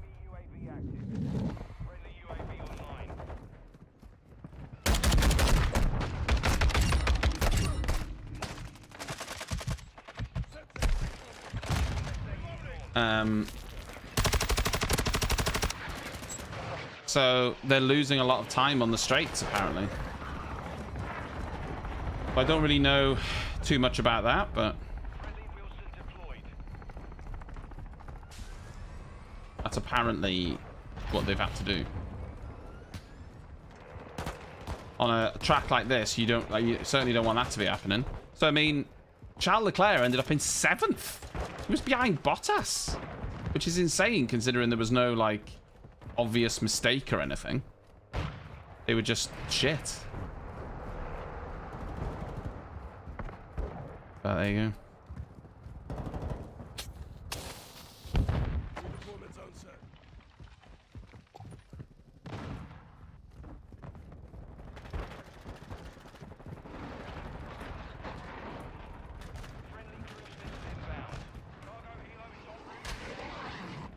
UAV active. Friendly UAV online. So they're losing a lot of time on the straights, apparently. I don't really know too much about that, but Friendly Wilson deployed. that's apparently what they've had to do. On a track like this, you don't, like, you certainly don't want that to be happening. So I mean, Charles Leclerc ended up in 7th. He was behind Bottas, which is insane considering there was no, like, obvious mistake or anything. They were just shit. But there you go. Redeployment zone set. Friendly cruise missile inbound. Cargo helo is en route.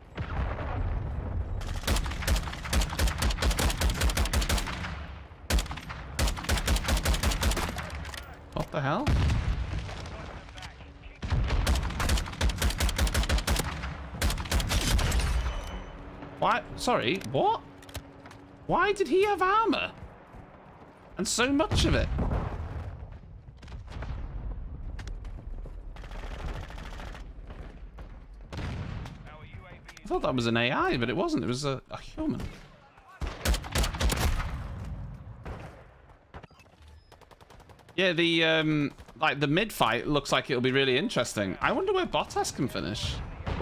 What the hell? Why? Sorry, what? Why did he have armor? And so much of it? I thought that was an AI, but it wasn't. It was a human. Yeah, the like the mid fight looks like it'll be really interesting. I wonder where Bottas can finish.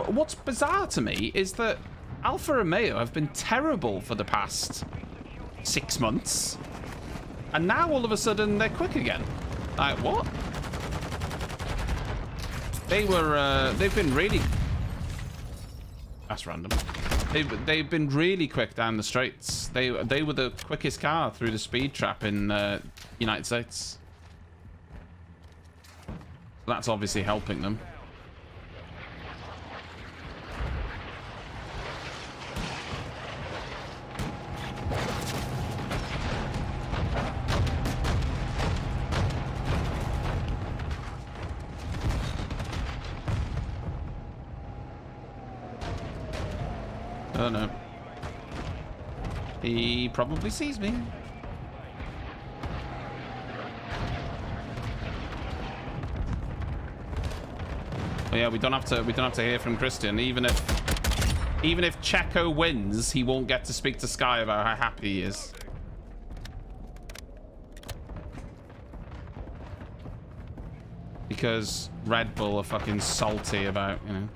What's bizarre to me is that Alfa Romeo have been terrible for the past 6 months, and now all of a sudden they're quick again. Like what? They've been really. That's random. They've been really quick down the straights. They were the quickest car through the speed trap in United States. That's obviously helping them. Oh no. He probably sees me. But yeah, we don't have to hear from Christian. Even if Checo wins, he won't get to speak to Sky about how happy he is. Because Red Bull are fucking salty about, you know.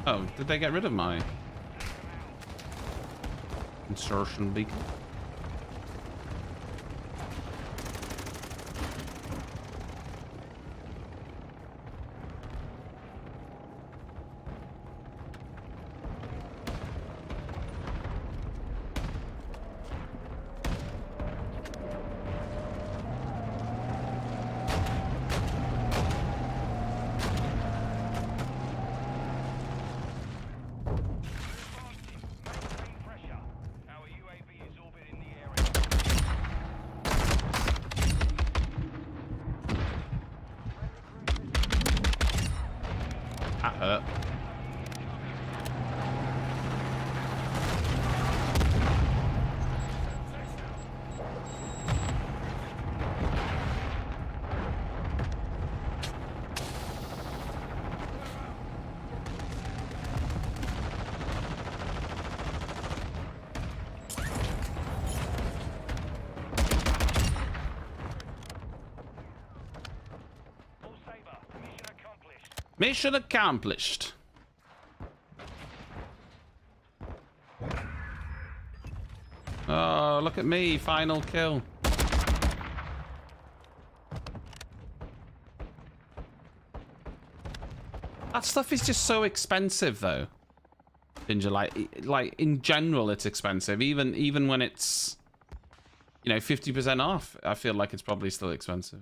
Oh, did they get rid of my insertion beacon? That hurt. Mission accomplished. Oh, look at me. Final kill. That stuff is just so expensive, though. Ginger, like in general, it's expensive. Even when it's, you know, 50% off, I feel like it's probably still expensive.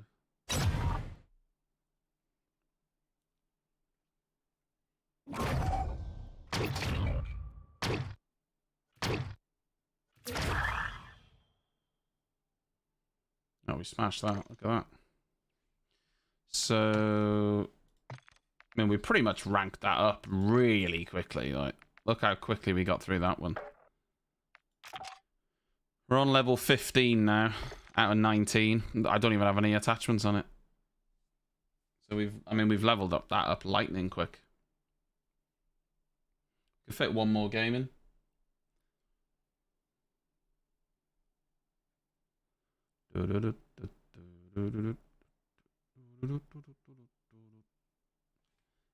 Oh, we smashed that. Look at that. So, I mean, we pretty much ranked that up really quickly. Like, look how quickly we got through that one. We're on level 15 now, out of 19. I don't even have any attachments on it. So we've leveled up that up lightning quick. Could fit one more game in.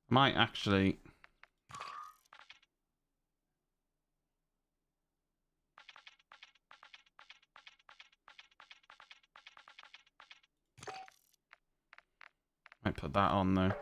Might actually. Might put that on though.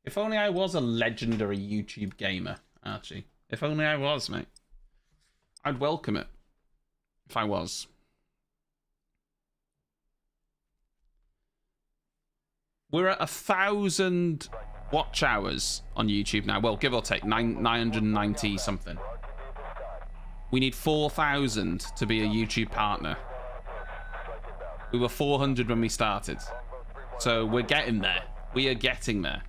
If only I was a legendary YouTube gamer, Archie. If only I was, mate. I'd welcome it. If I was. We're at 1,000 watch hours on YouTube now. Well, give or take, 990 something. We need 4,000 to be a YouTube partner. We were 400 when we started. So we're getting there. We are getting there.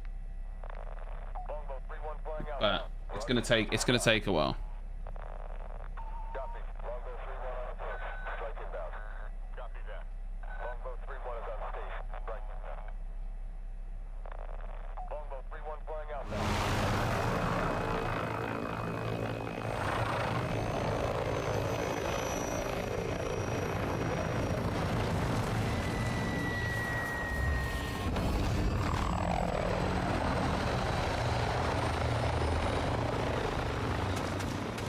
But it's gonna take a while.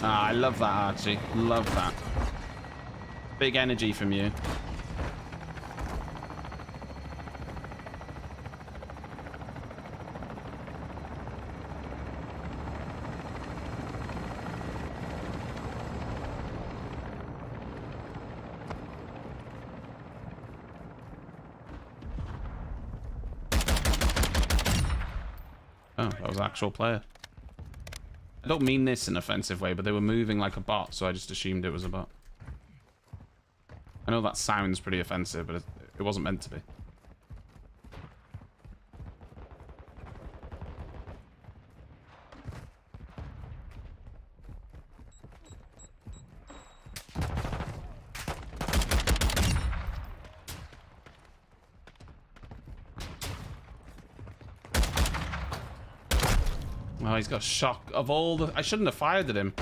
Ah, I love that, Archie. Love that. Big energy from you. Oh, that was actual player. I don't mean this in an offensive way, but they were moving like a bot, so I just assumed it was a bot. I know that sounds pretty offensive, but it wasn't meant to be. Oh, he's got shock. Of all the... I shouldn't have fired at him.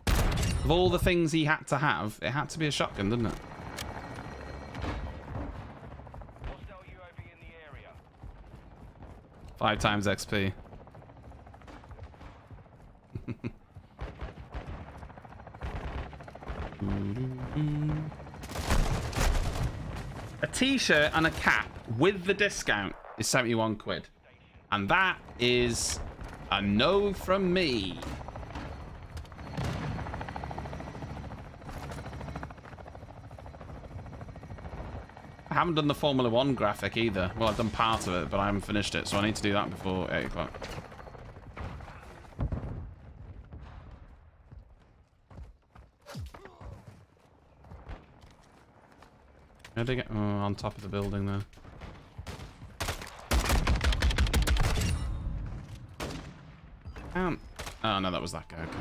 Of all the things he had to have, it had to be a shotgun, didn't it? Hostile UAV in the area. 5 times XP. A t-shirt and a cap with the discount is 71 quid. And that is a no from me. I haven't done the Formula 1 graphic either. Well, I've done part of it, but I haven't finished it, so I need to do that before 8 o'clock. Where'd they get? Oh, on top of the building there. Oh, no, that was that guy. Okay.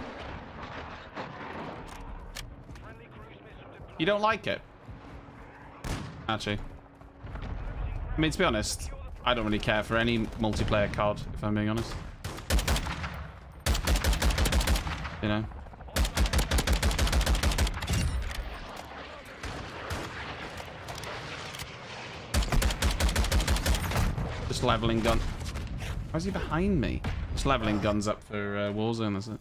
You don't like it? Actually. I mean, to be honest, I don't really care for any multiplayer COD, if I'm being honest. You know? Just leveling gun. Why is he behind me? Just leveling guns up for Warzone, that's it.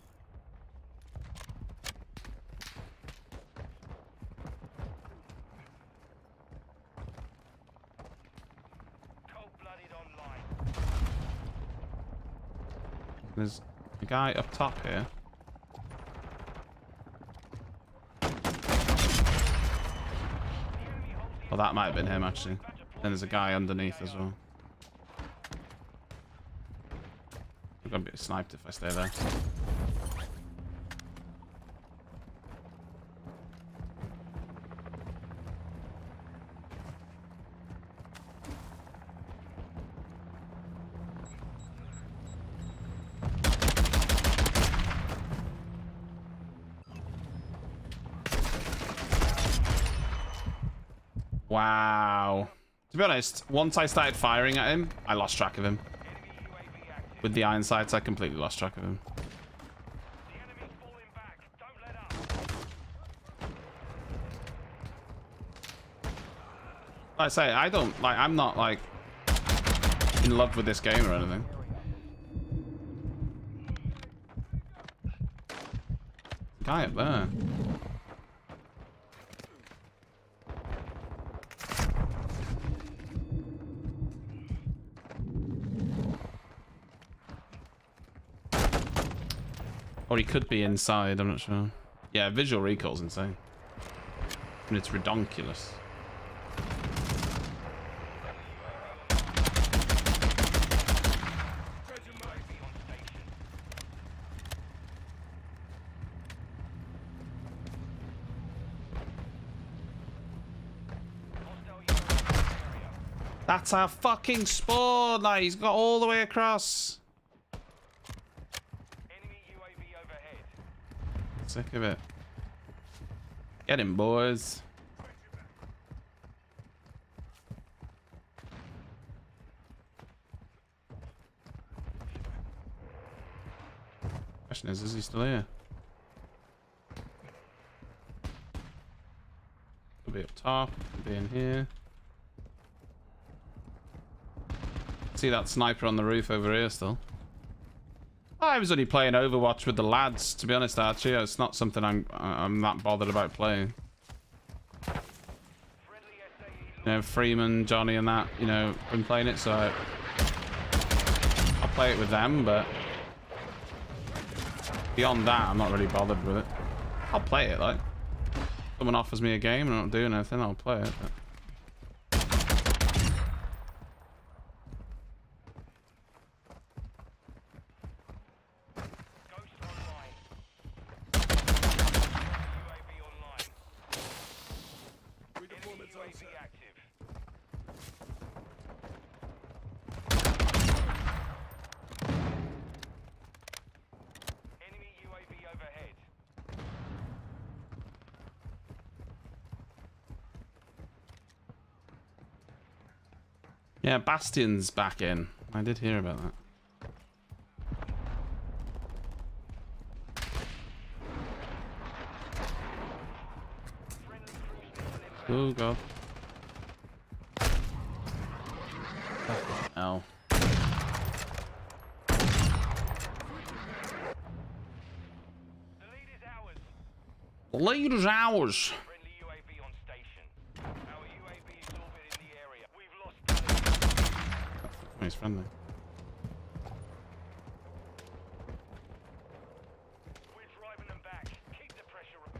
Cold-blooded online. There's a guy up top here. Well, that might have been him, actually. Then there's a guy underneath as well. I'm gonna be sniped if I stay there. Wow. To be honest, once I started firing at him, I lost track of him. With the iron sights, I completely lost track of him. The enemy's falling back. Don't let up. I say, I don't, like, I'm not, like, in love with this game or anything. Guy up there. Or he could be inside, I'm not sure. Yeah, visual recall's insane. I mean, it's redonkulous. That's our fucking spawn! Like, he's got all the way across. Enemy UAV overhead. Sick of it. Get him, boys. Question is he still here? Could be up top, could be in here. See that sniper on the roof over here still. I was only playing Overwatch with the lads, to be honest, Archie. It's not something I'm that bothered about playing. You know, Freeman, Johnny and that, you know, been playing it, so I'll play it with them, but beyond that, I'm not really bothered with it. I'll play it, like. Someone offers me a game and I'm not doing anything, I'll play it. But... Yeah, Bastion's back in. I did hear about that. Oh god. Ow. The lead is ours. Friendly UAV on station. Our UAV is orbiting the area. We've lost the lead. Oh, he's friendly. We're driving them back. Keep the pressure up.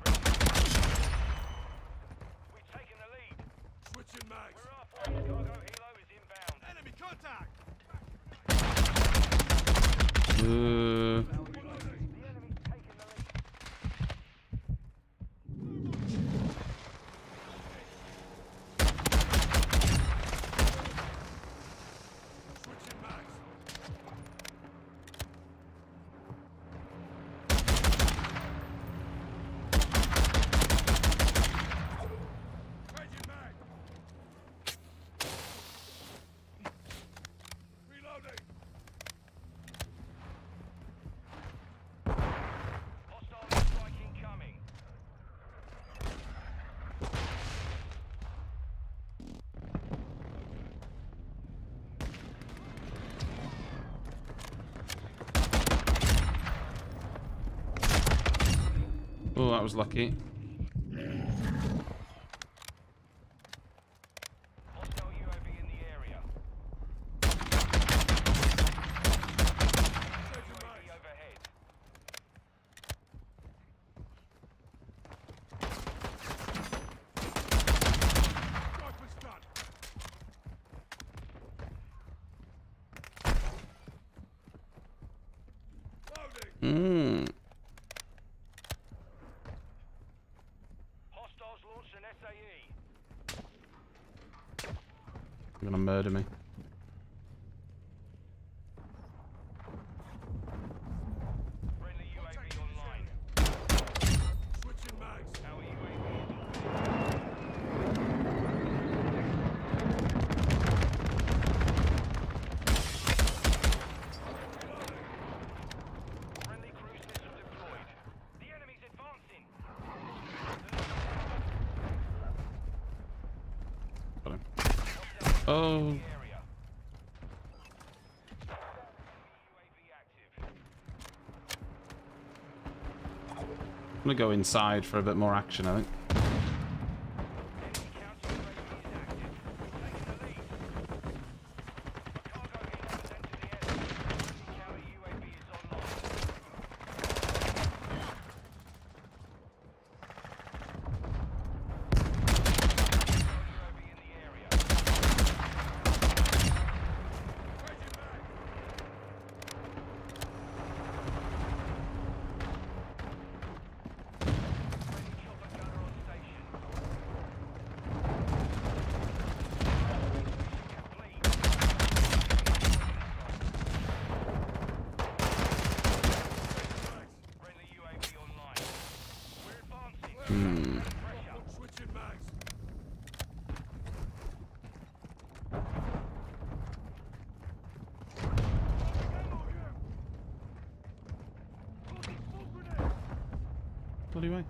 We've taken the lead. Switching mags. We're halfway. Cargo helo is inbound. Enemy contact. The enemy's taken the lead. Switching mags. Changing mag. Reloading. Hostile strike incoming. Oh, that was lucky. Hostile UAV in the area. UAV overhead. Sniper's done. Loading. Hostiles launched an SAE. You're gonna murder me. Friendly UAV online. Switching mags. Our UAV is friendly cruise missile deployed. The enemy's advancing. Got him. Oh. Area. UAV active. I'm gonna go inside for a bit more action, I think. Enemy counter UAV is active. Taking the lead. A cargo helo has entered the area. Enemy counter UAV is online. UAV in the area. Friendly chopper gunner on station. Complete. Friendly UAV online. We're advancing. Pressure. Switching mags. Bloody way.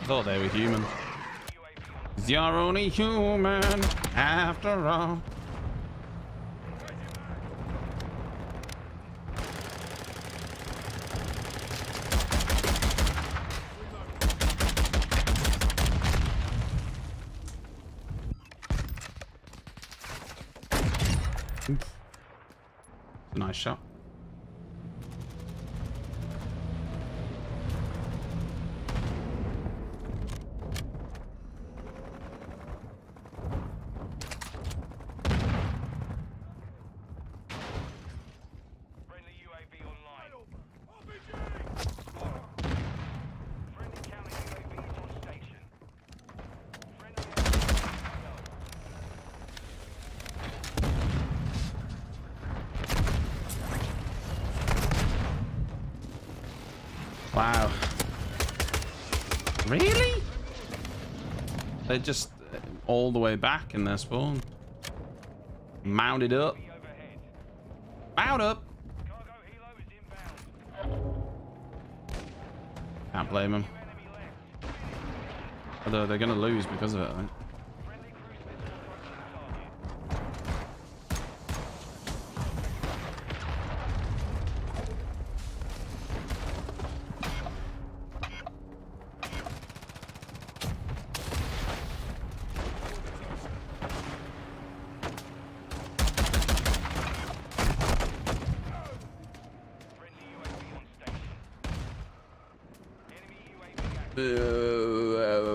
Thought they were human. UAV on You're only human after all. Nice shot. friendly UAV online. RPG! Friendly counter UAV is on station. Friendly Wow. Really? They're just all the way back in their spawn. Mounted up. overhead. Mount up. Cargo helo is inbound. Can't blame them. Enemy left. Although they're going to lose because of it, I think. Friendly cruise missile approaching target. Friendly UAV on station. Enemy UAV active. Hostile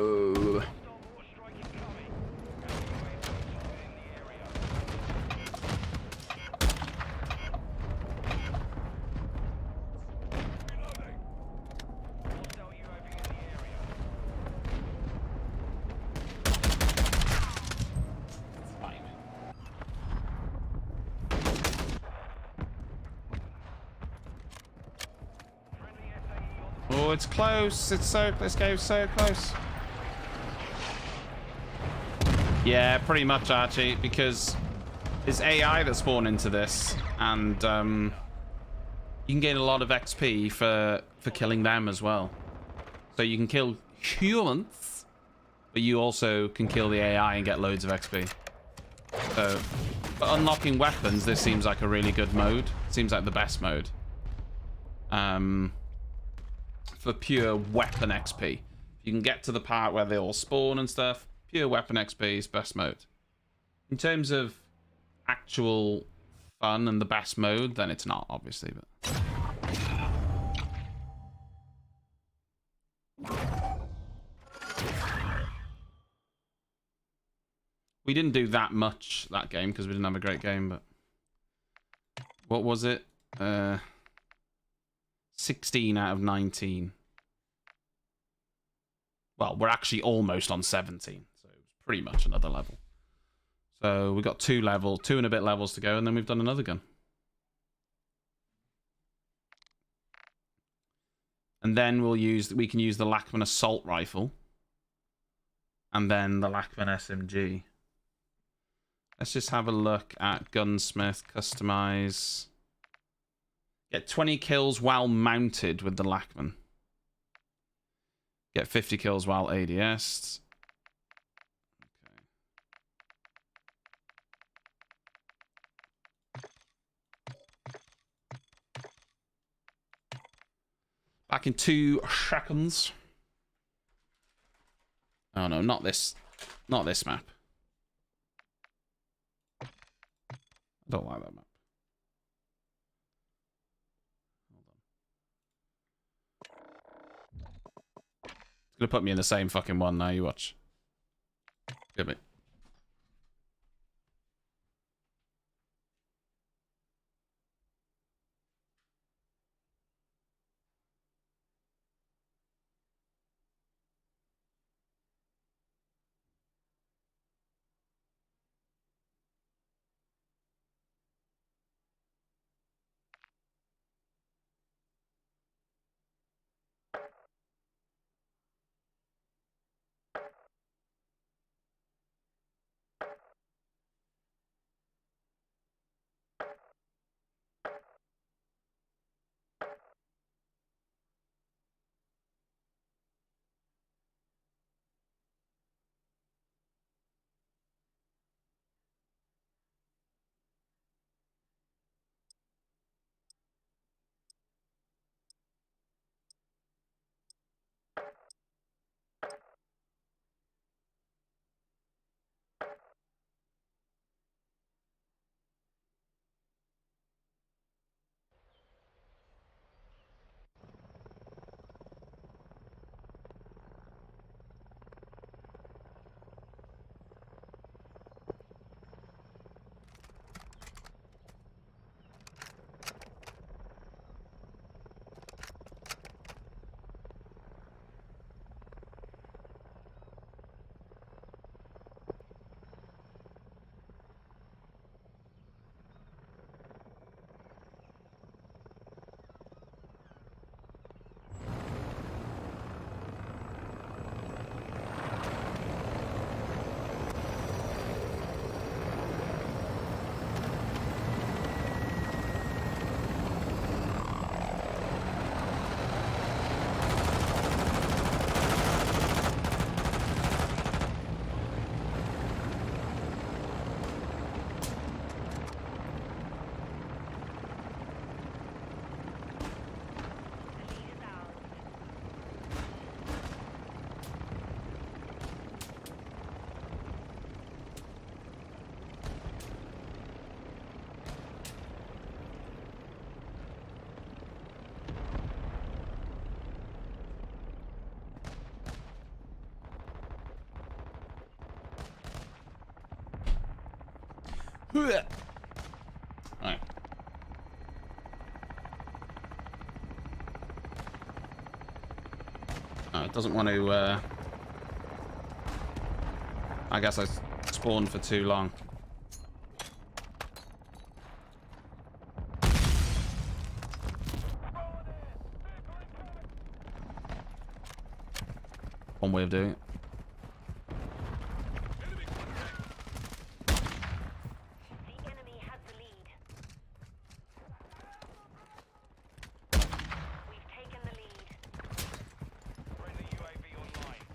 mortar strike incoming. Enemy UAV spotted in the area. Hostile UAV in the area. Friendly SAE on Oh, it's close. This game's so close. Yeah, pretty much, Archie, because there's AI that spawn into this, and you can gain a lot of XP for killing them as well. So you can kill humans, but you also can kill the AI and get loads of XP. So, for unlocking weapons, this seems like a really good mode. Seems like the best mode. For pure weapon XP. You can get to the part where they all spawn and stuff. Pure weapon XP is best mode. In terms of actual fun and the best mode, then it's not, obviously. But we didn't do that much that game because we didn't have a great game. But what was it? 16 out of 19. Well, we're actually almost on 17, so it's pretty much another level. So we've got two and a bit levels to go, and then we've done another gun. And then we can use the Lachman assault rifle, and then the Lachman SMG. Let's just have a look at Gunsmith, customize. Get 20 kills while mounted with the Lachman. Get 50 kills while ADS. Back in 2 seconds. Oh no, not this map. I don't like that map. It's gonna put me in the same fucking one now, you watch. Give me. Alright. Oh, it doesn't want to, I guess I spawned for too long. One way of doing it. The enemy has the lead. We've taken the lead. Friendly UAV online.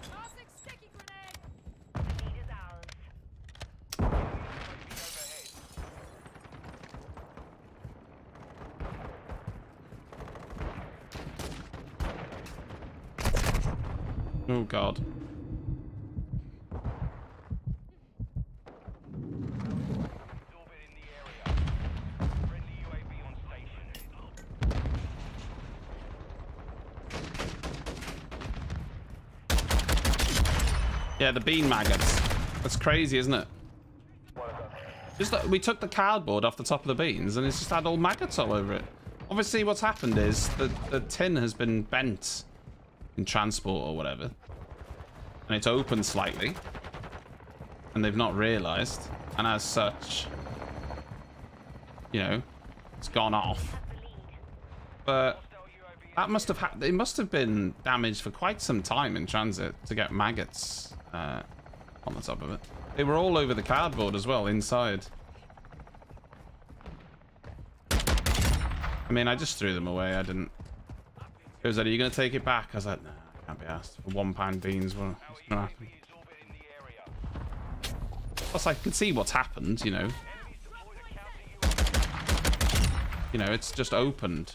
Tossing sticky grenade. Lead is ours. UAV overhead. Oh god. Orbit in the area. Friendly UAV on station. Yeah, the bean maggots. That's crazy, isn't it? Just we took the cardboard off the top of the beans and it's just had all maggots all over it. Obviously what's happened is the tin has been bent in transport or whatever. And it's open slightly. and they've not realized, and as such, you know, it's gone off. But that must have it must have been damaged for quite some time in transit to get maggots on the top of it. They were all over the cardboard as well, inside. I mean, I just threw them away. I didn't. He was like, "Are you going to take it back?" I was like, "Nah, I can't be asked for £1 beans. What's going to happen?" Plus, I could see what's happened, you know. You know, it's just opened.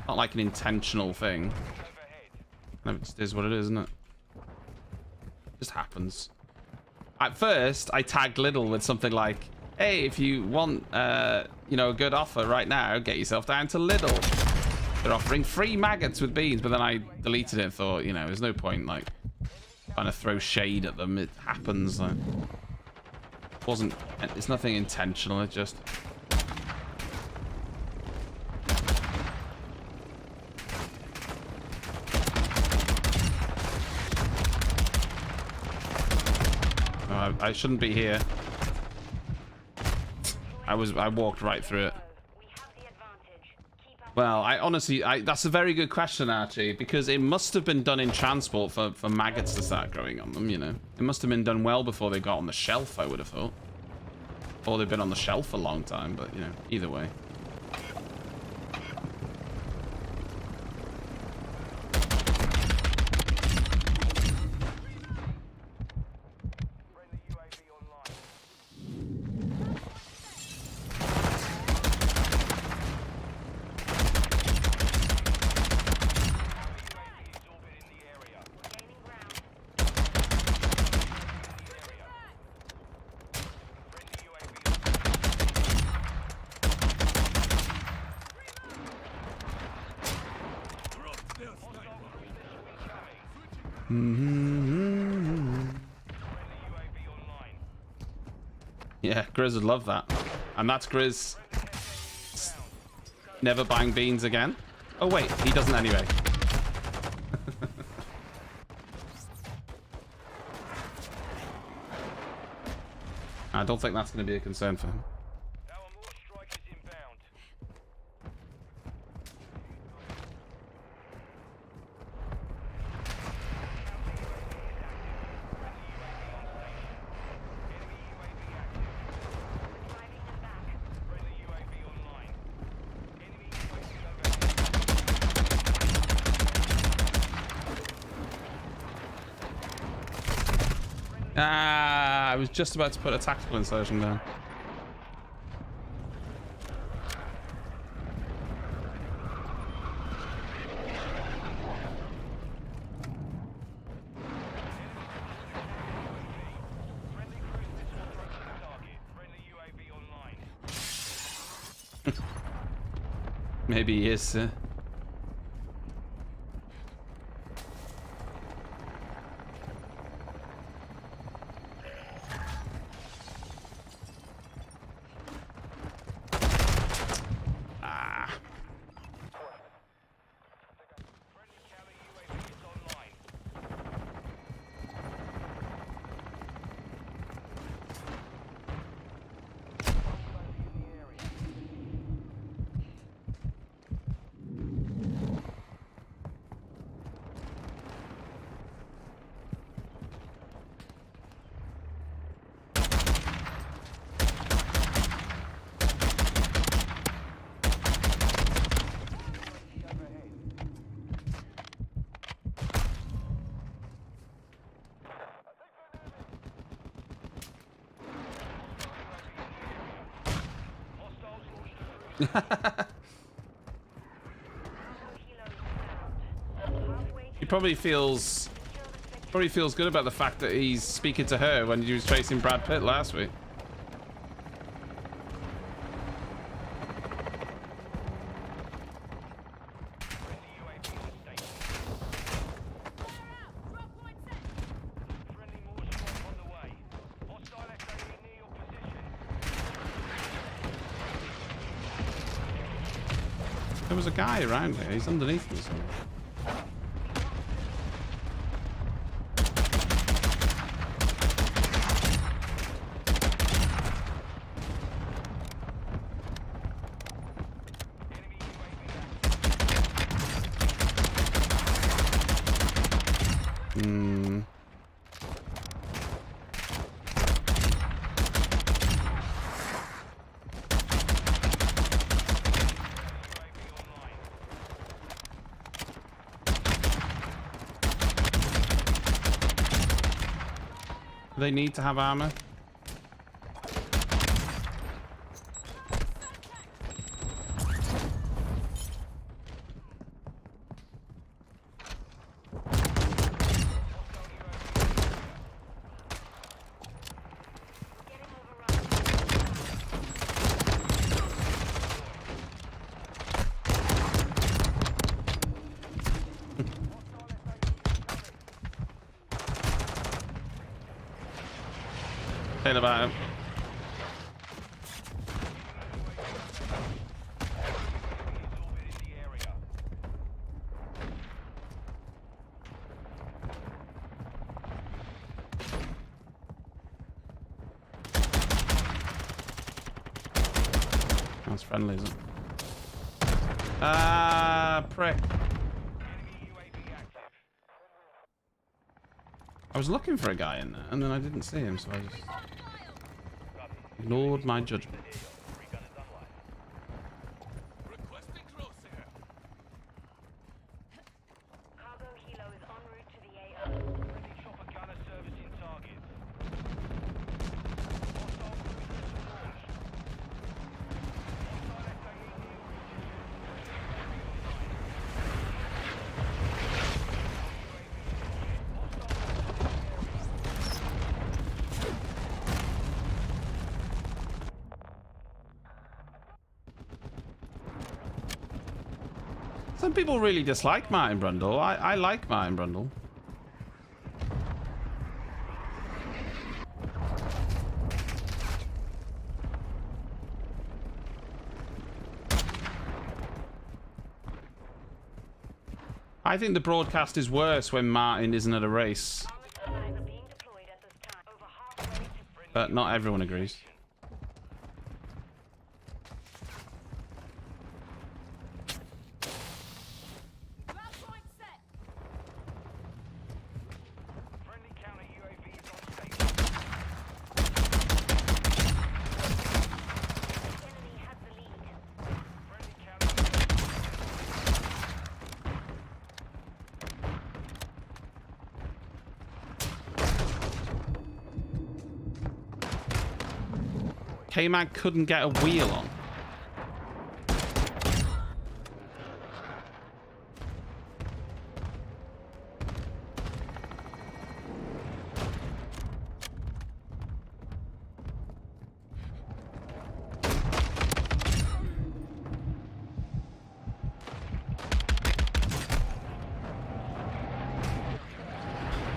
Not like an intentional thing. No, it just is what it is, isn't it? It just happens. At first, I tagged Lidl with something like, "Hey, if you want, you know, a good offer right now, get yourself down to Lidl. They're offering free maggots with beans." But then I deleted it and thought, you know, there's no point, like, trying to throw shade at them. It happens. Like, it's nothing intentional. It just... Oh, I shouldn't be here. I walked right through it. Well, I honestly, that's a very good question, Archie, because it must have been done in transport for maggots to start growing on them, you know. It must have been done well before they got on the shelf, I would have thought. Or they've been on the shelf a long time, but, you know, either way. Yeah, Grizz would love that. And that's Grizz never buying beans again. Oh wait, he doesn't anyway. I don't think that's going to be a concern for him. I was just about to put a tactical insertion down. Maybe he is. He probably feels good about the fact that he's speaking to her when he was chasing Brad Pitt last week. There was a guy around here. He's underneath me somewhere. They need to have armor. Getting overrun. Tell about him. That's friendly, isn't it? Ah, prick. I was looking for a guy in there, and then I didn't see him, so I just ignored my judgment. Requesting crosshair. Cargo helo is en route to the AO. Friendly chopper gunner servicing targets. Hostile cruisers launched. Hostile SAE near Some people really dislike Martin Brundle. I like Martin Brundle. I think the broadcast is worse when Martin isn't at a race, Armored allies are being deployed at this time. Over halfway to but not everyone agrees. Ground point set. friendly counter UAV is on station. enemy has the lead. Friendly counter K-Mag couldn't get a wheel on.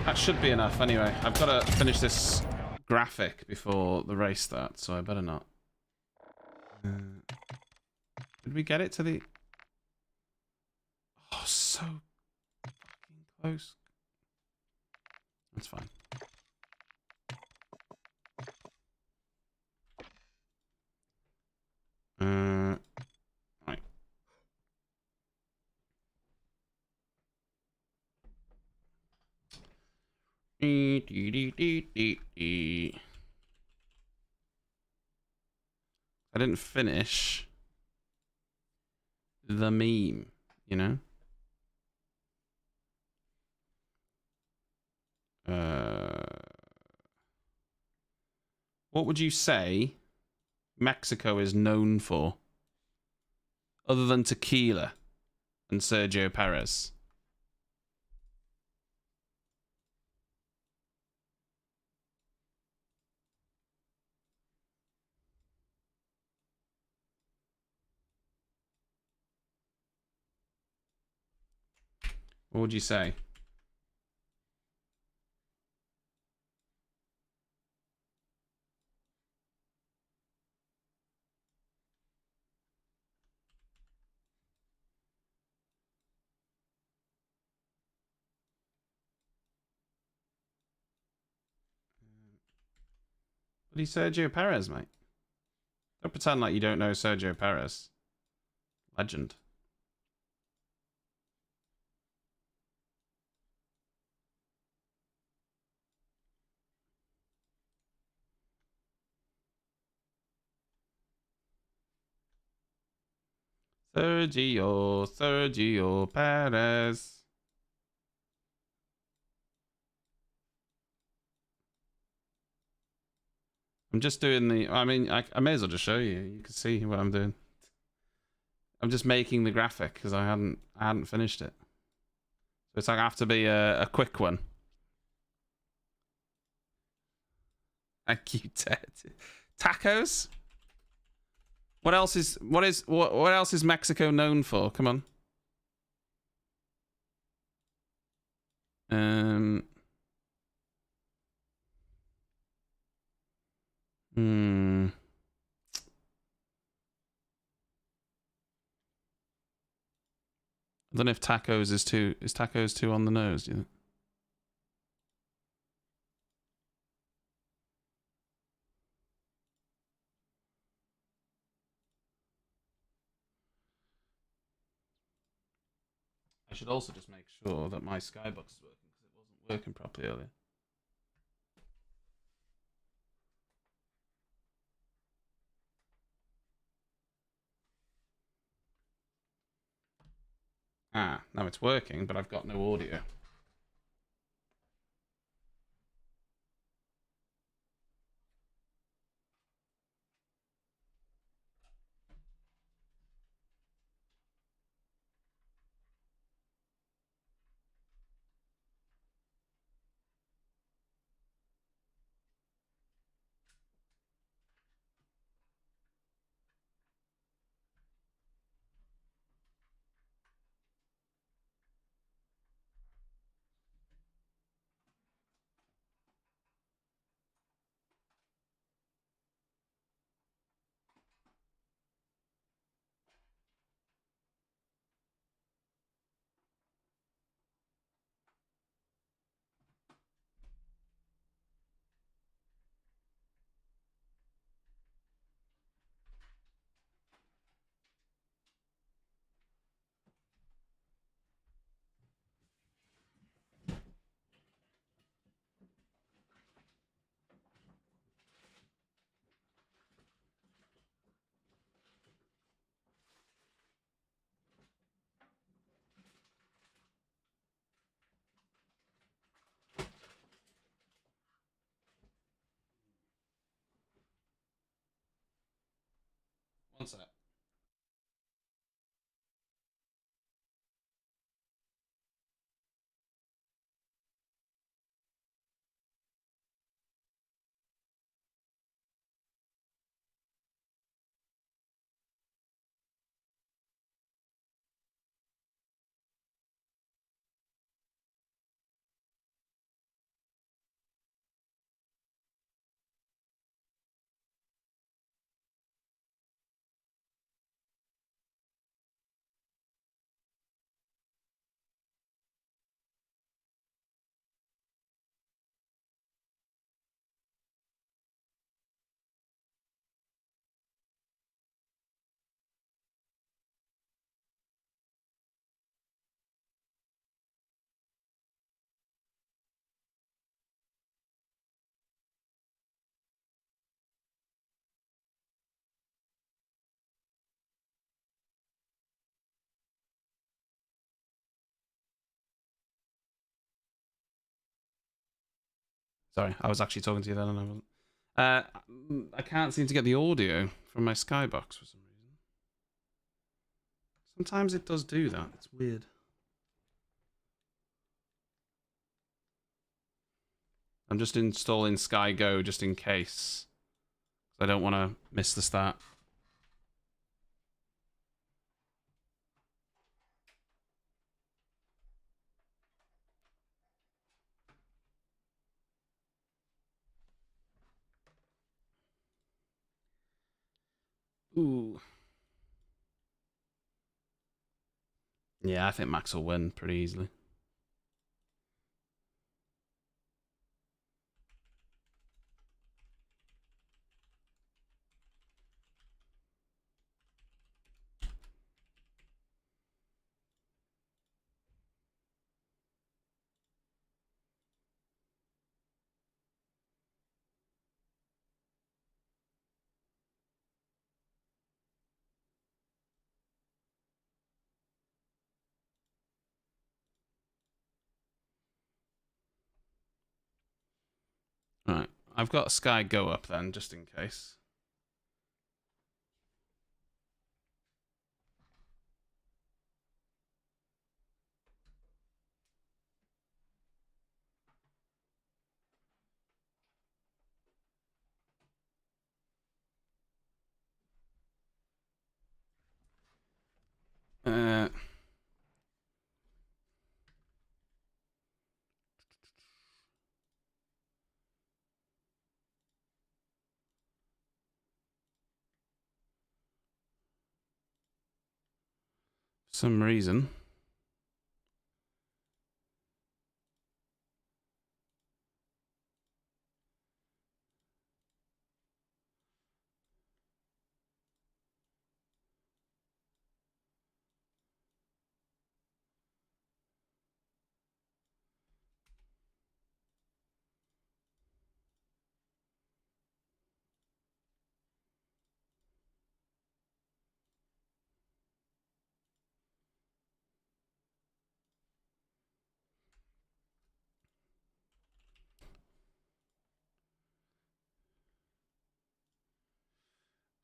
That should be enough anyway. I've got to finish this graphic before the race starts, so I better not. Did we get it to the... Oh, so fucking close. That's fine. Right. I didn't finish the meme, you know? What would you say Mexico is known for? Other than tequila and Sergio Perez. What would you say? But he's Sergio Perez, mate. Don't pretend like you don't know Sergio Perez. Legend. Sergio Perez. I'm just doing the. I mean, I may as well just show you. You can see what I'm doing. I'm just making the graphic because I hadn't finished it. So it's like I have to be a quick one. Thank you, Ted. Tacos. What else is what else is Mexico known for? Come on. Hmm. I don't know if tacos is tacos too on the nose, do you think? I should also just make sure that my skybox is working because it wasn't working properly earlier. Ah, now it's working, but I've got no audio. One sec. Sorry, I was actually talking to you then, and I wasn't. I can't seem to get the audio from my skybox for some reason. Sometimes it does do that. It's weird. I'm just installing Sky Go just in case. I don't want to miss the start. Ooh. Yeah, I think Max will win pretty easily. I've got Sky Go up then, just in case. For some reason.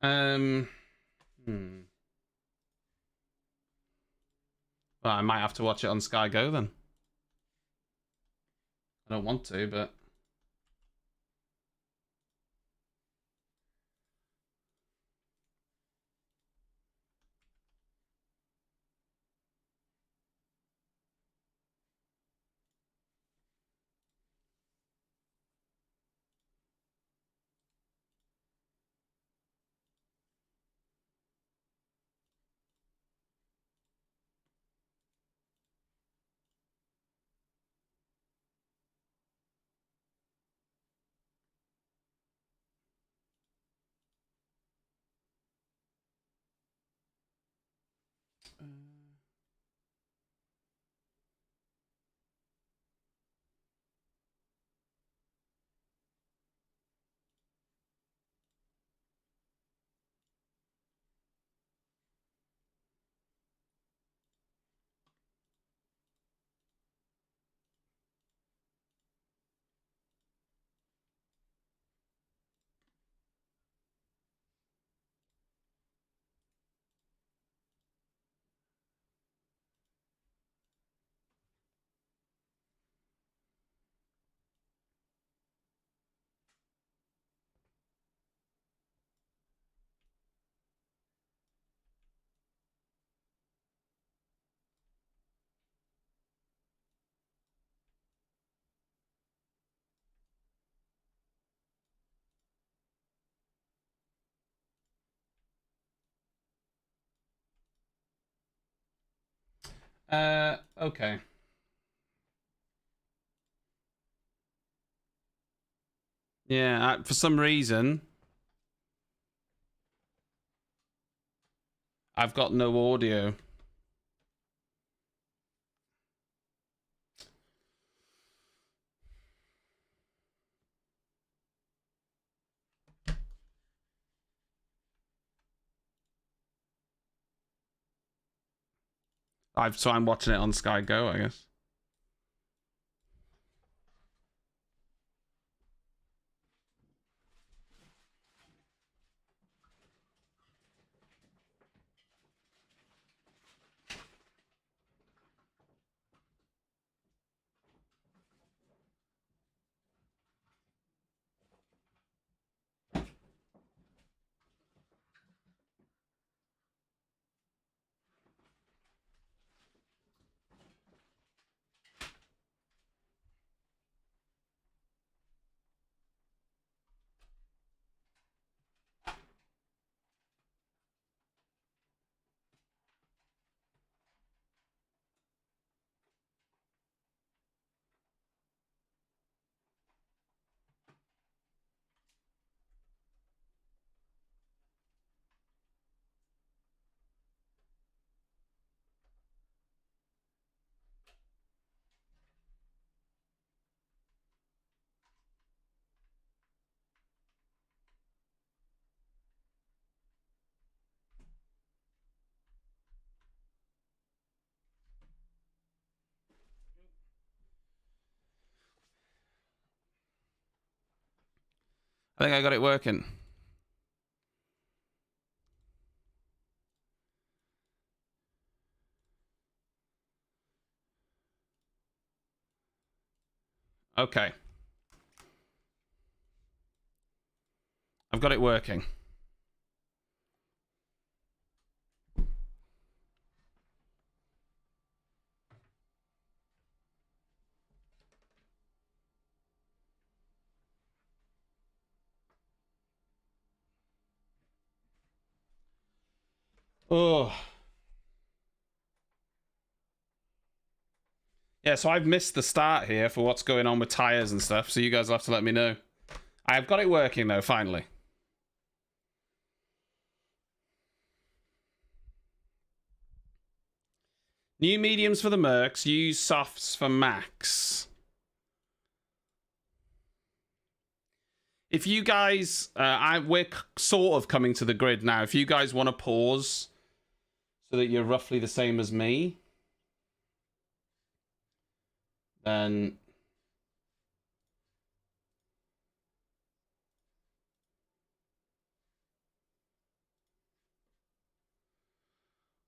Hmm. Well, I might have to watch it on Sky Go then. I don't want to, but okay. Yeah, for some reason, I've got no audio. So I'm watching it on Sky Go, I guess. I think I got it working. Okay. I've got it working. Oh. Yeah, so I've missed the start here for what's going on with tires and stuff, so you guys will have to let me know. I've got it working though, finally. New mediums for the mercs, use softs for max. If you guys, we're sort of coming to the grid now. If you guys want to pause so that you're roughly the same as me, then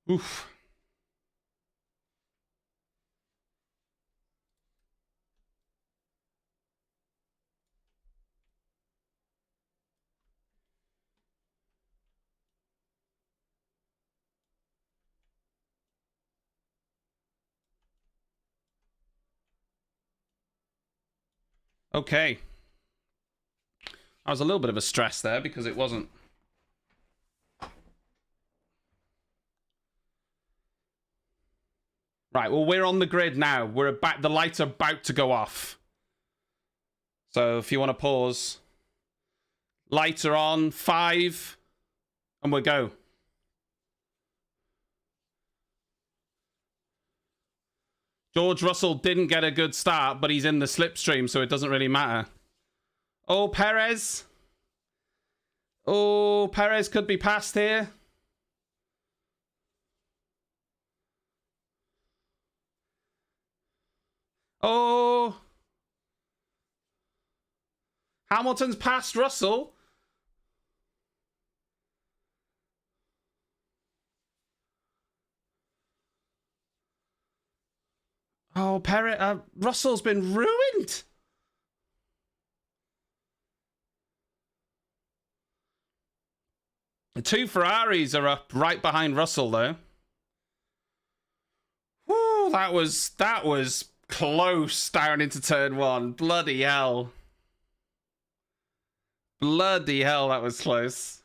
oof. Okay. I was a little bit of a stress there because it wasn't. Right, well, we're on the grid now. We're about, the lights are about to go off. So if you want to pause. Lights are on, 5, and we'll go. George Russell didn't get a good start, but he's in the slipstream, so it doesn't really matter. Oh, Perez. Oh, Perez could be passed here. Oh. Hamilton's passed Russell. Oh, Perez. Russell's been ruined. The 2 Ferraris are up right behind Russell, though. Woo, that was close down into turn 1. Bloody hell. Bloody hell, that was close.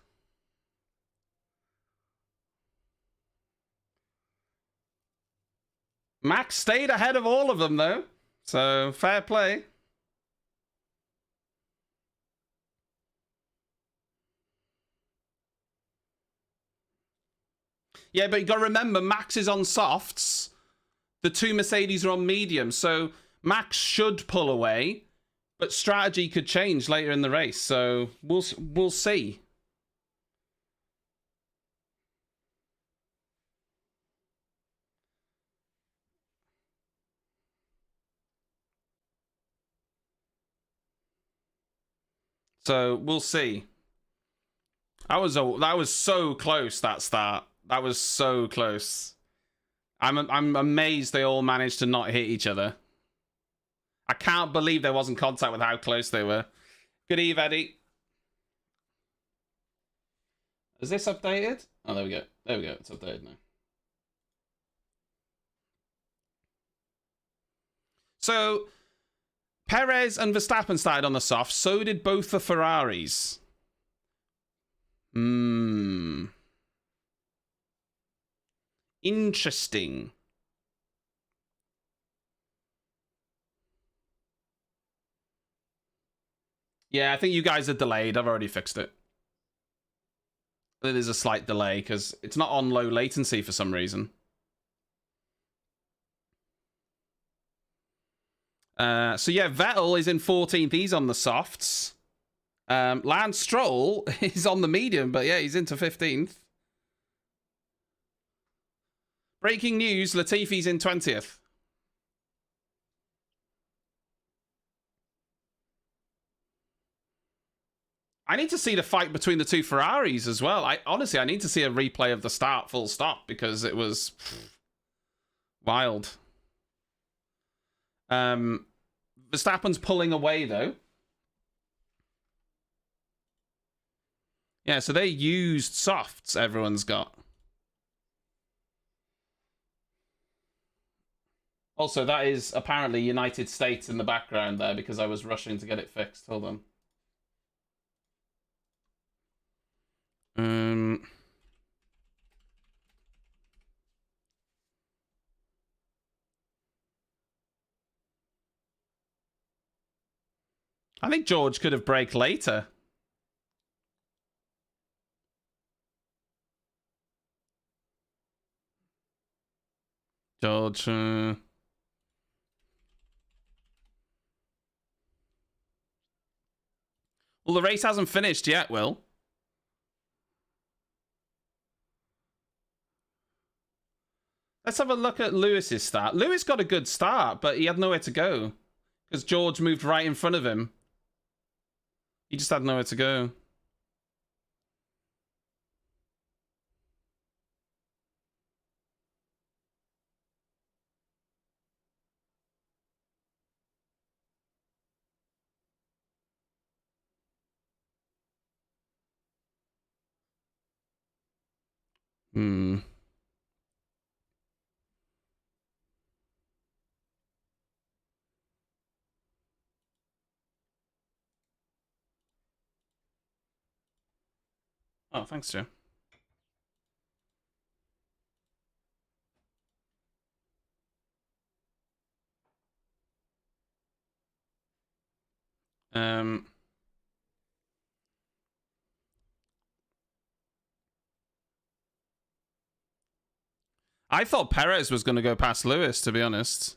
Max stayed ahead of all of them, though. So, fair play. Yeah, but you got to remember, Max is on softs. The 2 Mercedes are on medium. So, Max should pull away. But strategy could change later in the race. So, we'll see. So we'll see. That was so close, that start. That was so close. I'm amazed they all managed to not hit each other. I can't believe there wasn't contact with how close they were. Good eve, Eddie. Is this updated? Oh, there we go. There we go. It's updated now. So Perez and Verstappen started on the soft. So did both the Ferraris. Interesting. Yeah, I think you guys are delayed. I've already fixed it. There's a slight delay because it's not on low latency for some reason. So yeah, Vettel is in 14th. He's on the softs. Lance Stroll is on the medium, but yeah, he's into 15th. Breaking news, Latifi's in 20th. I need to see the fight between the two Ferraris as well. I need to see a replay of the start, full stop, because it was wild. Verstappen's pulling away though. Yeah, so they used softs. Everyone's got. Also, that is apparently United States in the background there because I was rushing to get it fixed. Hold on. I think George could have braked later. George. Well, the race hasn't finished yet, Will. Let's have a look at Lewis's start. Lewis got a good start, but he had nowhere to go because George moved right in front of him. He just had nowhere to go. Hmm. Oh, thanks, Joe. I thought Perez was going to go past Lewis, to be honest.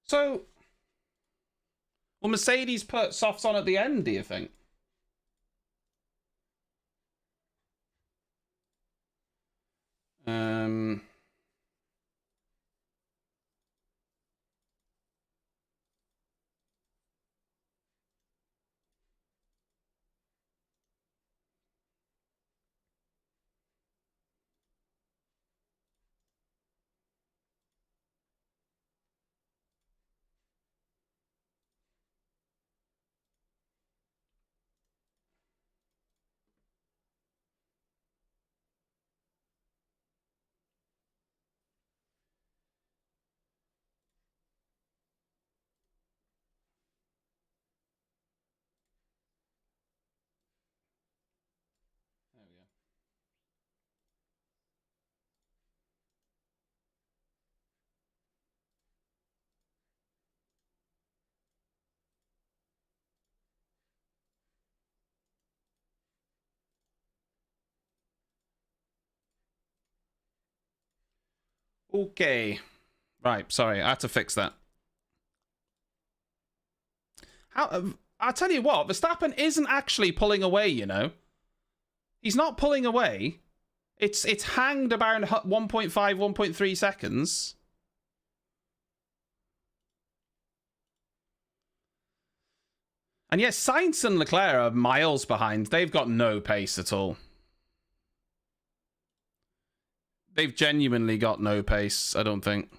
So, will Mercedes put softs on at the end, do you think? There we go. Okay. Right, sorry, I had to fix that. I'll tell you what, Verstappen isn't actually pulling away, you know. He's not pulling away. It's hanged about 1.5, 1.3 seconds. And yes, Sainz and Leclerc are miles behind. They've got no pace at all. They've genuinely got no pace, I don't think.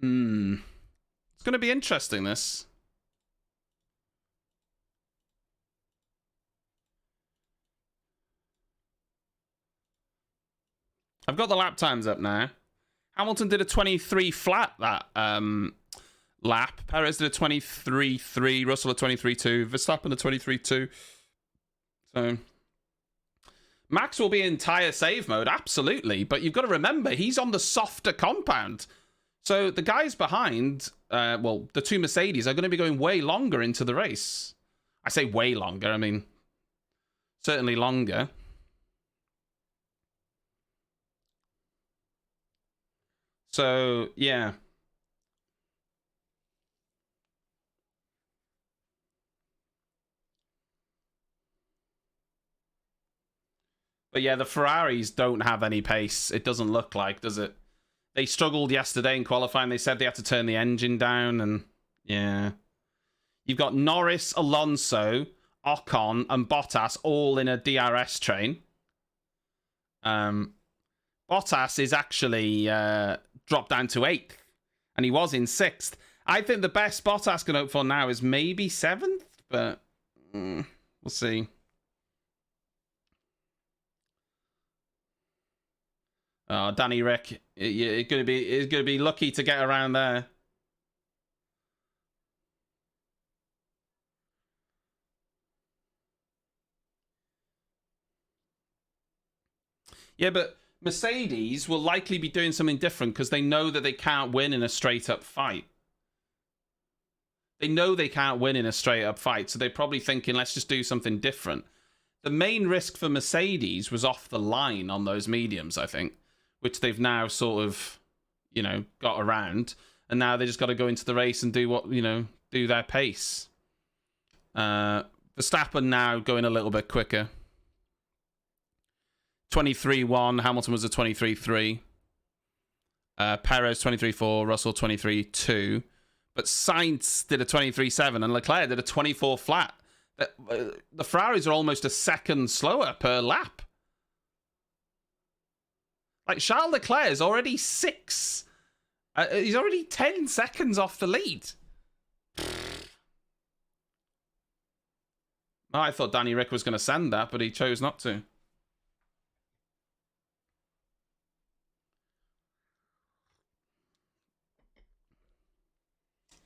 It's going to be interesting, this. I've got the lap times up now. Hamilton did a 23 flat that lap. Perez did a 23.3. Russell a 23.2. Verstappen a 23.2. So Max will be in tyre save mode, absolutely. But you've got to remember, he's on the softer compound. So the guys behind, well, the two Mercedes are going to be going way longer into the race. I say way longer, I mean, certainly longer. So, yeah. But yeah, the Ferraris don't have any pace. It doesn't look like, does it? They struggled yesterday in qualifying. They said they had to turn the engine down, and yeah. You've got Norris, Alonso, Ocon, and Bottas all in a DRS train. Bottas is actually dropped down to 8th, and he was in 6th. I think the best Bottas can hope for now is maybe 7th, but we'll see. Oh, Danny Rick, you're gonna be lucky to get around there. Yeah, but Mercedes will likely be doing something different because they know that they can't win in a straight-up fight. They know they can't win in a straight-up fight, so they're probably thinking, let's just do something different. The main risk for Mercedes was off the line on those mediums, I think, which they've now sort of, you know, got around. And now they just got to go into the race and do what, you know, do their pace. Verstappen now going a little bit quicker. 23.1, Hamilton was a 23.3. Perez 23.4, Russell 23.2. But Sainz did a 23.7 and Leclerc did a 24 flat. The Ferraris are almost a second slower per lap. Like, Charles Leclerc is already 6. He's already 10 seconds off the lead. Oh, I thought Danny Rick was going to send that, but he chose not to.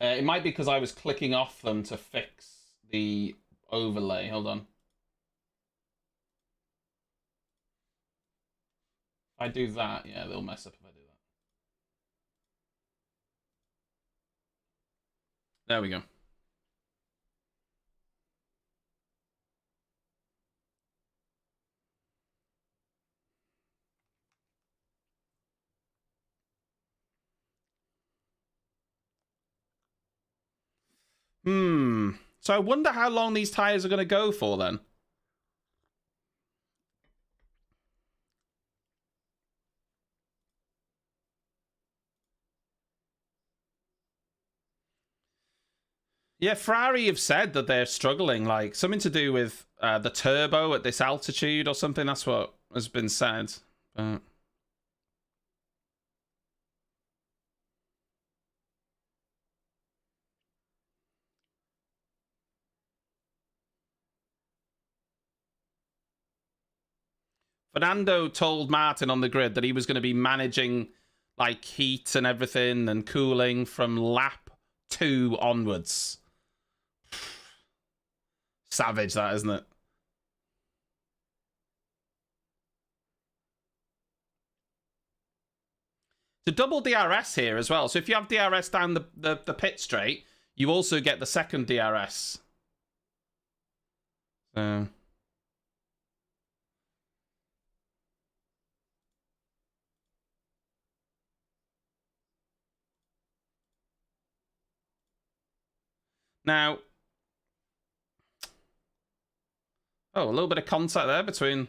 It might be because I was clicking off them to fix the overlay. Hold on. If I do that, yeah, they'll mess up if I do that. There we go. So I wonder how long these tires are going to go for then. Yeah, Ferrari have said that they're struggling, like something to do with the turbo at this altitude or something. That's what has been said. Fernando told Martin on the grid that he was going to be managing like heat and everything and cooling from lap 2 onwards. Savage, that, isn't it? So double DRS here as well. So if you have DRS down the pit straight, you also get the second DRS. So... Now, oh, a little bit of contact there between...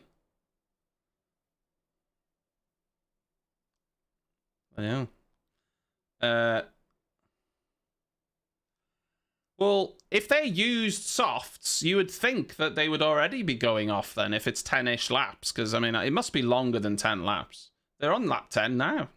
Yeah. Well, if they used softs, you would think that they would already be going off then if it's 10-ish laps, because, I mean, it must be longer than 10 laps. They're on lap 10 now.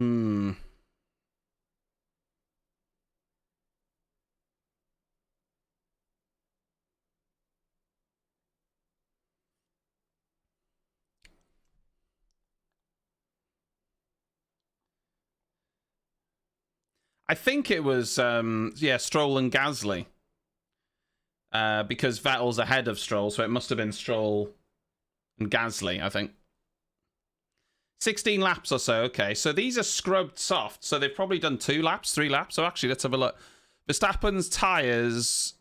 Hmm. I think it was, Stroll and Gasly. Because Vettel's ahead of Stroll, so it must have been Stroll and Gasly, I think. 16 laps or so, okay. So these are scrubbed soft, so they've probably done 2 laps, 3 laps. So actually, let's have a look. Verstappen's tyres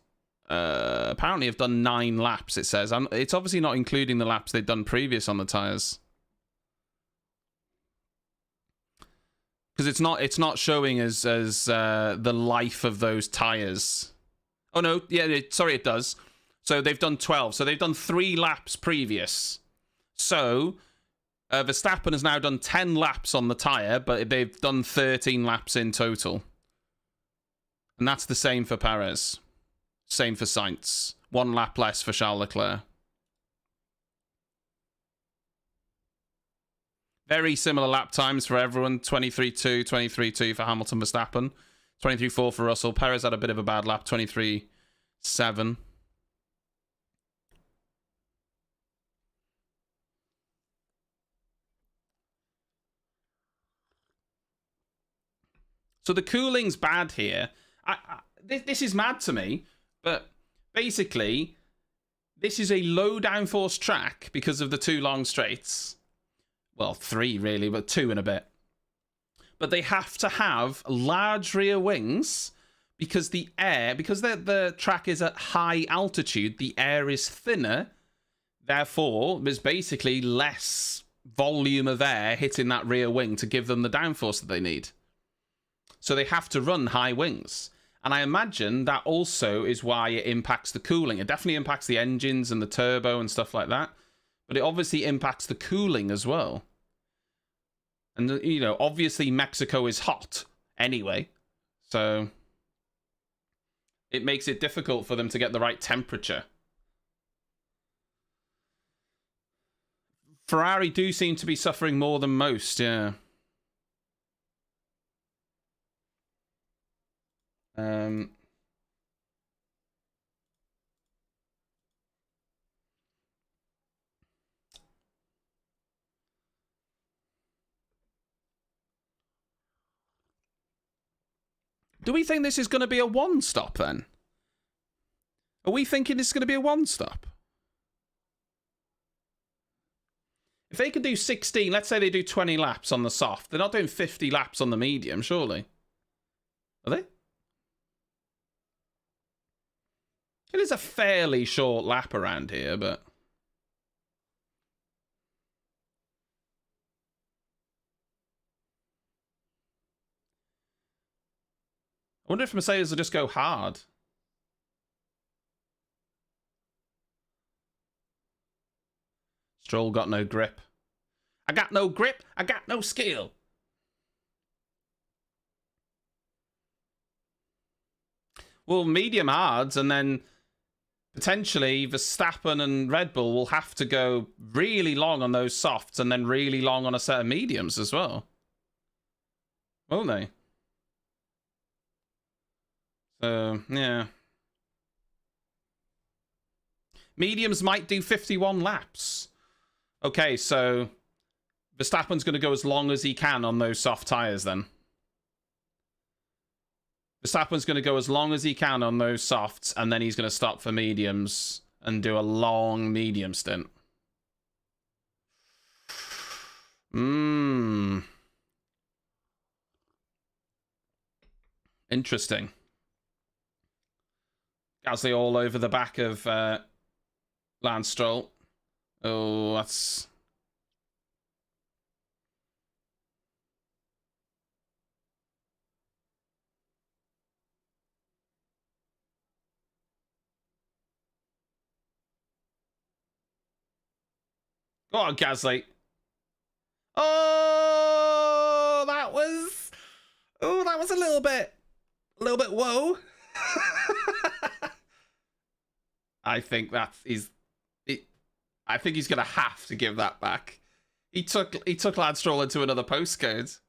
apparently have done 9 laps, it says. It's obviously not including the laps they've done previous on the tyres. Because it's not showing as the life of those tyres. Oh no, yeah, sorry, it does. So they've done 12. So they've done 3 laps previous. So Verstappen has now done 10 laps on the tyre, but they've done 13 laps in total. And that's the same for Perez. Same for Sainz. 1 lap less for Charles Leclerc. Very similar lap times for everyone. 23.2, 23.2 for Hamilton, Verstappen. 23.4 for Russell. Perez had a bit of a bad lap. 23.7. So the cooling's bad here. This is mad to me, but basically, this is a low downforce track because of the 2 long straights. Well, 3 really, but 2 and a bit. But they have to have large rear wings because the track is at high altitude, the air is thinner. Therefore, there's basically less volume of air hitting that rear wing to give them the downforce that they need. So they have to run high wings. And I imagine that also is why it impacts the cooling. It definitely impacts the engines and the turbo and stuff like that. But it obviously impacts the cooling as well. And, you know, obviously Mexico is hot anyway. So it makes it difficult for them to get the right temperature. Ferrari do seem to be suffering more than most, yeah. Do we think this is going to be a 1-stop then? Are we thinking this is going to be a 1-stop? If they could do 16, let's say they do 20 laps on the soft. They're not doing 50 laps on the medium, surely. Are they? It is a fairly short lap around here, but... I wonder if Mercedes will just go hard. Stroll got no grip. I got no grip, I got no skill. Well, medium hards, and then potentially Verstappen and Red Bull will have to go really long on those softs and then really long on a set of mediums as well. Won't they? So, yeah. Mediums might do 51 laps. Okay, so Verstappen's going to go as long as he can on those soft tyres then. Verstappen's going to go as long as he can on those softs, and then he's going to stop for mediums and do a long medium stint. Interesting. Gasly all over the back of Lance Stroll. Oh, that's... Go on, Gasly. Oh, that was... Oh, that was a little bit whoa. I think I think he's gonna have to give that back. He took Lance Stroll into another postcode.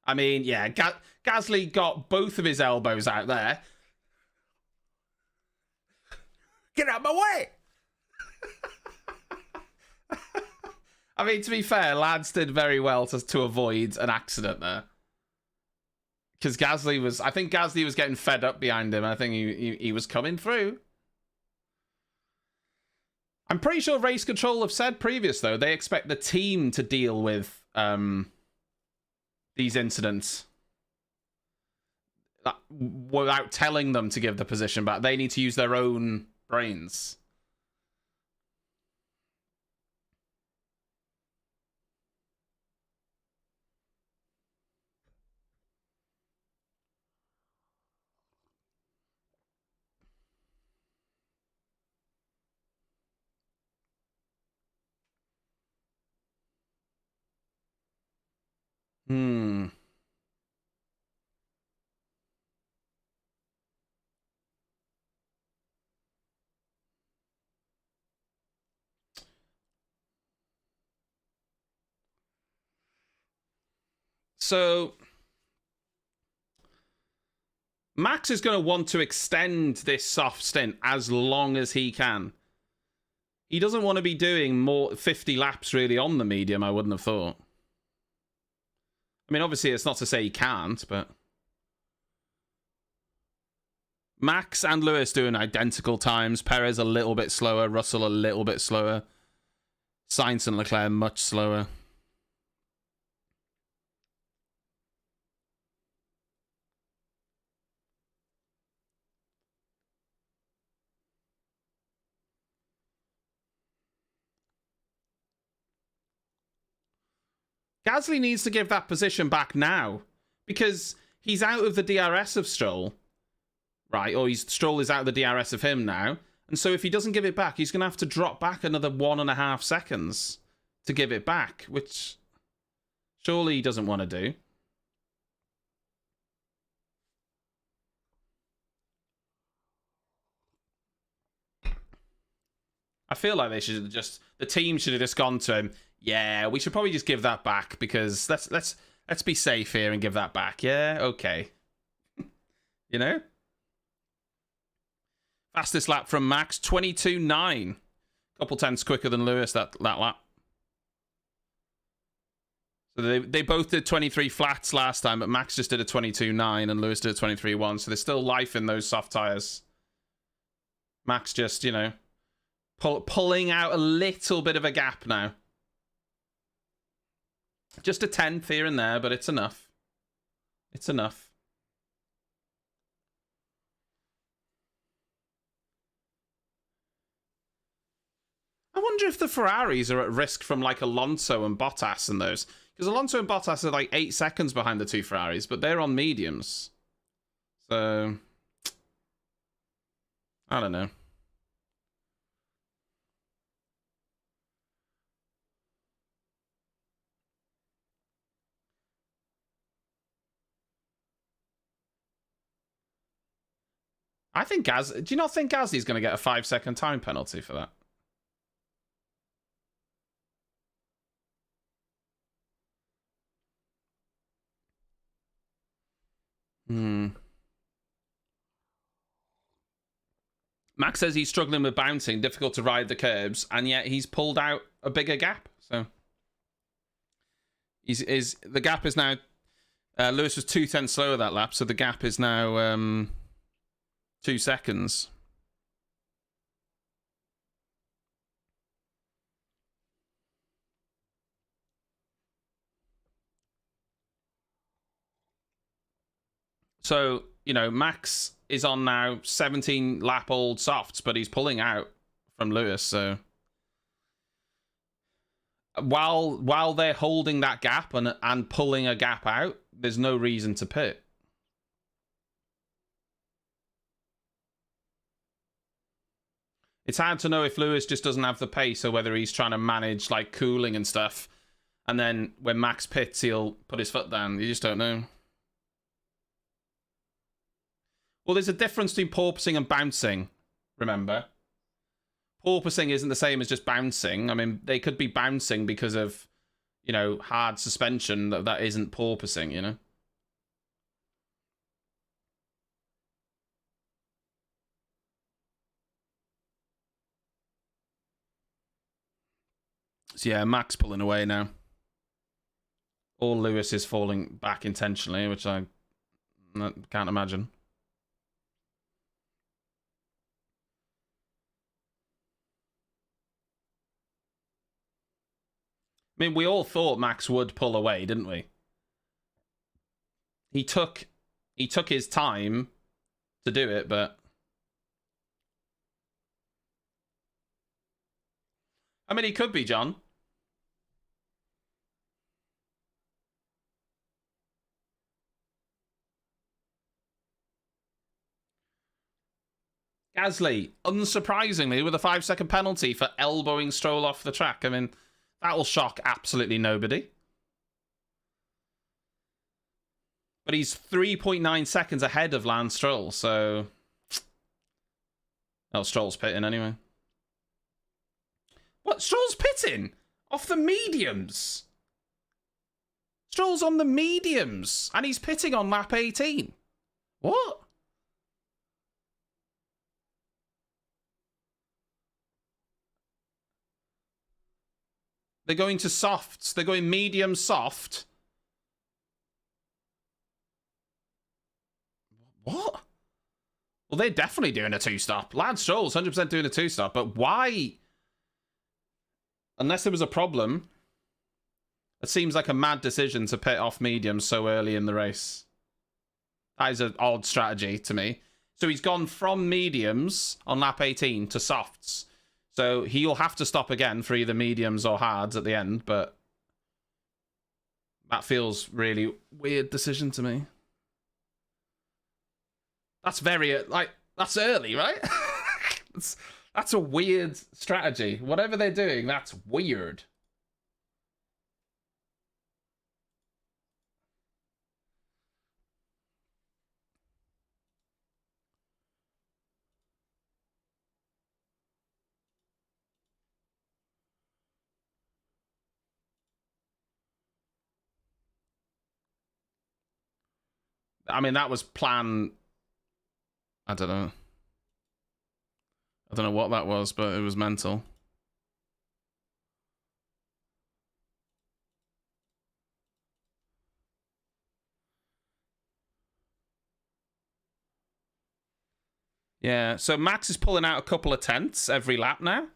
I mean, yeah, Gasly got both of his elbows out there. Get out of my way! I mean, to be fair, Lads did very well to avoid an accident there. Because I think Gasly was getting fed up behind him. I think he was coming through. I'm pretty sure Race Control have said previous, though, they expect the team to deal with these incidents without telling them to give the position back. They need to use their own brains. So Max is going to want to extend this soft stint as long as he can. He doesn't want to be doing more 50 laps really on the medium, I wouldn't have thought. I mean, obviously, it's not to say he can't, but Max and Lewis doing identical times. Perez a little bit slower. Russell a little bit slower. Sainz and Leclerc much slower. Gasly needs to give that position back now because he's out of the DRS of Stroll, right? Or Stroll is out of the DRS of him now. And so if he doesn't give it back, he's going to have to drop back another 1.5 seconds to give it back, which surely he doesn't want to do. I feel like they should the team should have just gone to him. Yeah, we should probably just give that back because let's be safe here and give that back. Yeah, okay. You know? Fastest lap from Max, 22.9. Couple tenths quicker than Lewis that lap. So they both did 23 flats last time, but Max just did a 22.9 and Lewis did a 23.1. So there's still life in those soft tires. Max just, you know, pulling out a little bit of a gap now. Just a tenth here and there, but it's enough. It's enough. I wonder if the Ferraris are at risk from like Alonso and Bottas and those. Because Alonso and Bottas are like 8 seconds behind the two Ferraris, but they're on mediums. So, I don't know. I think do you not think Gasly's going to get a 5-second time penalty for that? Max says he's struggling with bouncing, difficult to ride the curbs, and yet he's pulled out a bigger gap. So the gap is now Lewis was 2 tenths slower that lap, so the gap is now 2 seconds. So, you know, Max is on now 17 lap old softs, but he's pulling out from Lewis. So while they're holding that gap and pulling a gap out, there's no reason to pit. It's hard to know if Lewis just doesn't have the pace or whether he's trying to manage like cooling and stuff. And then when Max pits, he'll put his foot down. You just don't know. Well, there's a difference between porpoising and bouncing. remember. Porpoising isn't the same as just bouncing. I mean, they could be bouncing because of, you know, hard suspension. That isn't porpoising, you know? So yeah, Mac's pulling away now. Or Lewis is falling back intentionally, which I can't imagine. I mean, we all thought Max would pull away, didn't we? He took his time to do it, but I mean, he could be, John. Gasly, unsurprisingly, with a 5-second penalty for elbowing Stroll off the track. I mean, that will shock absolutely nobody. But he's 3.9 seconds ahead of Lance Stroll, so... Oh, Stroll's pitting anyway. What? Stroll's pitting? Off the mediums? Stroll's on the mediums, and he's pitting on lap 18. What? They're going to softs. They're going medium soft. What? Well, they're definitely doing a two-stop. Lance Stroll's 100% doing a two-stop, but why? Unless there was a problem, it seems like a mad decision to pit off mediums so early in the race. That is an odd strategy to me. So he's gone from mediums on lap 18 to softs. So he'll have to stop again for either mediums or hards at the end, but that feels really weird decision to me. That's very, that's early, right? That's a weird strategy. Whatever they're doing, that's weird. I mean, that was plan... I don't know. I don't know what that was, but it was mental. Yeah, so Max is pulling out a couple of tenths every lap now.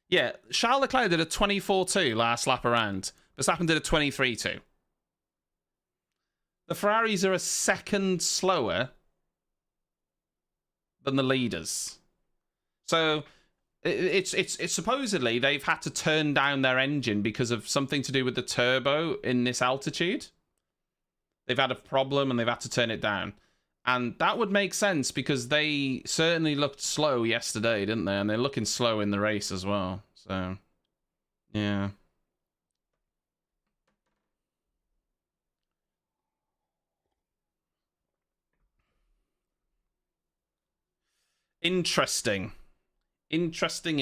Yeah, Charles Leclerc did a 24.2 last lap around. Verstappen did a 23.2. The Ferraris are a second slower than the leaders. So it's supposedly they've had to turn down their engine because of something to do with the turbo in this altitude. They've had a problem and they've had to turn it down. And that would make sense because they certainly looked slow yesterday, didn't they? And they're looking slow in the race as well. So, yeah. Interesting. Interesting.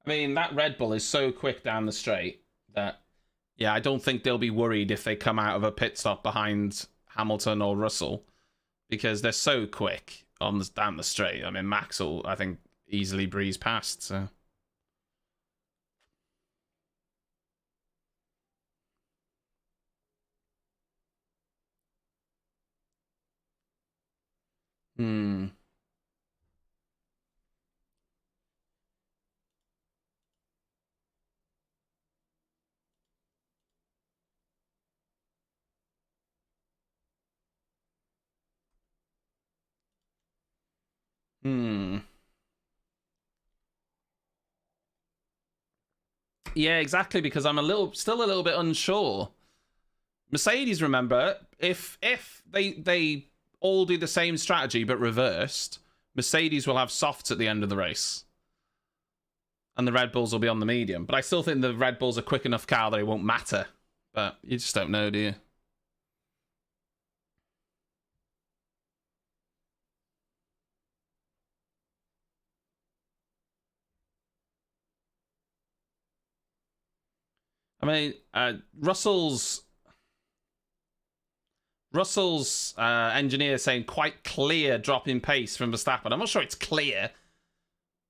I mean, that Red Bull is so quick down the straight that, yeah, I don't think they'll be worried if they come out of a pit stop behind Hamilton or Russell because they're so quick down the straight. I mean, Max will, I think, easily breeze past, so... Hmm. Yeah, exactly, because I'm still a little bit unsure. Mercedes, remember, if they all do the same strategy but reversed, Mercedes will have softs at the end of the race. And the Red Bulls will be on the medium. But I still think the Red Bulls are quick enough car that it won't matter. But you just don't know, do you? I mean, Russell's engineer saying quite clear drop in pace from Verstappen. I'm not sure it's clear.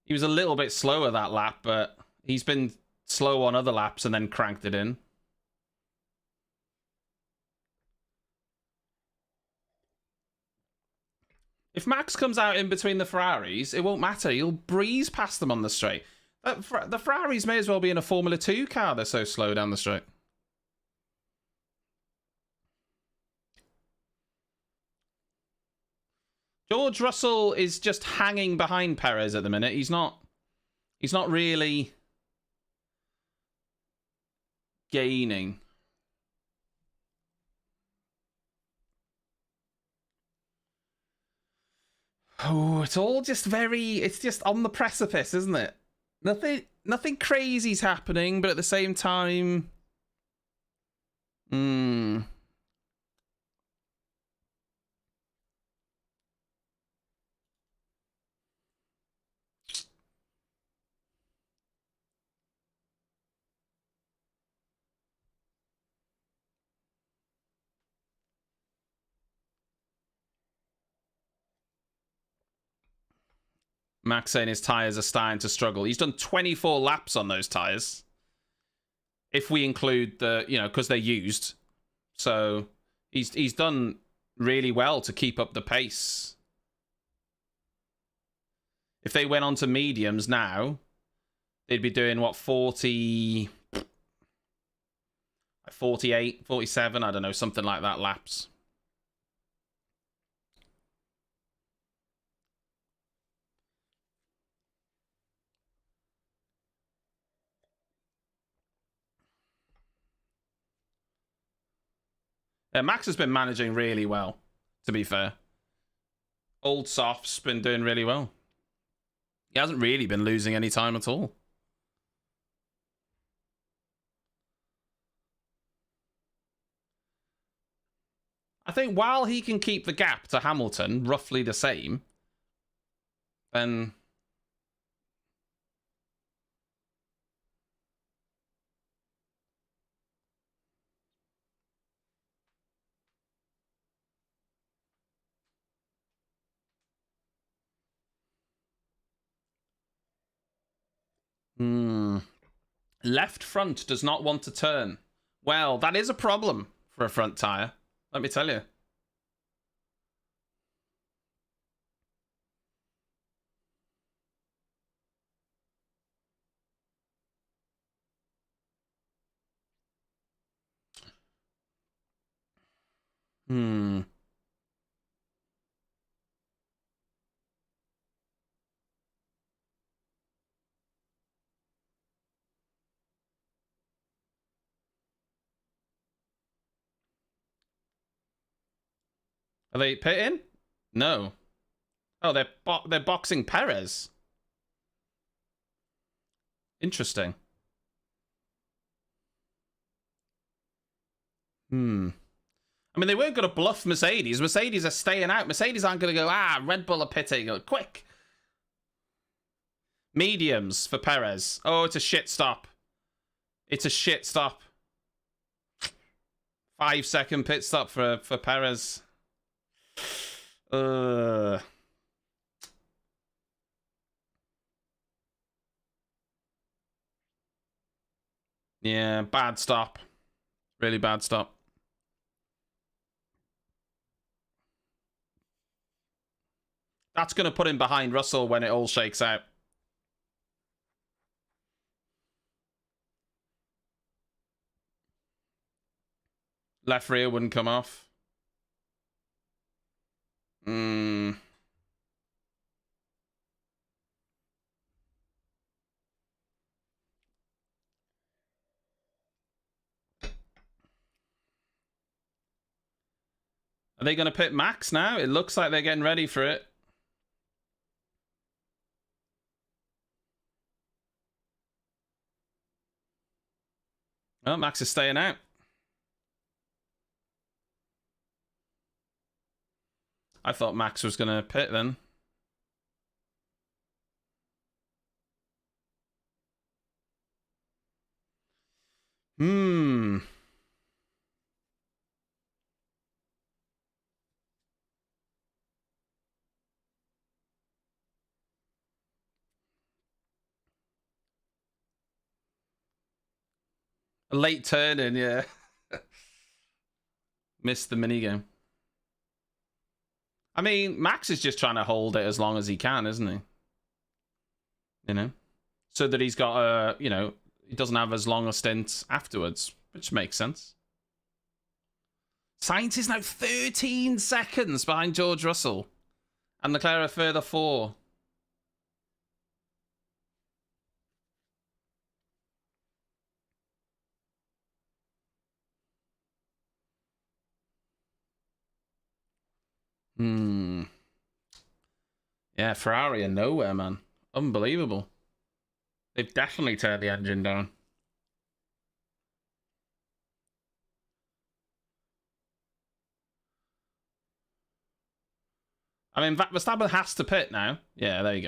He was a little bit slower that lap, but he's been slow on other laps and then cranked it in. If Max comes out in between the Ferraris, it won't matter. He'll breeze past them on the straight. The Ferraris may as well be in a Formula 2 car. They're so slow down the straight. George Russell is just hanging behind Perez at the minute. He's not really gaining. Oh, it's all just it's just on the precipice, isn't it? Nothing crazy's happening, but at the same time, Max saying his tyres are starting to struggle. He's done 24 laps on those tyres. If we include the, because they're used. So he's done really well to keep up the pace. If they went on to mediums now, they'd be doing, 48, 47, I don't know, something like that laps. Max has been managing really well, to be fair. Old Soft's been doing really well. He hasn't really been losing any time at all. I think while he can keep the gap to Hamilton roughly the same, then... Left front does not want to turn. Well, that is a problem for a front tyre. Let me tell you. Are they pitting? No. Oh, they're boxing Perez. Interesting. I mean, they weren't going to bluff Mercedes. Mercedes are staying out. Mercedes aren't going to go, Red Bull are pitting. Go, quick. Mediums for Perez. Oh, it's a shit stop. It's a shit stop. 5-second pit stop for Perez. Yeah, bad stop. Really bad stop. That's going to put him behind Russell when it all shakes out. Left rear wouldn't come off. Are they going to pit Max now? It looks like they're getting ready for it. Oh, Max is staying out. I thought Max was going to pit then. A late turn in, yeah. Missed the minigame. I mean, Max is just trying to hold it as long as he can, isn't he? You know? So that he's got a, you know, he doesn't have as long a stint afterwards, which makes sense. Sainz is now 13 seconds behind George Russell. And Leclerc a further 4. Yeah, Ferrari are nowhere, man. Unbelievable. They've definitely turned the engine down. I mean, Verstappen has to pit now. Yeah, there you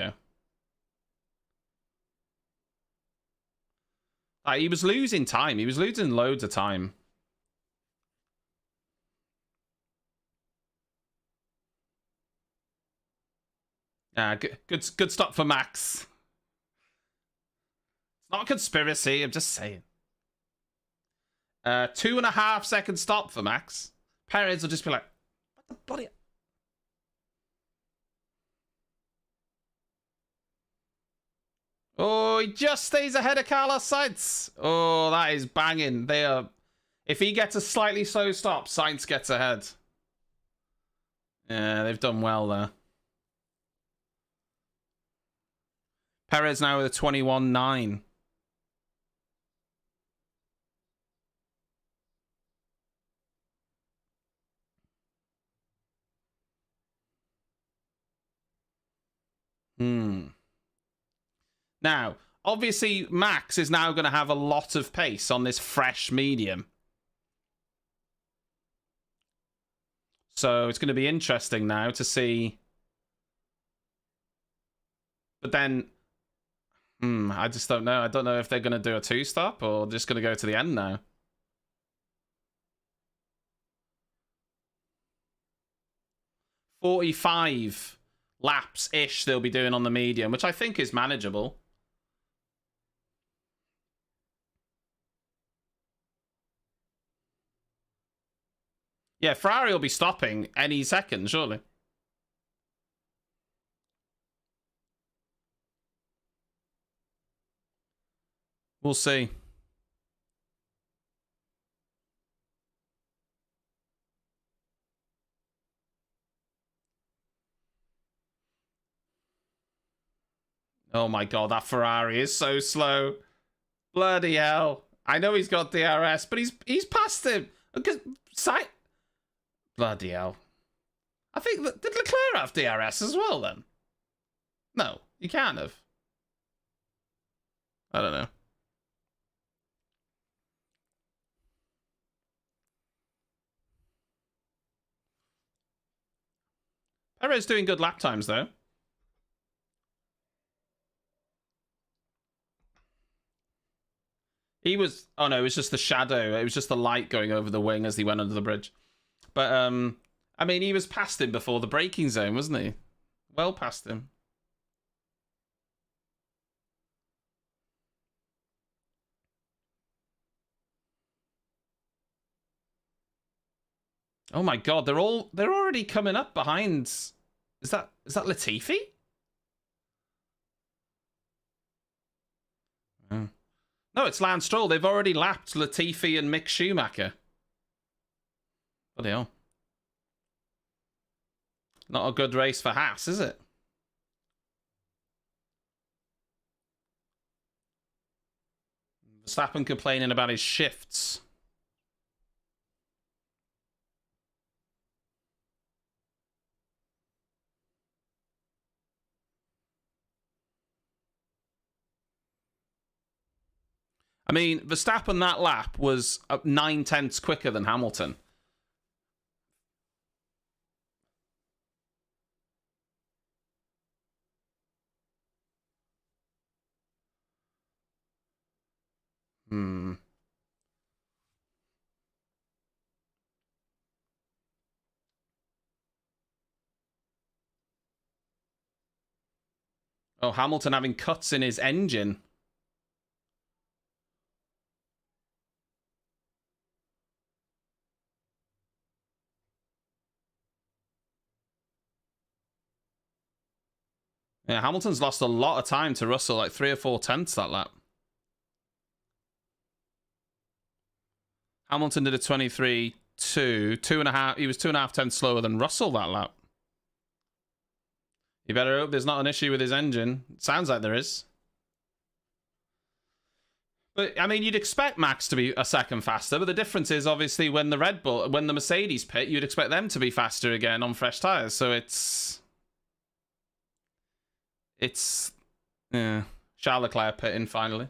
go. He was losing time. He was losing loads of time. Good stop for Max. It's not a conspiracy. I'm just saying. 2.5 second stop for Max. Perez will just be like, what the bloody... Oh, he just stays ahead of Carlos Sainz. Oh, that is banging. They are... If he gets a slightly slow stop, Sainz gets ahead. Yeah, they've done well there. Perez now with a 21.9. Now, obviously, Max is now going to have a lot of pace on this fresh medium. So it's going to be interesting now to see. But then, I just don't know. I don't know if they're going to do a 2-stop or just going to go to the end now. "45 laps-ish they'll be doing on the medium, which I think is manageable. Yeah, Ferrari will be stopping any second, surely. We'll see. Oh my god, that Ferrari is so slow. Bloody hell. I know he's got DRS, but he's past him. Bloody hell. I think did Leclerc have DRS as well then? No, he can't have. I don't know. Perez doing good lap times though. He was... Oh no, it was just the shadow. It was just the light going over the wing as he went under the bridge. But, I mean, he was past him before the braking zone, wasn't he? Well past him. Oh my god, they're already coming up behind. Is that Latifi? Oh. No, it's Lance Stroll. They've already lapped Latifi and Mick Schumacher. Bloody hell. Not a good race for Haas, is it? Verstappen complaining about his shifts. I mean, Verstappen that lap was 9/10 quicker than Hamilton. Hmm. Oh, Hamilton having cuts in his engine. Yeah, Hamilton's lost a lot of time to Russell, like 3 or 4 tenths that lap. Hamilton did a 23.2, 2.5. He was 2.5 tenths slower than Russell that lap. You better hope there's not an issue with his engine. It sounds like there is. But I mean, you'd expect Max to be a second faster, but the difference is obviously when the Mercedes pit, you'd expect them to be faster again on fresh tires. So it's yeah. Charles Leclerc pitting finally.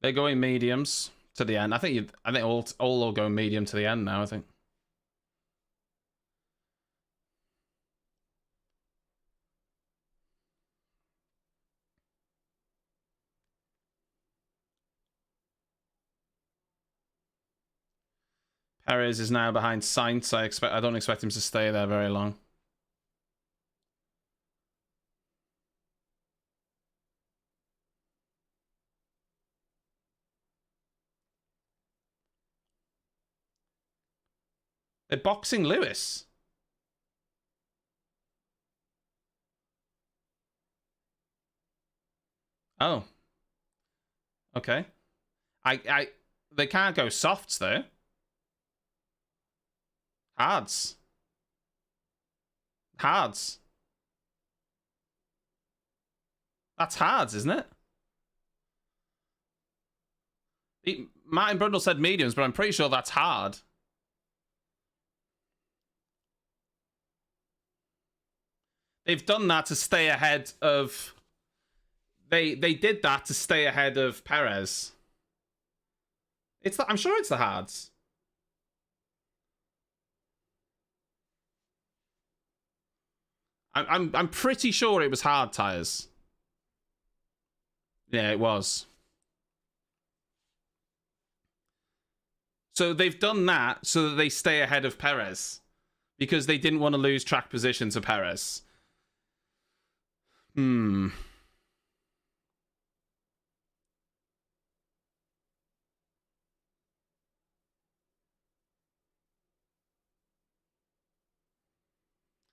They're going mediums to the end. I think all will go medium to the end now, I think. Perez is now behind Sainz. I don't expect him to stay there very long. They're boxing Lewis. Oh. Okay. They can't go softs though. Hadz. Hadz. That's Hadz, isn't it? Martin Brundle said mediums, but I'm pretty sure that's hard. They've done that to stay ahead of... They did that to stay ahead of Perez. I'm sure it's the Hadz. I'm pretty sure it was hard tires. Yeah, it was. So they've done that so that they stay ahead of Perez because they didn't want to lose track position to Perez.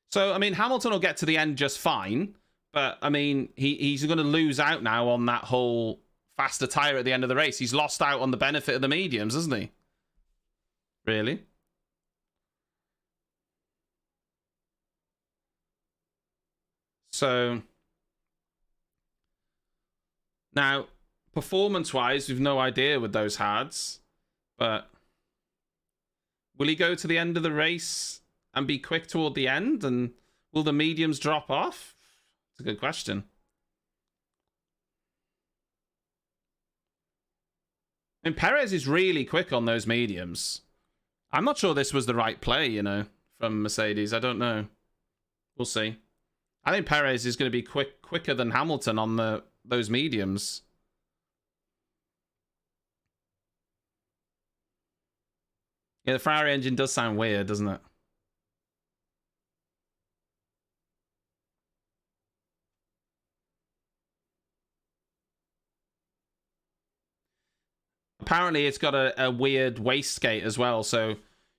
So, I mean, Hamilton will get to the end just fine, but, I mean, he's going to lose out now on that whole faster tyre at the end of the race. He's lost out on the benefit of the mediums, hasn't he? Really? So, now, performance-wise, we've no idea with those Hadz, but will he go to the end of the race and be quick toward the end? And will the mediums drop off? It's a good question. I mean, Perez is really quick on those mediums. I'm not sure this was the right play, you know, from Mercedes. I don't know. We'll see. I think Perez is going to be quicker than Hamilton on those mediums. Yeah, the Ferrari engine does sound weird, doesn't it? Apparently, it's got a weird wastegate as well, so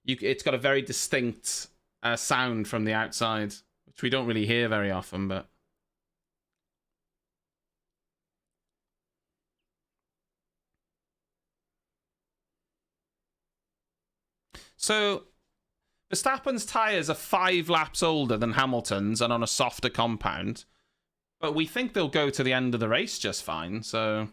it's got a very distinct sound from the outside, which we don't really hear very often, but... So, Verstappen's tyres are 5 laps older than Hamilton's and on a softer compound, but we think they'll go to the end of the race just fine, so...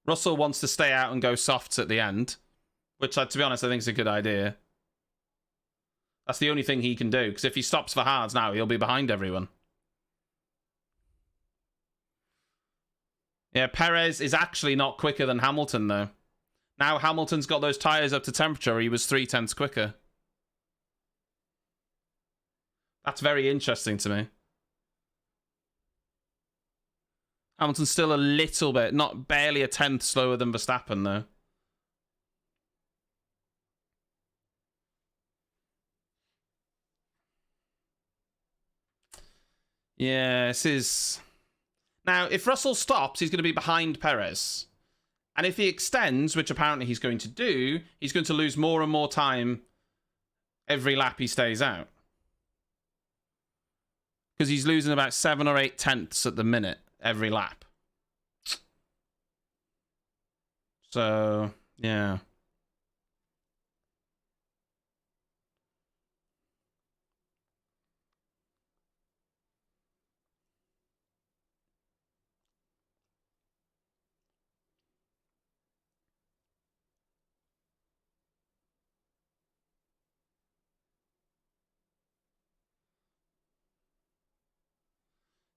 Russell wants to stay out and go softs at the end, which, to be honest, I think is a good idea. That's the only thing he can do, because if he stops for hards now, he'll be behind everyone. Yeah, Perez is actually not quicker than Hamilton, though. Now Hamilton's got those tyres up to temperature, he was 0.3 quicker. That's very interesting to me. Hamilton's still a little bit, not barely a tenth slower than Verstappen, though. Yeah, this is... Now, if Russell stops, he's going to be behind Perez. And if he extends, which apparently he's going to do, he's going to lose more and more time every lap he stays out. Because he's losing about 7 or 8 tenths at the minute every lap. So, yeah.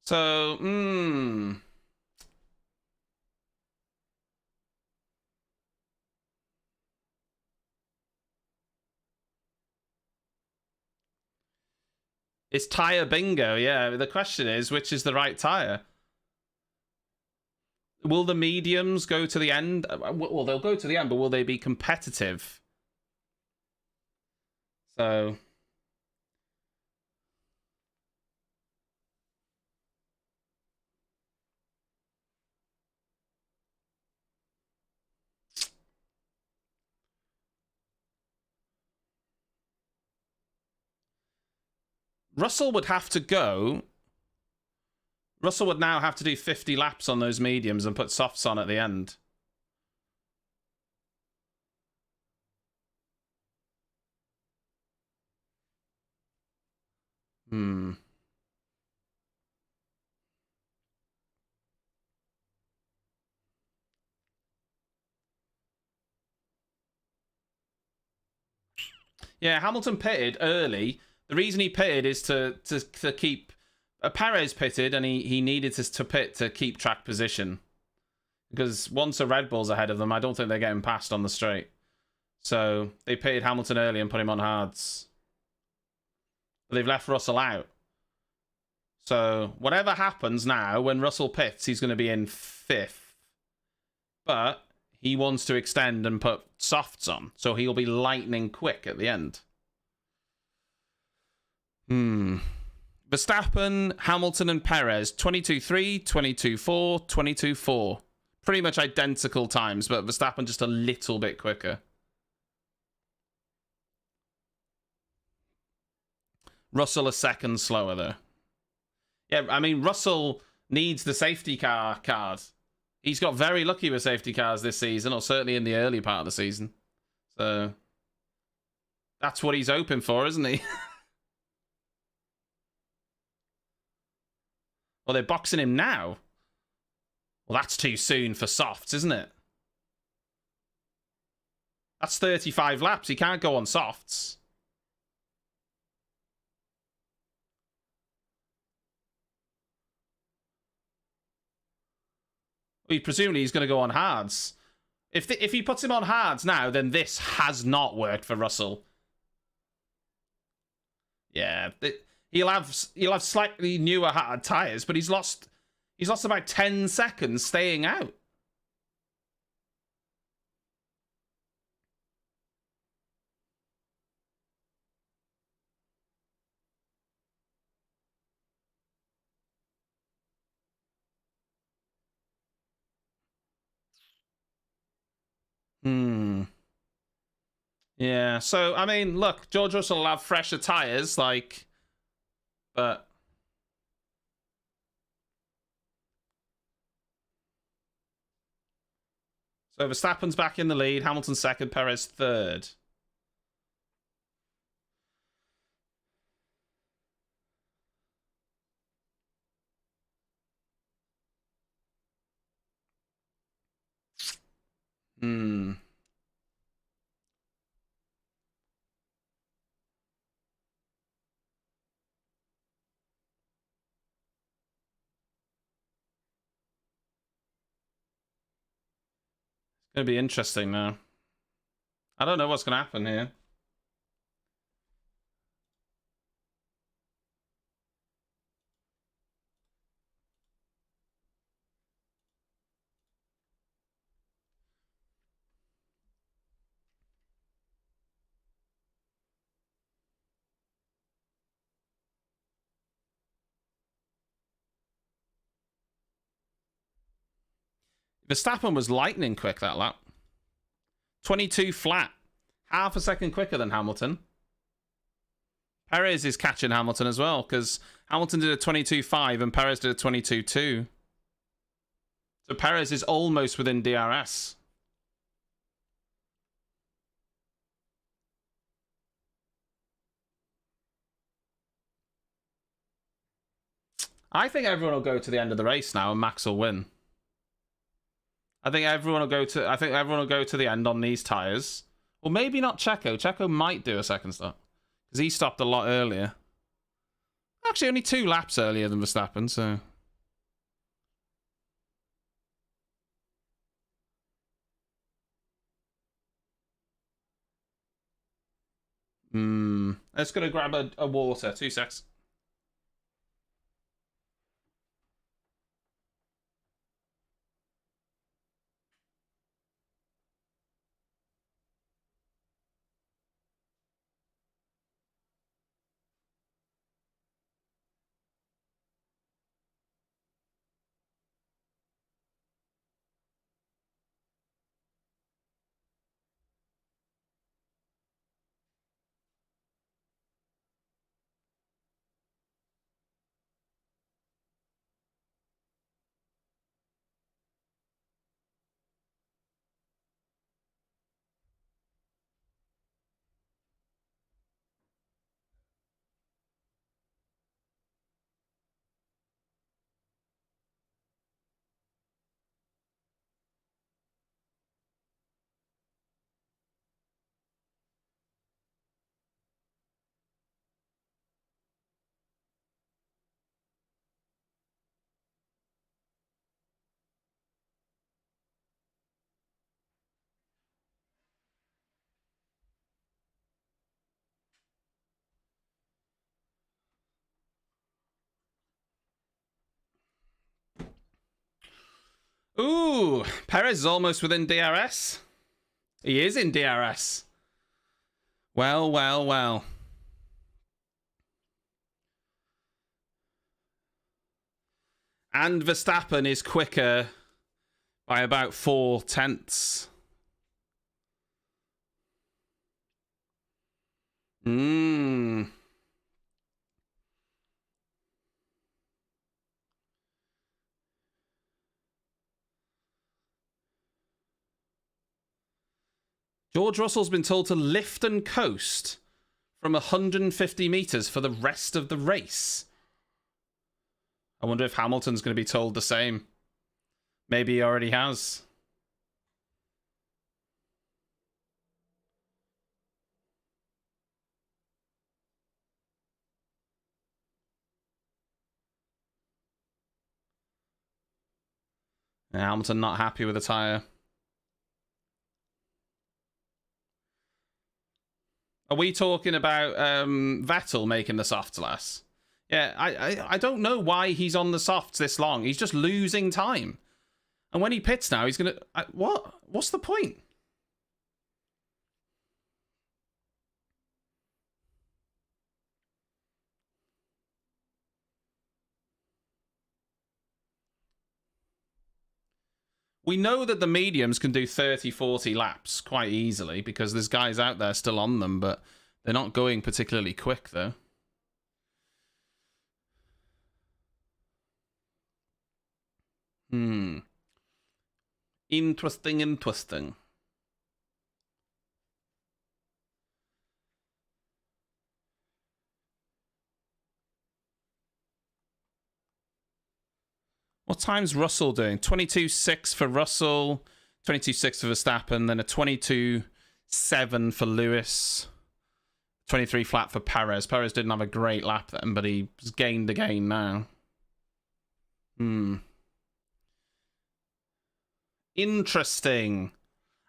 So, It's tyre bingo, yeah. The question is, which is the right tyre? Will the mediums go to the end? Well, they'll go to the end, but will they be competitive? So... Russell would have to go... Russell would now have to do 50 laps on those mediums and put softs on at the end. Yeah, Hamilton pitted early. The reason he pitted is to keep... Perez pitted, and he needed to pit to keep track position. Because once a Red Bull's ahead of them, I don't think they're getting past on the straight. So they pitted Hamilton early and put him on hards. But they've left Russell out. So whatever happens now, when Russell pits, he's going to be in 5th. But he wants to extend and put softs on, so he'll be lightning quick at the end. Verstappen, Hamilton, and Perez, 22.3, 22.4, 22.4. Pretty much identical times, but Verstappen just a little bit quicker. Russell a second slower, though. Yeah, I mean, Russell needs the safety car card. He's got very lucky with safety cars this season, or certainly in the early part of the season. So, that's what he's hoping for, isn't he? Well, they're boxing him now. Well, that's too soon for softs, isn't it? That's 35 laps. He can't go on softs. Presumably he's going to go on hards. If he puts him on hards now, then this has not worked for Russell. Yeah, he'll have slightly newer hard tires, but he's lost about 10 seconds staying out. Yeah, so, I mean, look, George Russell will have fresher tyres, like, but... So Verstappen's back in the lead, Hamilton second, Perez third. Hmm. It's going to be interesting now. I don't know what's going to happen here. Verstappen was lightning quick that lap. 22 flat. Half a second quicker than Hamilton. Perez is catching Hamilton as well, because Hamilton did a 22.5 and Perez did a 22.2. So Perez is almost within DRS. I think everyone will go to the end of the race now and Max will win. I think everyone will go to the end on these tyres. Well, maybe not Checo. Checo might do a second stop. Because he stopped a lot earlier. Actually, only 2 laps earlier than Verstappen, so... Let's go to grab a water. 2 secs. Ooh, Perez is almost within DRS. He is in DRS. Well, well, well. And Verstappen is quicker by about 4 tenths. George Russell's been told to lift and coast from 150 meters for the rest of the race. I wonder if Hamilton's going to be told the same. Maybe he already has. Hamilton not happy with the tyre. Are we talking about Vettel making the softs less? Yeah, I don't know why he's on the softs this long. He's just losing time. And when he pits now, he's going to... What? What's the point? We know that the mediums can do 30, 40 laps quite easily because there's guys out there still on them, but they're not going particularly quick, though. Interesting, interesting. What time's Russell doing? 22.6 for Russell, 22.6 for Verstappen, then a 22.7 for Lewis, 23 flat for Perez. Perez didn't have a great lap then, but he's gained again now. Interesting.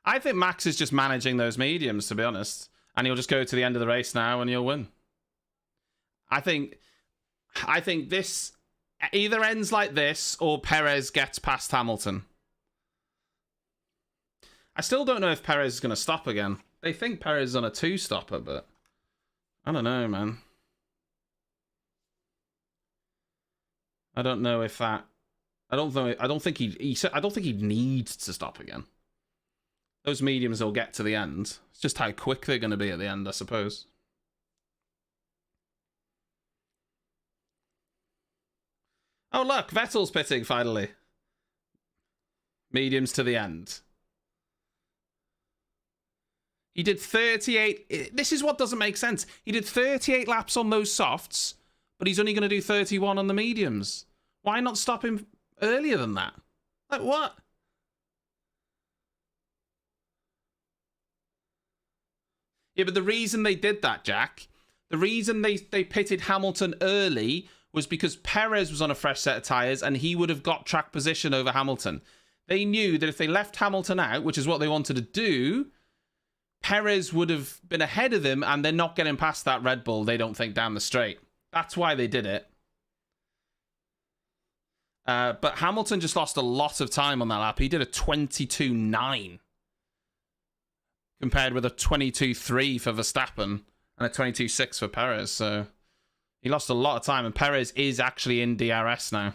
I think Max is just managing those mediums, to be honest. And he'll just go to the end of the race now and he'll win. I think this either ends like this or Perez gets past Hamilton. I still don't know if Perez is going to stop again. They think Perez is on a 2-stopper, but I don't know, man. I don't know if that. I don't think he'd need to stop again. Those mediums will get to the end. It's just how quick they're going to be at the end, I suppose. Oh, look, Vettel's pitting finally. Mediums to the end. He did 38. This is what doesn't make sense. He did 38 laps on those softs, but he's only going to do 31 on the mediums. Why not stop him earlier than that? Like, what? Yeah, but the reason they did that, Jack, the reason they pitted Hamilton early was because Perez was on a fresh set of tyres and he would have got track position over Hamilton. They knew that if they left Hamilton out, which is what they wanted to do, Perez would have been ahead of them and they're not getting past that Red Bull, they don't think, down the straight. That's why they did it. But Hamilton just lost a lot of time on that lap. He did a 22.9 compared with a 22.3 for Verstappen and a 22.6 for Perez. So he lost a lot of time, and Perez is actually in DRS now.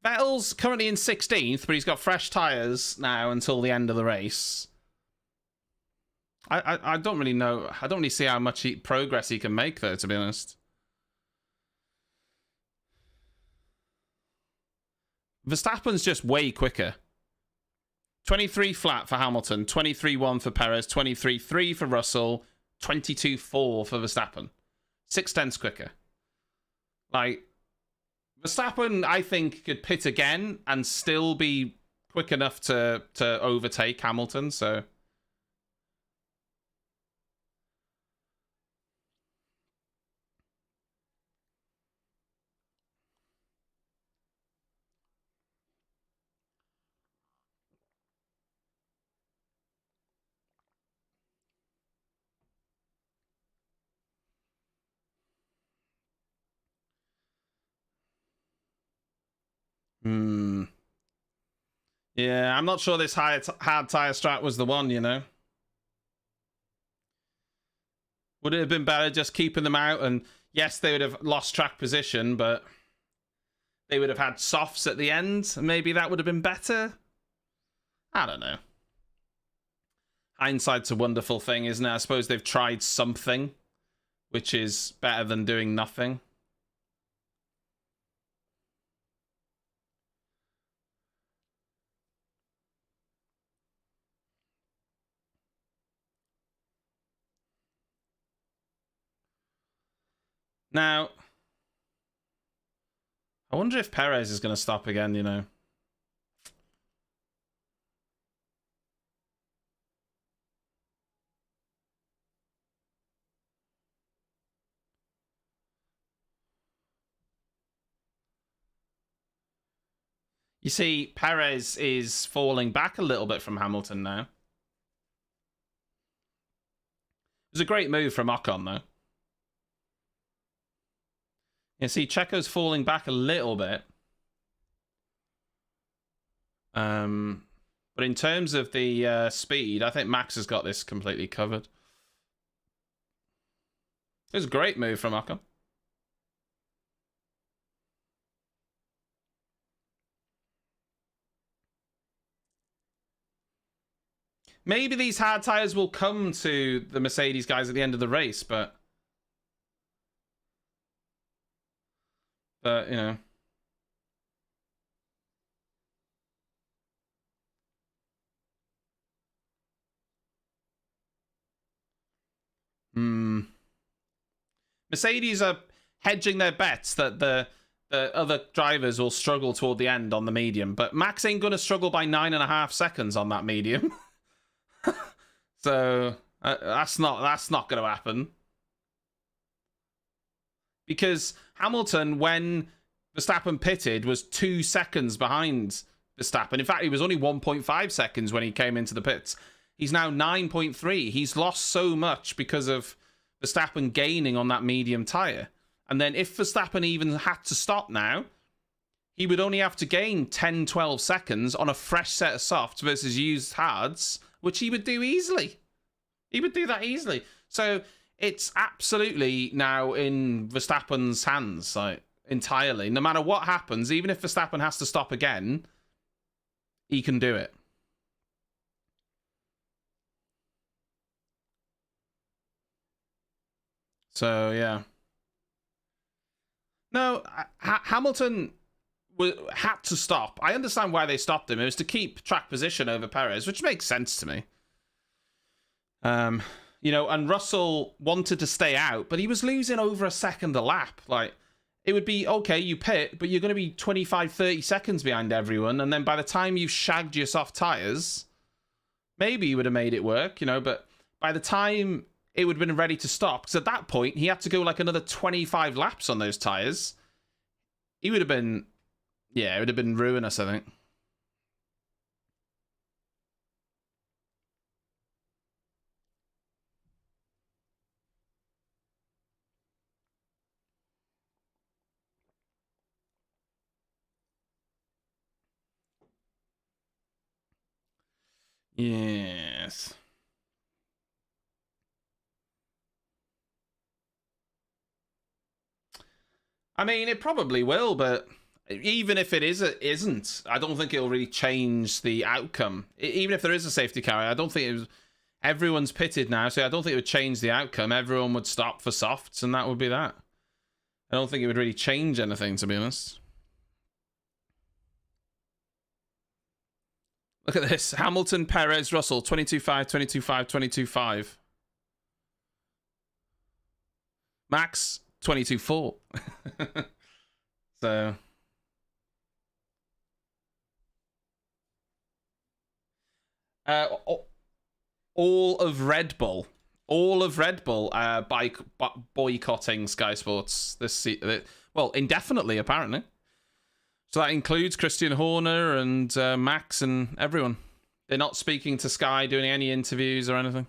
Vettel's currently in 16th, but he's got fresh tyres now until the end of the race. I don't really know. I don't really see how much progress he can make, though, to be honest. Verstappen's just way quicker. 23 flat for Hamilton, 23.1 for Perez, 23.3 for Russell, 22.4 for Verstappen. 6/10 quicker. Like, Verstappen, I think, could pit again and still be quick enough to overtake Hamilton, so... Yeah, I'm not sure this hard tyre strat was the one, you know? Would it have been better just keeping them out? And yes, they would have lost track position, but they would have had softs at the end. Maybe that would have been better? I don't know. Hindsight's a wonderful thing, isn't it? I suppose they've tried something, which is better than doing nothing. Now, I wonder if Perez is going to stop again, you know. You see, Perez is falling back a little bit from Hamilton now. It was a great move from Ocon, though. You see, Checo's falling back a little bit. But in terms of the speed, I think Max has got this completely covered. It was a great move from Ocon. Maybe these hard tyres will come to the Mercedes guys at the end of the race, but But, you know. Mercedes are hedging their bets that the other drivers will struggle toward the end on the medium, but Max ain't going to struggle by 9.5 seconds on that medium. So that's not going to happen. Because Hamilton, when Verstappen pitted, was 2 seconds behind Verstappen. In fact, he was only 1.5 seconds when he came into the pits. He's now 9.3. He's lost so much because of Verstappen gaining on that medium tyre. And then if Verstappen even had to stop now, he would only have to gain 10, 12 seconds on a fresh set of softs versus used hards, which he would do easily. He would do that easily. So it's absolutely now in Verstappen's hands, like, entirely. No matter what happens, even if Verstappen has to stop again, he can do it. So, yeah. No, Hamilton had to stop. I understand why they stopped him. It was to keep track position over Perez, which makes sense to me. You know, and Russell wanted to stay out, but he was losing over a second a lap. Like, it would be, okay, you pit, but you're going to be 25, 30 seconds behind everyone, and then by the time you've shagged your soft tyres, maybe you would have made it work, you know, but by the time it would have been ready to stop, because at that point, he had to go like another 25 laps on those tyres. He would have been, yeah, it would have been ruinous, I think. Yes. I mean, it probably will, but even if it isn't, I don't think it'll really change the outcome. Even if there is a safety car, I don't think it was. Everyone's pitted now, so I don't think it would change the outcome. Everyone would stop for softs, and that would be that. I don't think it would really change anything, to be honest. Look at this. Hamilton, Perez, Russell, 22.5, 22.5, 22.5. Max, 22.4. So... all of Red Bull boycotting Sky Sports well, indefinitely, apparently. So that includes Christian Horner and Max and everyone. They're not speaking to Sky, doing any interviews or anything.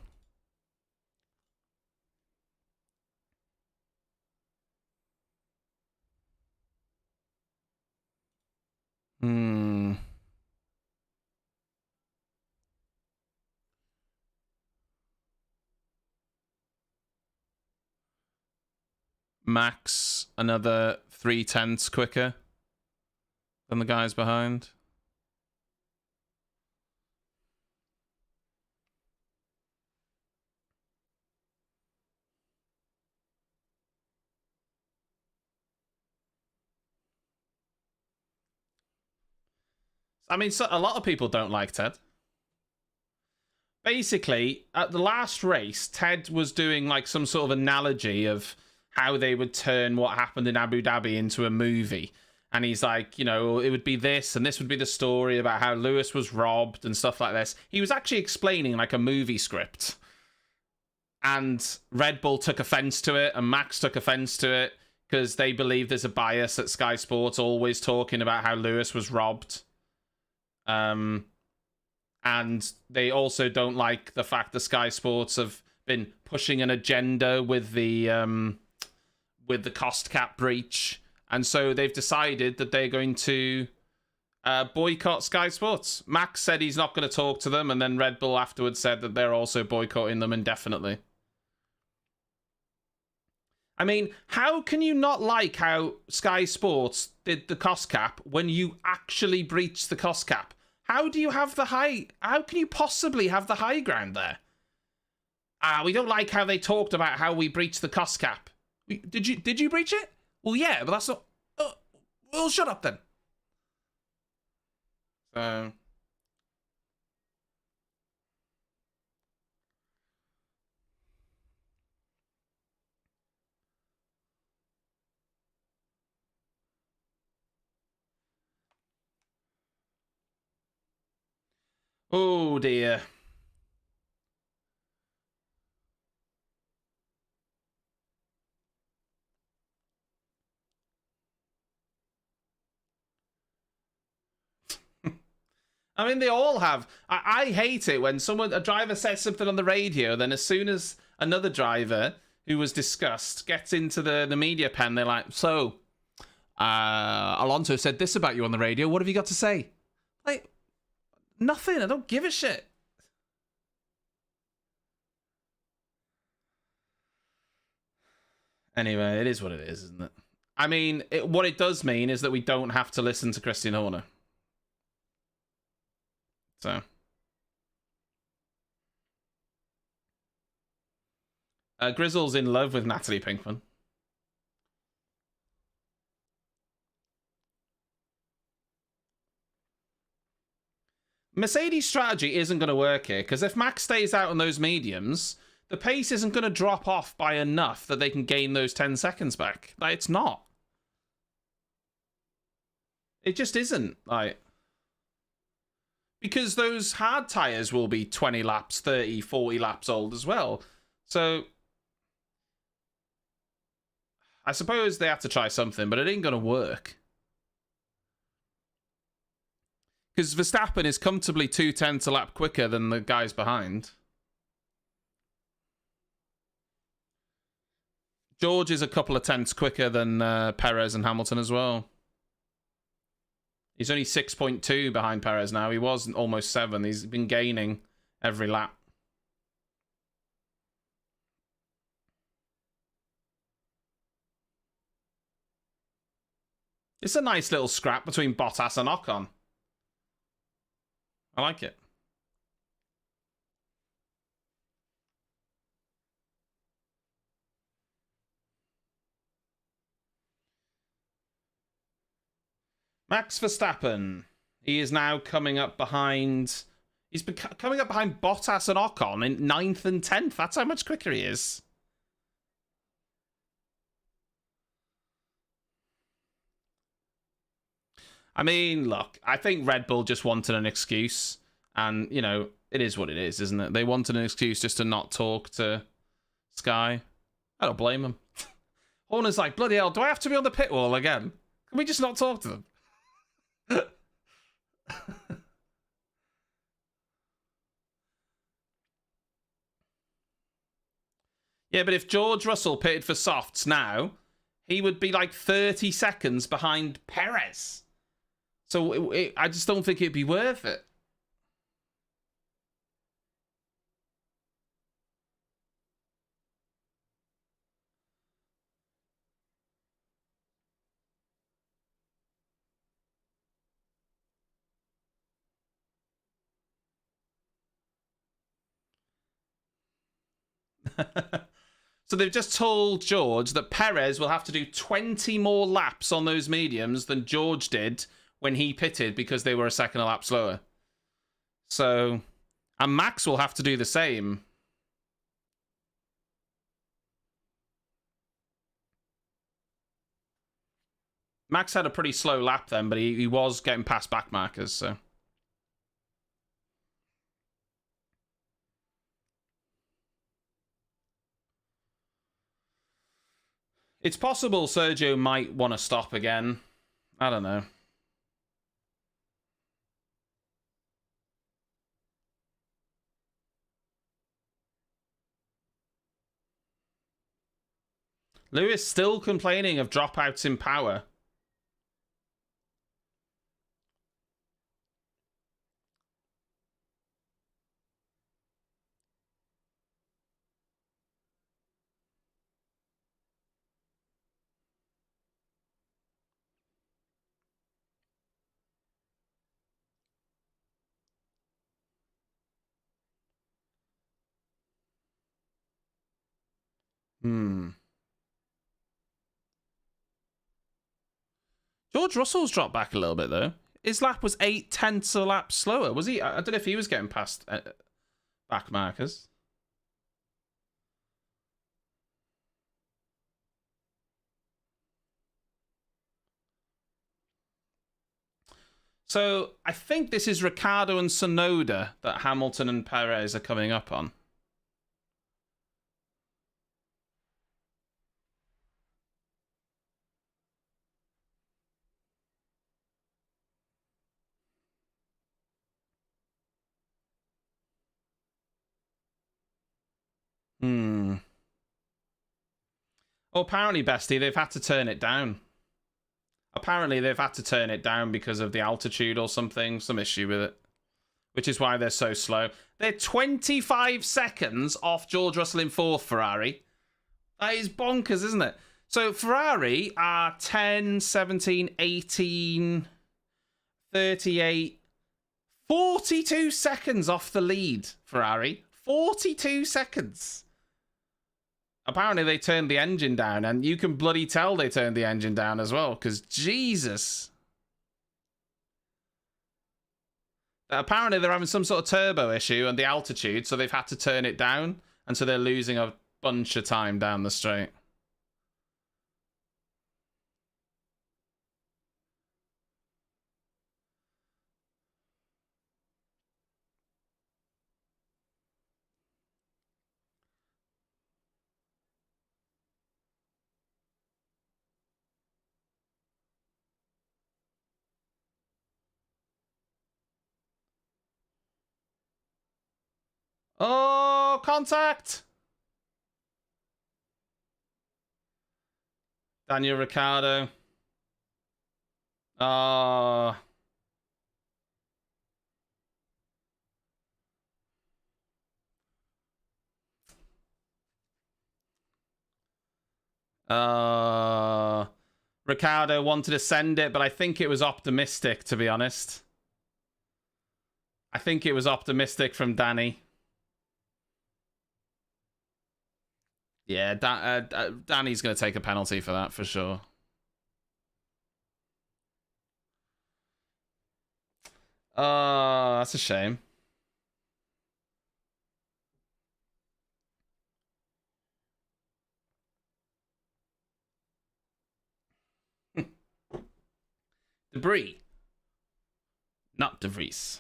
Max, another 0.3 quicker than the guys behind. I mean, so a lot of people don't like Ted. Basically, at the last race, Ted was doing like some sort of analogy of how they would turn what happened in Abu Dhabi into a movie. And he's like, you know, it would be this, and this would be the story about how Lewis was robbed and stuff like this. He was actually explaining like a movie script. And Red Bull took offense to it, and Max took offense to it, because they believe there's a bias at Sky Sports always talking about how Lewis was robbed. And they also don't like the fact that Sky Sports have been pushing an agenda with the cost cap breach, and so they've decided that they're going to boycott Sky Sports. Max said he's not going to talk to them, and then Red Bull afterwards said that they're also boycotting them indefinitely. I mean, how can you not like how Sky Sports did the cost cap when you actually breached the cost cap? How do you have the high... How can you possibly have the high ground there? We don't like how they talked about how we breached the cost cap. Did you breach it? Well, yeah, but that's not... Well, shut up then. So. Oh dear. I mean, they all have. I hate it when a driver says something on the radio, then as soon as another driver who was discussed gets into the media pen, they're like, so, Alonso said this about you on the radio. What have you got to say? Like, nothing. I don't give a shit. Anyway, it is what it is, isn't it? I mean, what it does mean is that we don't have to listen to Christian Horner. So. Grizzle's in love with Natalie Pinkman. Mercedes' strategy isn't going to work here, because if Max stays out on those mediums, the pace isn't going to drop off by enough that they can gain those 10 seconds back. Like, it's not. It just isn't. Like, because those hard tyres will be 20 laps, 30, 40 laps old as well. So, I suppose they have to try something, but it ain't going to work. Because Verstappen is comfortably 2/10 a lap quicker than the guys behind. George is a couple of tenths quicker than Perez and Hamilton as well. He's only 6.2 behind Perez now. He was almost 7. He's been gaining every lap. It's a nice little scrap between Bottas and Ocon. I like it. Max Verstappen. He is now coming up behind... He's been coming up behind Bottas and Ocon in 9th and 10th. That's how much quicker he is. I mean, look, I think Red Bull just wanted an excuse. And, you know, it is what it is, isn't it? They wanted an excuse just to not talk to Sky. I don't blame them. Horner's like, bloody hell, do I have to be on the pit wall again? Can we just not talk to them? Yeah, but if George Russell pitted for softs now, he would be like 30 seconds behind Perez. So I just don't think it'd be worth it. So they've just told George that Perez will have to do 20 more laps on those mediums than George did when he pitted because they were a second a lap slower. So, and Max will have to do the same. Max had a pretty slow lap then, but he was getting past back markers, so... It's possible Sergio might want to stop again. I don't know. Lewis still complaining of dropouts in power. George Russell's dropped back a little bit, though. His lap was 0.8 a lap slower. Was he? I don't know if he was getting past back markers. So I think this is Ricciardo and Tsunoda that Hamilton and Perez are coming up on. Oh, apparently, Bestie, they've had to turn it down. Apparently, they've had to turn it down because of the altitude or something, some issue with it. Which is why they're so slow. They're 25 seconds off George Russell in fourth, Ferrari. That is bonkers, isn't it? So Ferrari are 10, 17, 18, 38, 42 seconds off the lead, Ferrari. 42 seconds. Apparently they turned the engine down, and you can bloody tell they turned the engine down as well, because Jesus. Apparently they're having some sort of turbo issue and the altitude, so they've had to turn it down, and so they're losing a bunch of time down the straight. Oh, contact! Daniel Ricciardo. Oh. Ricciardo wanted to send it, but I think it was optimistic, to be honest. I think it was optimistic from Danny. Yeah, Danny's going to take a penalty for that, for sure. Oh, that's a shame. Debris. Not De Vries.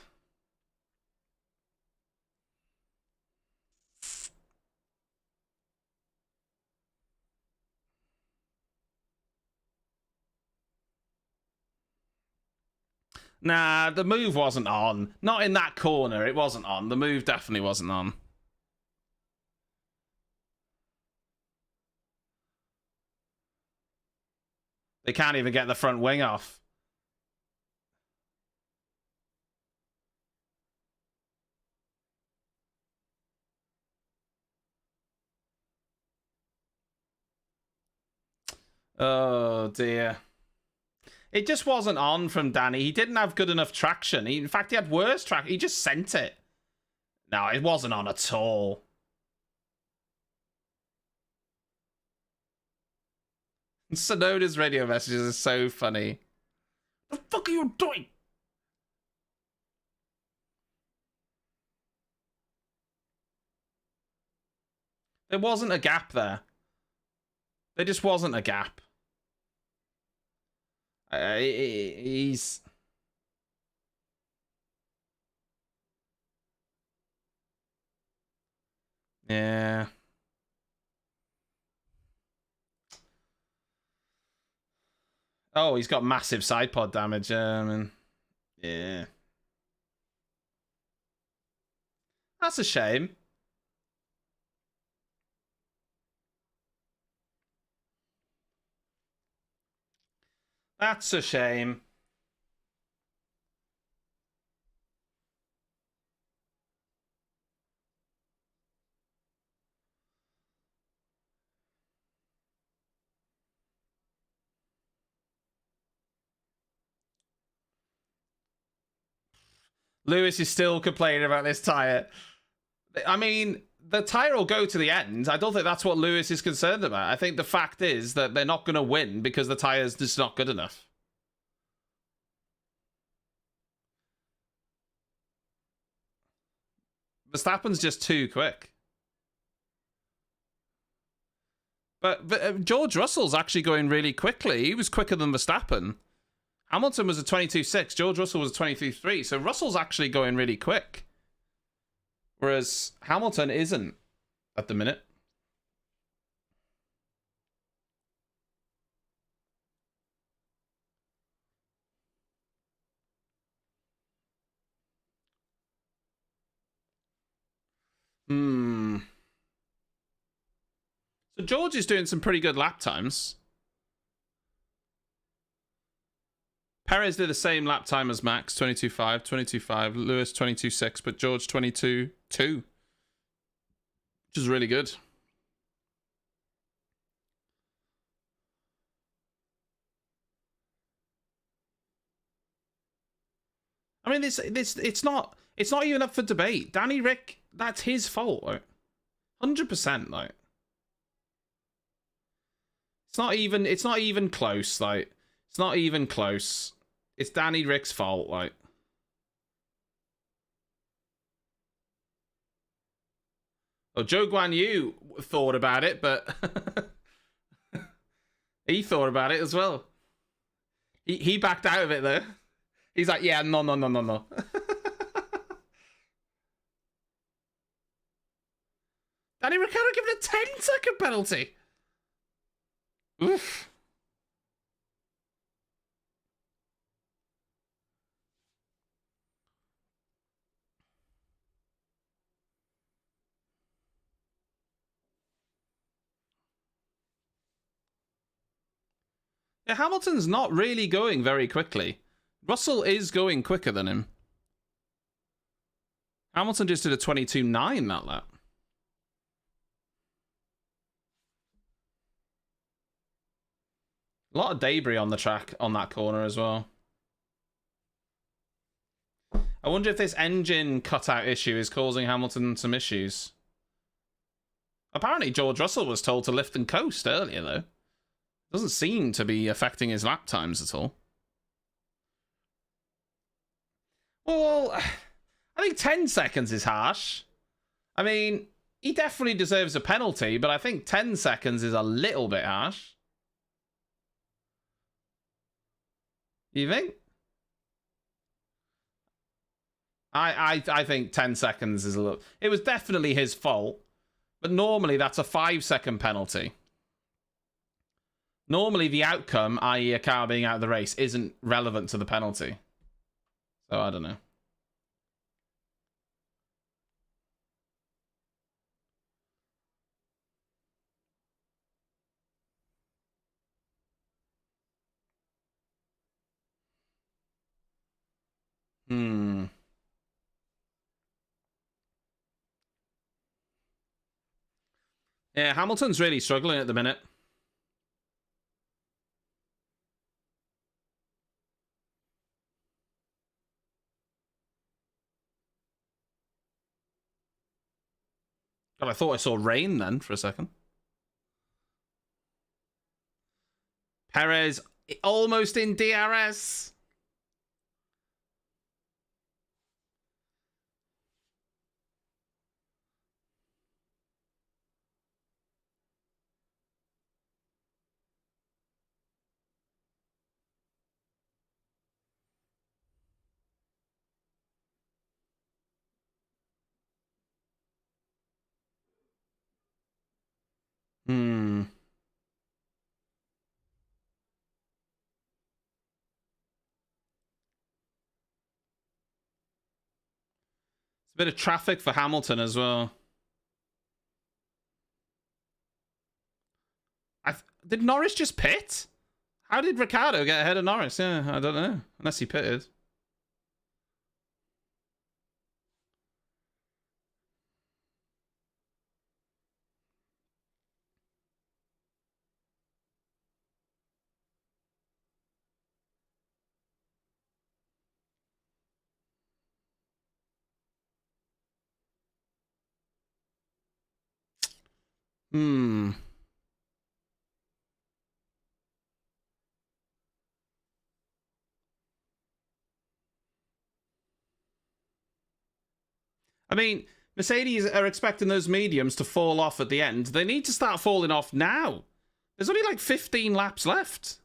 Nah, the move wasn't on. Not in that corner, it wasn't on. The move definitely wasn't on. They can't even get the front wing off. Oh, dear. It just wasn't on from Danny. He didn't have good enough traction. In fact, he had worse traction. He just sent it. No, it wasn't on at all. Sonoda's radio messages are so funny. What the fuck are you doing? There wasn't a gap there. There just wasn't a gap. He's... Yeah. Oh, he's got massive side pod damage. Yeah. That's a shame. That's a shame. Lewis is still complaining about this tyre. I mean, the tyre will go to the end. I don't think that's what Lewis is concerned about. I think the fact is that they're not going to win because the tyre's just not good enough. Verstappen's just too quick. But George Russell's actually going really quickly. He was quicker than Verstappen. Hamilton was a 22.6. George Russell was a 23.3. So Russell's actually going really quick. Whereas Hamilton isn't at the minute. So George is doing some pretty good lap times. Perez did the same lap time as Max, 22.5, 22.5. Lewis, 22.6, but George, 22.2. Which is really good. I mean, it's not even up for debate. Danny Rick, that's his fault, right? 100%, like. It's not even close, like. It's not even close. It's Danny Rick's fault, like. Oh, Joe Guan Yu thought about it, but he thought about it as well. He backed out of it though. He's like, yeah, no. Danny Ricciardo given a 10-second penalty. Oof. Yeah, Hamilton's not really going very quickly. Russell is going quicker than him. Hamilton just did a 22.9 that lap. A lot of debris on the track on that corner as well. I wonder if this engine cutout issue is causing Hamilton some issues. Apparently George Russell was told to lift and coast earlier though. Doesn't seem to be affecting his lap times at all. Well, I think 10 seconds is harsh. I mean, he definitely deserves a penalty, but I think 10 seconds is a little bit harsh. You think? I think 10 seconds is a little... It was definitely his fault, but normally that's a 5-second penalty. Normally the outcome, i.e. a car being out of the race, isn't relevant to the penalty. So I don't know. Yeah, Hamilton's really struggling at the minute. God, I thought I saw rain then for a second. Perez almost in DRS. It's a bit of traffic for Hamilton as well. Did Norris just pit? How did Ricciardo get ahead of Norris? Yeah, I don't know. Unless he pitted. I mean, Mercedes are expecting those mediums to fall off at the end. They need to start falling off now. There's only like 15 laps left.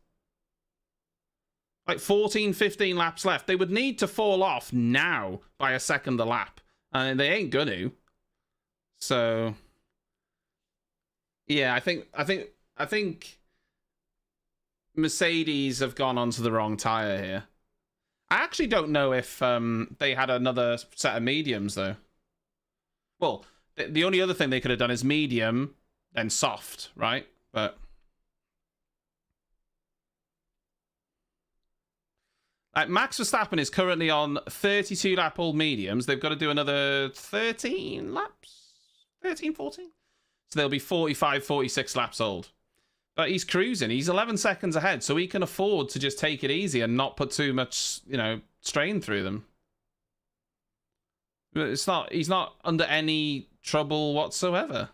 Like 14, 15 laps left. They would need to fall off now by a second a lap. And they ain't gonna. So yeah, I think Mercedes have gone onto the wrong tire here. I actually don't know if they had another set of mediums though. Well, the only other thing they could have done is medium, then soft, right? But Max Verstappen is currently on 32 lap old mediums. They've got to do another 13 laps? 13, 14? So they'll be 45, 46 laps old. But he's cruising. He's 11 seconds ahead, so he can afford to just take it easy and not put too much, you know, strain through them. He's not under any trouble whatsoever.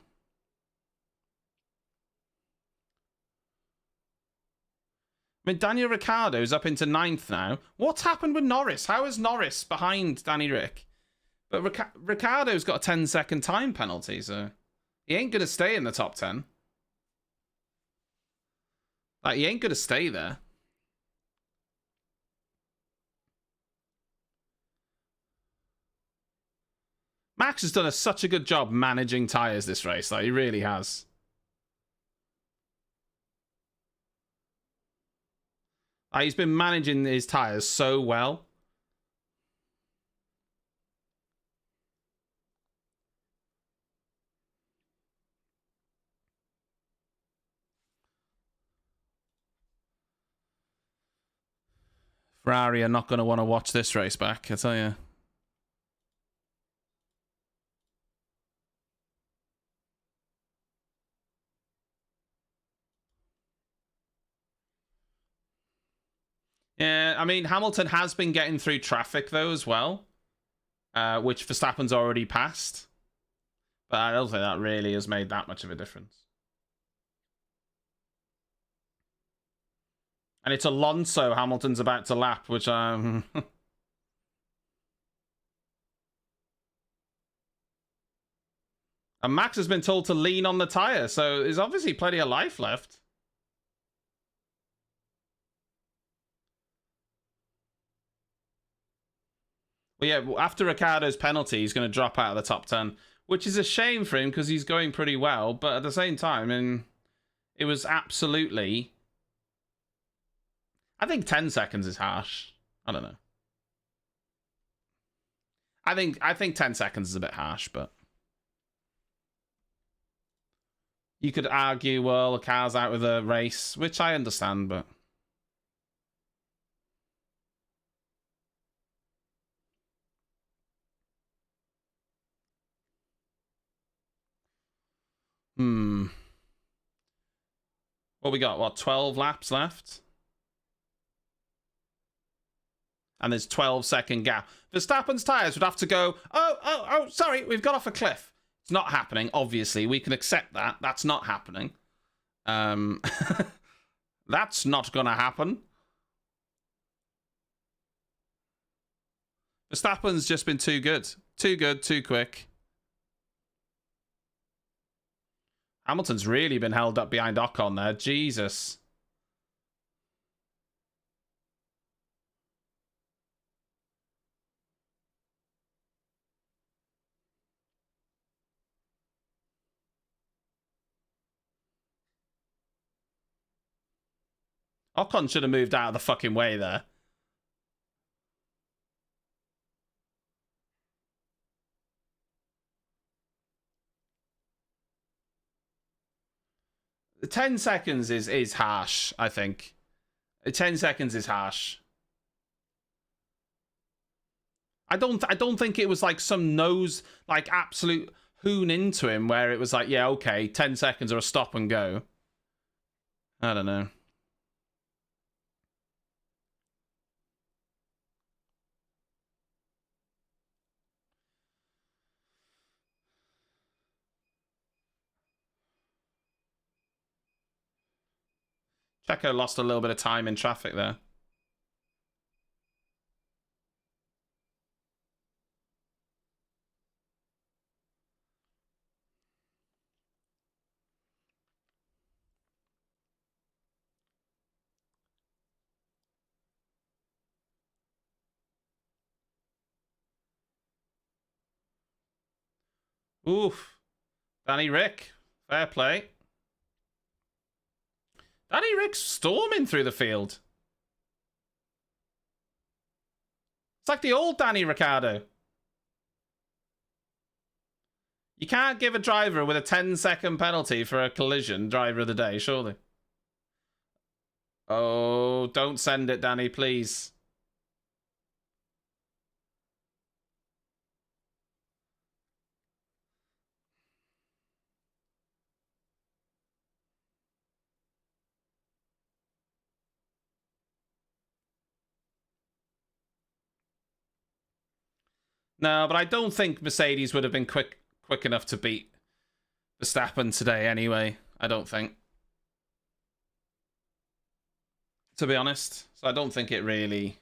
I mean, Daniel Ricciardo's up into 9th now. What's happened with Norris? How is Norris behind Danny Rick? But Ricciardo's got a 10-second time penalty, so he ain't going to stay in the top 10. Like, he ain't going to stay there. Max has done such a good job managing tyres this race. Like, he really has. He's been managing his tyres so well. Ferrari are not going to want to watch this race back, I tell you. Yeah, I mean, Hamilton has been getting through traffic, though, as well. Which Verstappen's already passed. But I don't think that really has made that much of a difference. And it's Alonso Hamilton's about to lap, which and Max has been told to lean on the tyre, so there's obviously plenty of life left. But yeah, after Ricciardo's penalty, he's going to drop out of the top 10, which is a shame for him because he's going pretty well. But at the same time, it was absolutely... I think 10 seconds is harsh. I don't know. I think 10 seconds is a bit harsh, but... You could argue, well, the car's out with a race, which I understand, but... Well, we got, what, 12 laps left? And there's 12-second gap. Verstappen's tyres would have to go, oh, sorry, we've got off a cliff. It's not happening, obviously. We can accept that. That's not happening. That's not going to happen. Verstappen's just been too good. Too good, too quick. Hamilton's really been held up behind Ocon there. Jesus. Ocon should have moved out of the fucking way there. The 10 seconds is harsh, I think. 10 seconds is harsh. I don't think it was like some nose, like absolute hoon into him where it was like, yeah, okay, 10 seconds or a stop and go. I don't know. Checo lost a little bit of time in traffic there. Oof. Danny Rick. Fair play. Danny Rick's storming through the field. It's like the old Danny Ricciardo. You can't give a driver with a 10-second penalty for a collision driver of the day, surely. Oh, don't send it, Danny, please. No, but I don't think Mercedes would have been quick enough to beat Verstappen today anyway. I don't think. To be honest. So I don't think it really...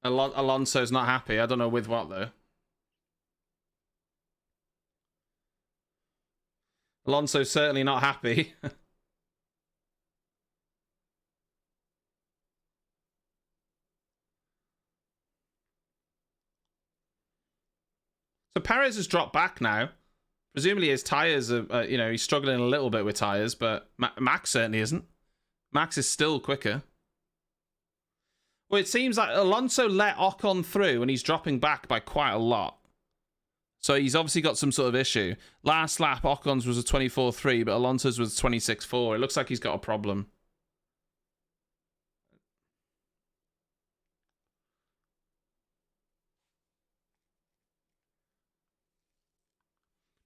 Alonso's not happy. I don't know with what, though. Alonso's certainly not happy. So Perez has dropped back now. Presumably his tyres are, you know, he's struggling a little bit with tyres, but Max certainly isn't. Max is still quicker. Well, it seems like Alonso let Ocon through and he's dropping back by quite a lot. So he's obviously got some sort of issue. Last lap, Ocon's was a 24.3, but Alonso's was 26.4. It looks like he's got a problem.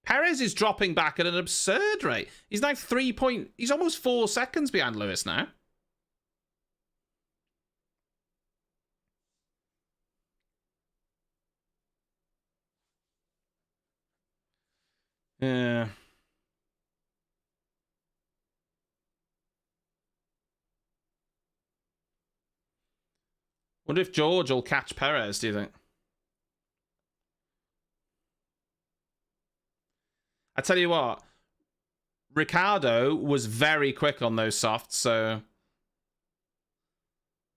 Perez is dropping back at an absurd rate. He's now he's almost 4 seconds behind Lewis now. Yeah. Wonder if George will catch Perez, do you think? I tell you what, Ricciardo was very quick on those softs, so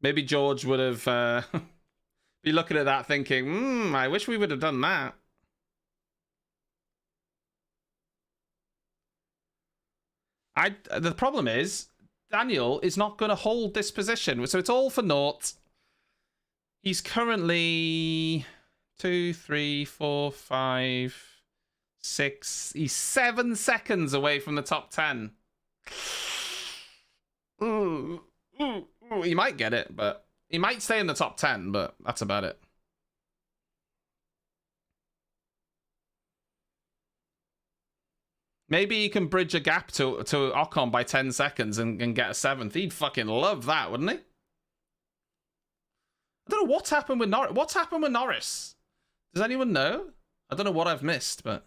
maybe George would have be looking at that thinking, I wish we would have done that. The problem is, Daniel is not going to hold this position, so it's all for naught. He's currently 2, 3, 4, 5, 6. He's 7 seconds away from the top 10. He might get it, but he might stay in the top 10, but that's about it. Maybe he can bridge a gap to Ocon by 10 seconds and get a 7th. He'd fucking love that, wouldn't he? I don't know what's happened with Norris. What's happened with Norris? Does anyone know? I don't know what I've missed, but...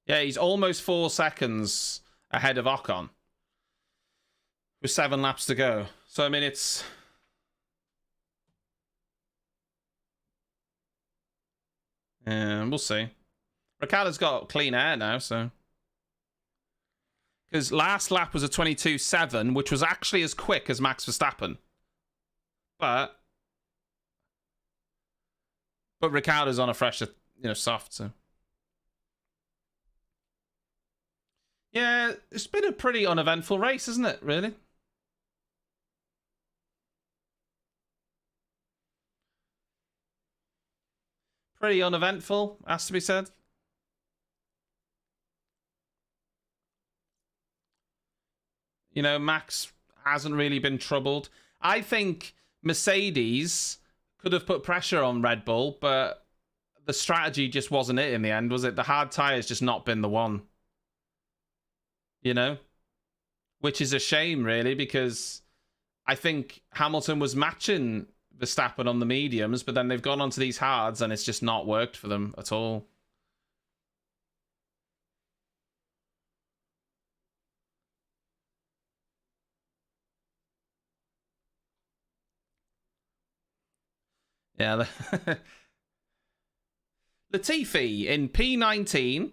Yeah, he's almost 4 seconds ahead of Ocon. With 7 laps to go. So, I mean, it's... Yeah, we'll see. Ricciardo's got clean air now, so... Because last lap was a 22.7, which was actually as quick as Max Verstappen. But Ricciardo's on a fresher, soft, so... Yeah, it's been a pretty uneventful race, isn't it, really? Pretty uneventful, has to be said. Max hasn't really been troubled. I think Mercedes could have put pressure on Red Bull, but the strategy just wasn't it in the end, was it? The hard tyre's just not been the one. Which is a shame, really, because I think Hamilton was matching Verstappen on the mediums, but then they've gone onto these hards and it's just not worked for them at all. Yeah. Latifi in P19,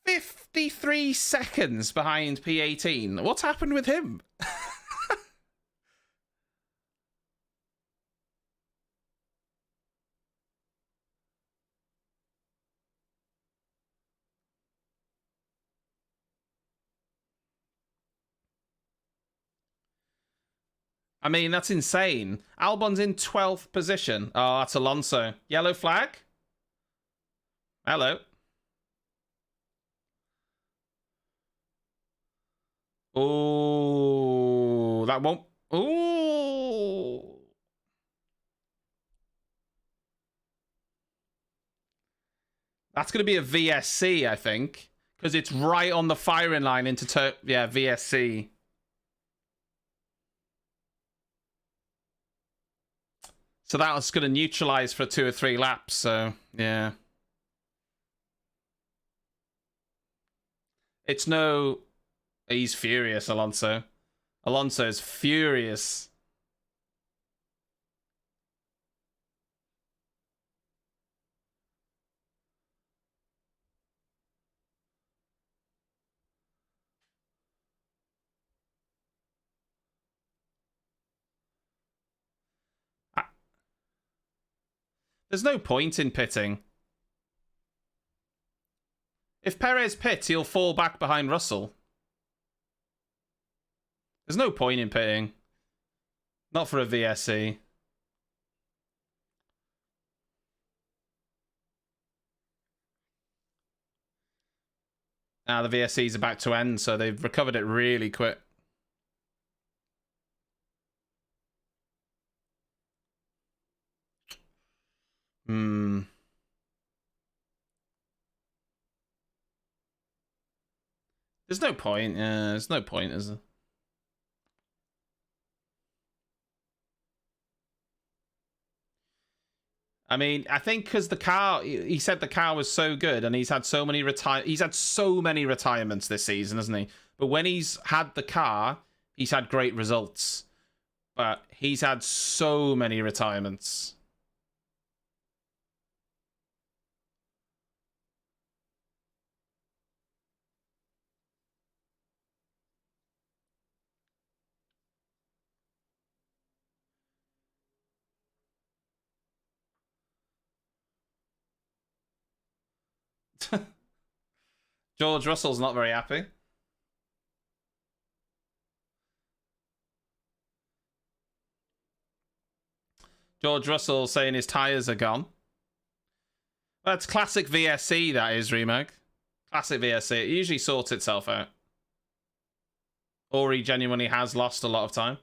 53 seconds behind P18. What's happened with him? I mean, that's insane. Albon's in 12th position. Oh, that's Alonso. Yellow flag? Hello. Oh, that won't... Oh. That's going to be a VSC, I think. Because it's right on the firing line into... Yeah, VSC. So that was going to neutralize for 2 or 3 laps, so, yeah. It's no... He's furious, Alonso. Alonso's furious. There's no point in pitting. If Perez pits, he'll fall back behind Russell. There's no point in pitting. Not for a VSC. Now the VSC's about to end, so they've recovered it really quick. There's no point. There's no point, is there? I mean, I think because the car, he said the car was so good, and he's had so many retirements this season, hasn't he? But when he's had the car, he's had great results. But he's had so many retirements. George Russell's not very happy. George Russell saying his tyres are gone. That's classic VSC, that is, Remag. Classic VSC. It usually sorts itself out. Or he genuinely has lost a lot of time.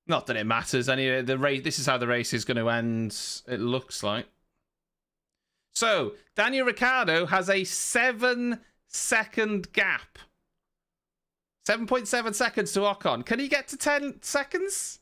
Not that it matters anyway. The race. This is how the race is going to end. It looks like. So Daniel Ricciardo has a 7-second gap. 7.7 seconds to Ocon. Can he get to 10 seconds?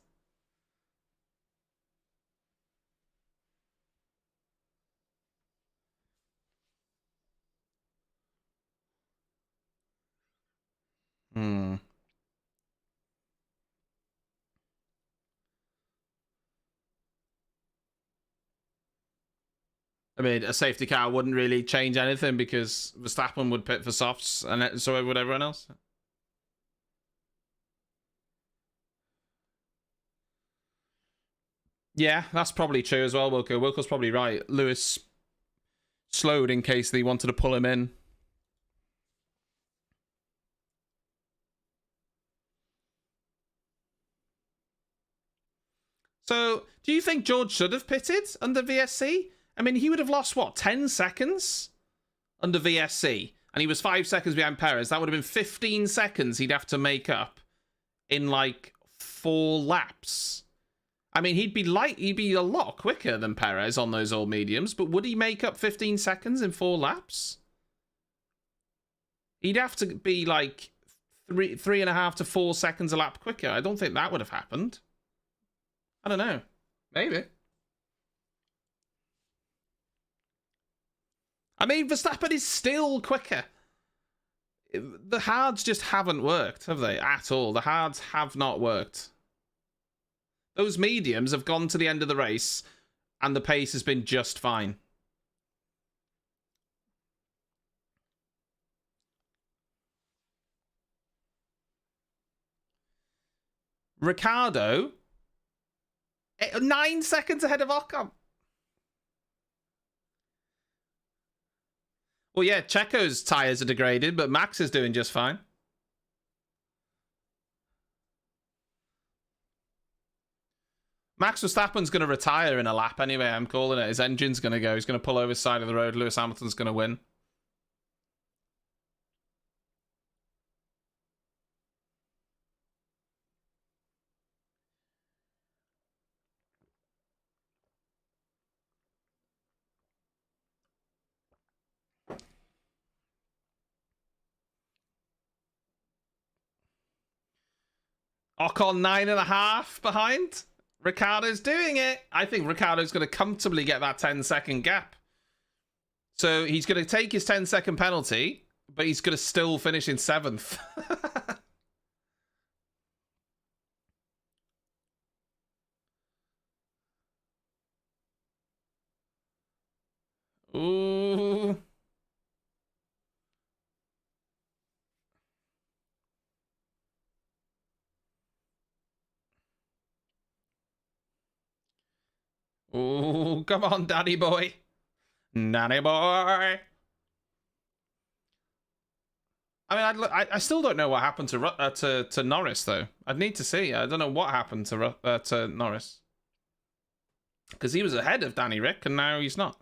I mean, a safety car wouldn't really change anything because Verstappen would pit for softs and so would everyone else. Yeah, that's probably true as well, Wilco. Wilco's probably right. Lewis slowed in case they wanted to pull him in. So, do you think George should have pitted under VSC? I mean, he would have lost, what, 10 seconds under VSC? And he was 5 seconds behind Perez. That would have been 15 seconds he'd have to make up in, like, 4 laps. I mean, he'd be a lot quicker than Perez on those old mediums, but would he make up 15 seconds in 4 laps? He'd have to be, like, 3.5 to 4 seconds a lap quicker. I don't think that would have happened. I don't know. Maybe. I mean, Verstappen is still quicker. The hards just haven't worked, have they? At all. The hards have not worked. Those mediums have gone to the end of the race, and the pace has been just fine. Ricardo, 9 seconds ahead of Ocon. Well, yeah, Checo's tyres are degraded, but Max is doing just fine. Max Verstappen's going to retire in a lap anyway. I'm calling it. His engine's going to go. He's going to pull over the side of the road. Lewis Hamilton's going to win. Ocon 9.5 behind. Ricardo's doing it. I think Ricardo's going to comfortably get that 10-second gap. So he's going to take his 10-second penalty, but he's going to still finish in 7th. Ooh. Ooh, come on, daddy boy. Nanny boy. I mean, I still don't know what happened to Norris, though. I'd need to see. I don't know what happened to Norris. Because he was ahead of Danny Rick, and now he's not.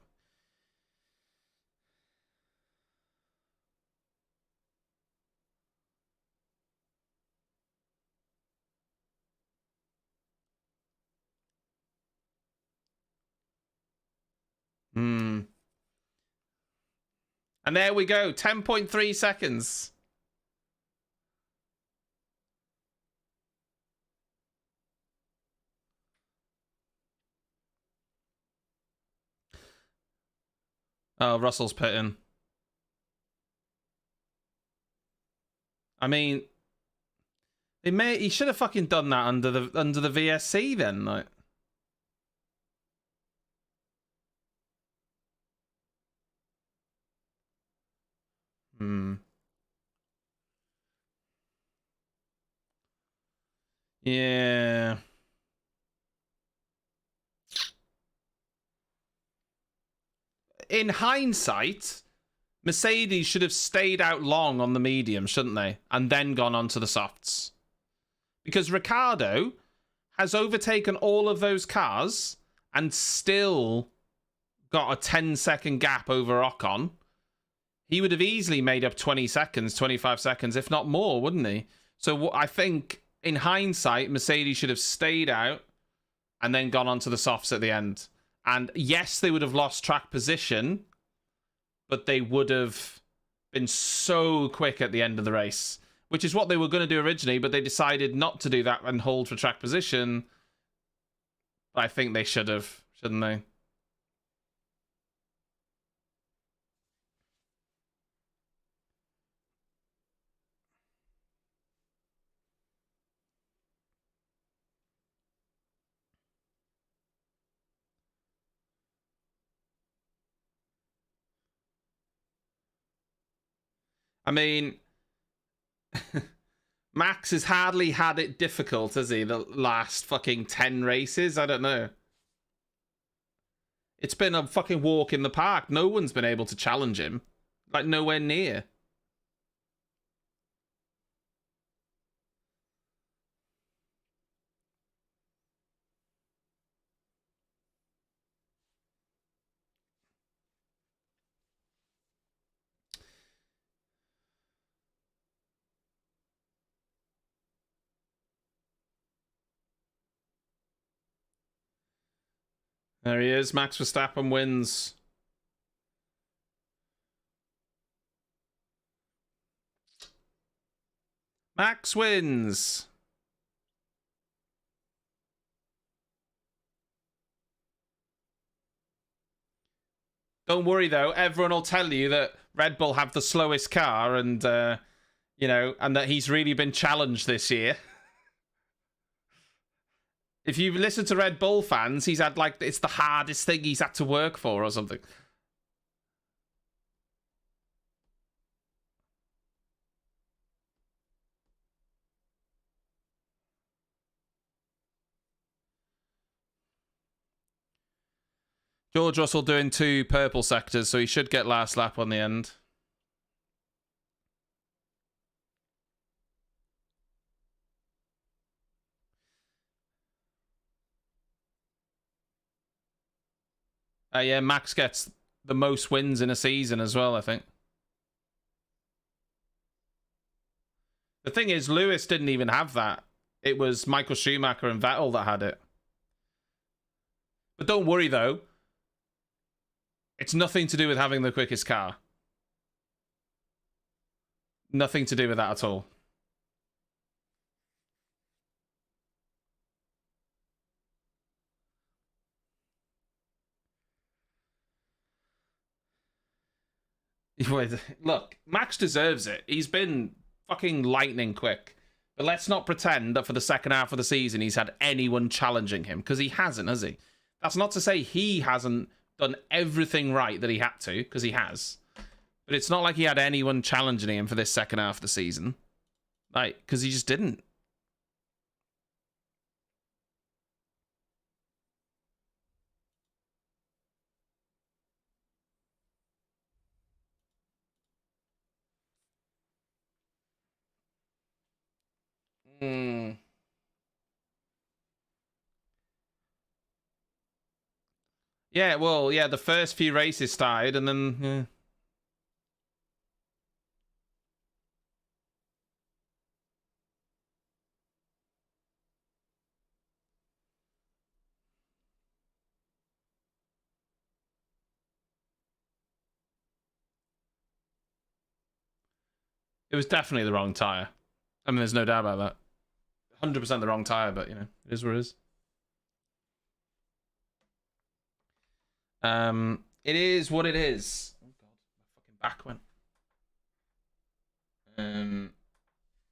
And there we go. 10.3 seconds. Oh, Russell's pitting. I mean, he should have fucking done that under the VSC then, like. Yeah. In hindsight, Mercedes should have stayed out long on the medium, shouldn't they? And then gone on to the softs. Because Ricciardo has overtaken all of those cars and still got a 10-second gap over Ocon. He would have easily made up 20 seconds, 25 seconds, if not more, wouldn't he? So I think, in hindsight, Mercedes should have stayed out and then gone on to the softs at the end. And yes, they would have lost track position, but they would have been so quick at the end of the race, which is what they were going to do originally, but they decided not to do that and hold for track position. But I think they should have, shouldn't they? I mean, Max has hardly had it difficult, has he? The last fucking 10 races? I don't know. It's been a fucking walk in the park. No one's been able to challenge him. Like, nowhere near. There he is. Max Verstappen wins. Max wins. Don't worry though, everyone will tell you that Red Bull have the slowest car and you know, and that he's really been challenged this year. If you listen to Red Bull fans, he's had like it's the hardest thing he's had to work for or something. George Russell doing 2 purple sectors, so he should get last lap on the end. Yeah, Max gets the most wins in a season as well, I think. The thing is, Lewis didn't even have that. It was Michael Schumacher and Vettel that had it. But don't worry, though. It's nothing to do with having the quickest car. Nothing to do with that at all. Look, Max deserves it. He's been fucking lightning quick. But let's not pretend that for the second half of the season he's had anyone challenging him, because he hasn't, has he? That's not to say he hasn't done everything right that he had to, because he has. But it's not like he had anyone challenging him for this second half of the season. Like, because he just didn't. Yeah, well, yeah, the first few races started, and then... Yeah. It was definitely the wrong tyre. I mean, there's no doubt about that. 100% the wrong tyre, but, you know, it is what it is. It is what it is. Oh, God. My fucking back went.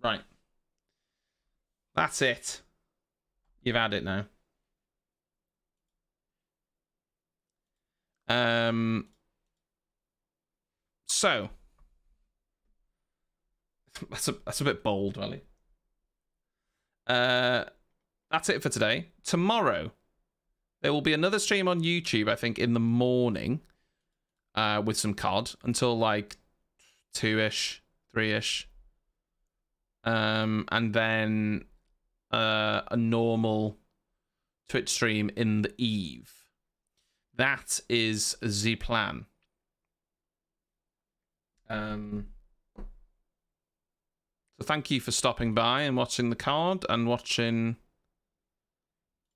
Right. That's it. You've had it now. So... That's a bit bold, really. That's it for today. Tomorrow, there will be another stream on YouTube, I think, in the morning, with some COD until like 2-ish, 3-ish, and then a normal Twitch stream in the eve. That is the plan. So thank you for stopping by and watching the card and watching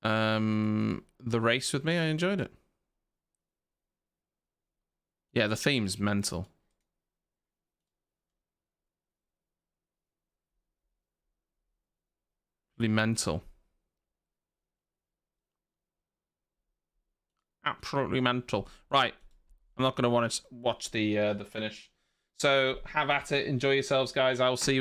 the race with me. I enjoyed it. Yeah, the theme's mental. Really mental. Absolutely mental. Right. I'm not going to want to watch the finish. So have at it. Enjoy yourselves, guys. I will see you.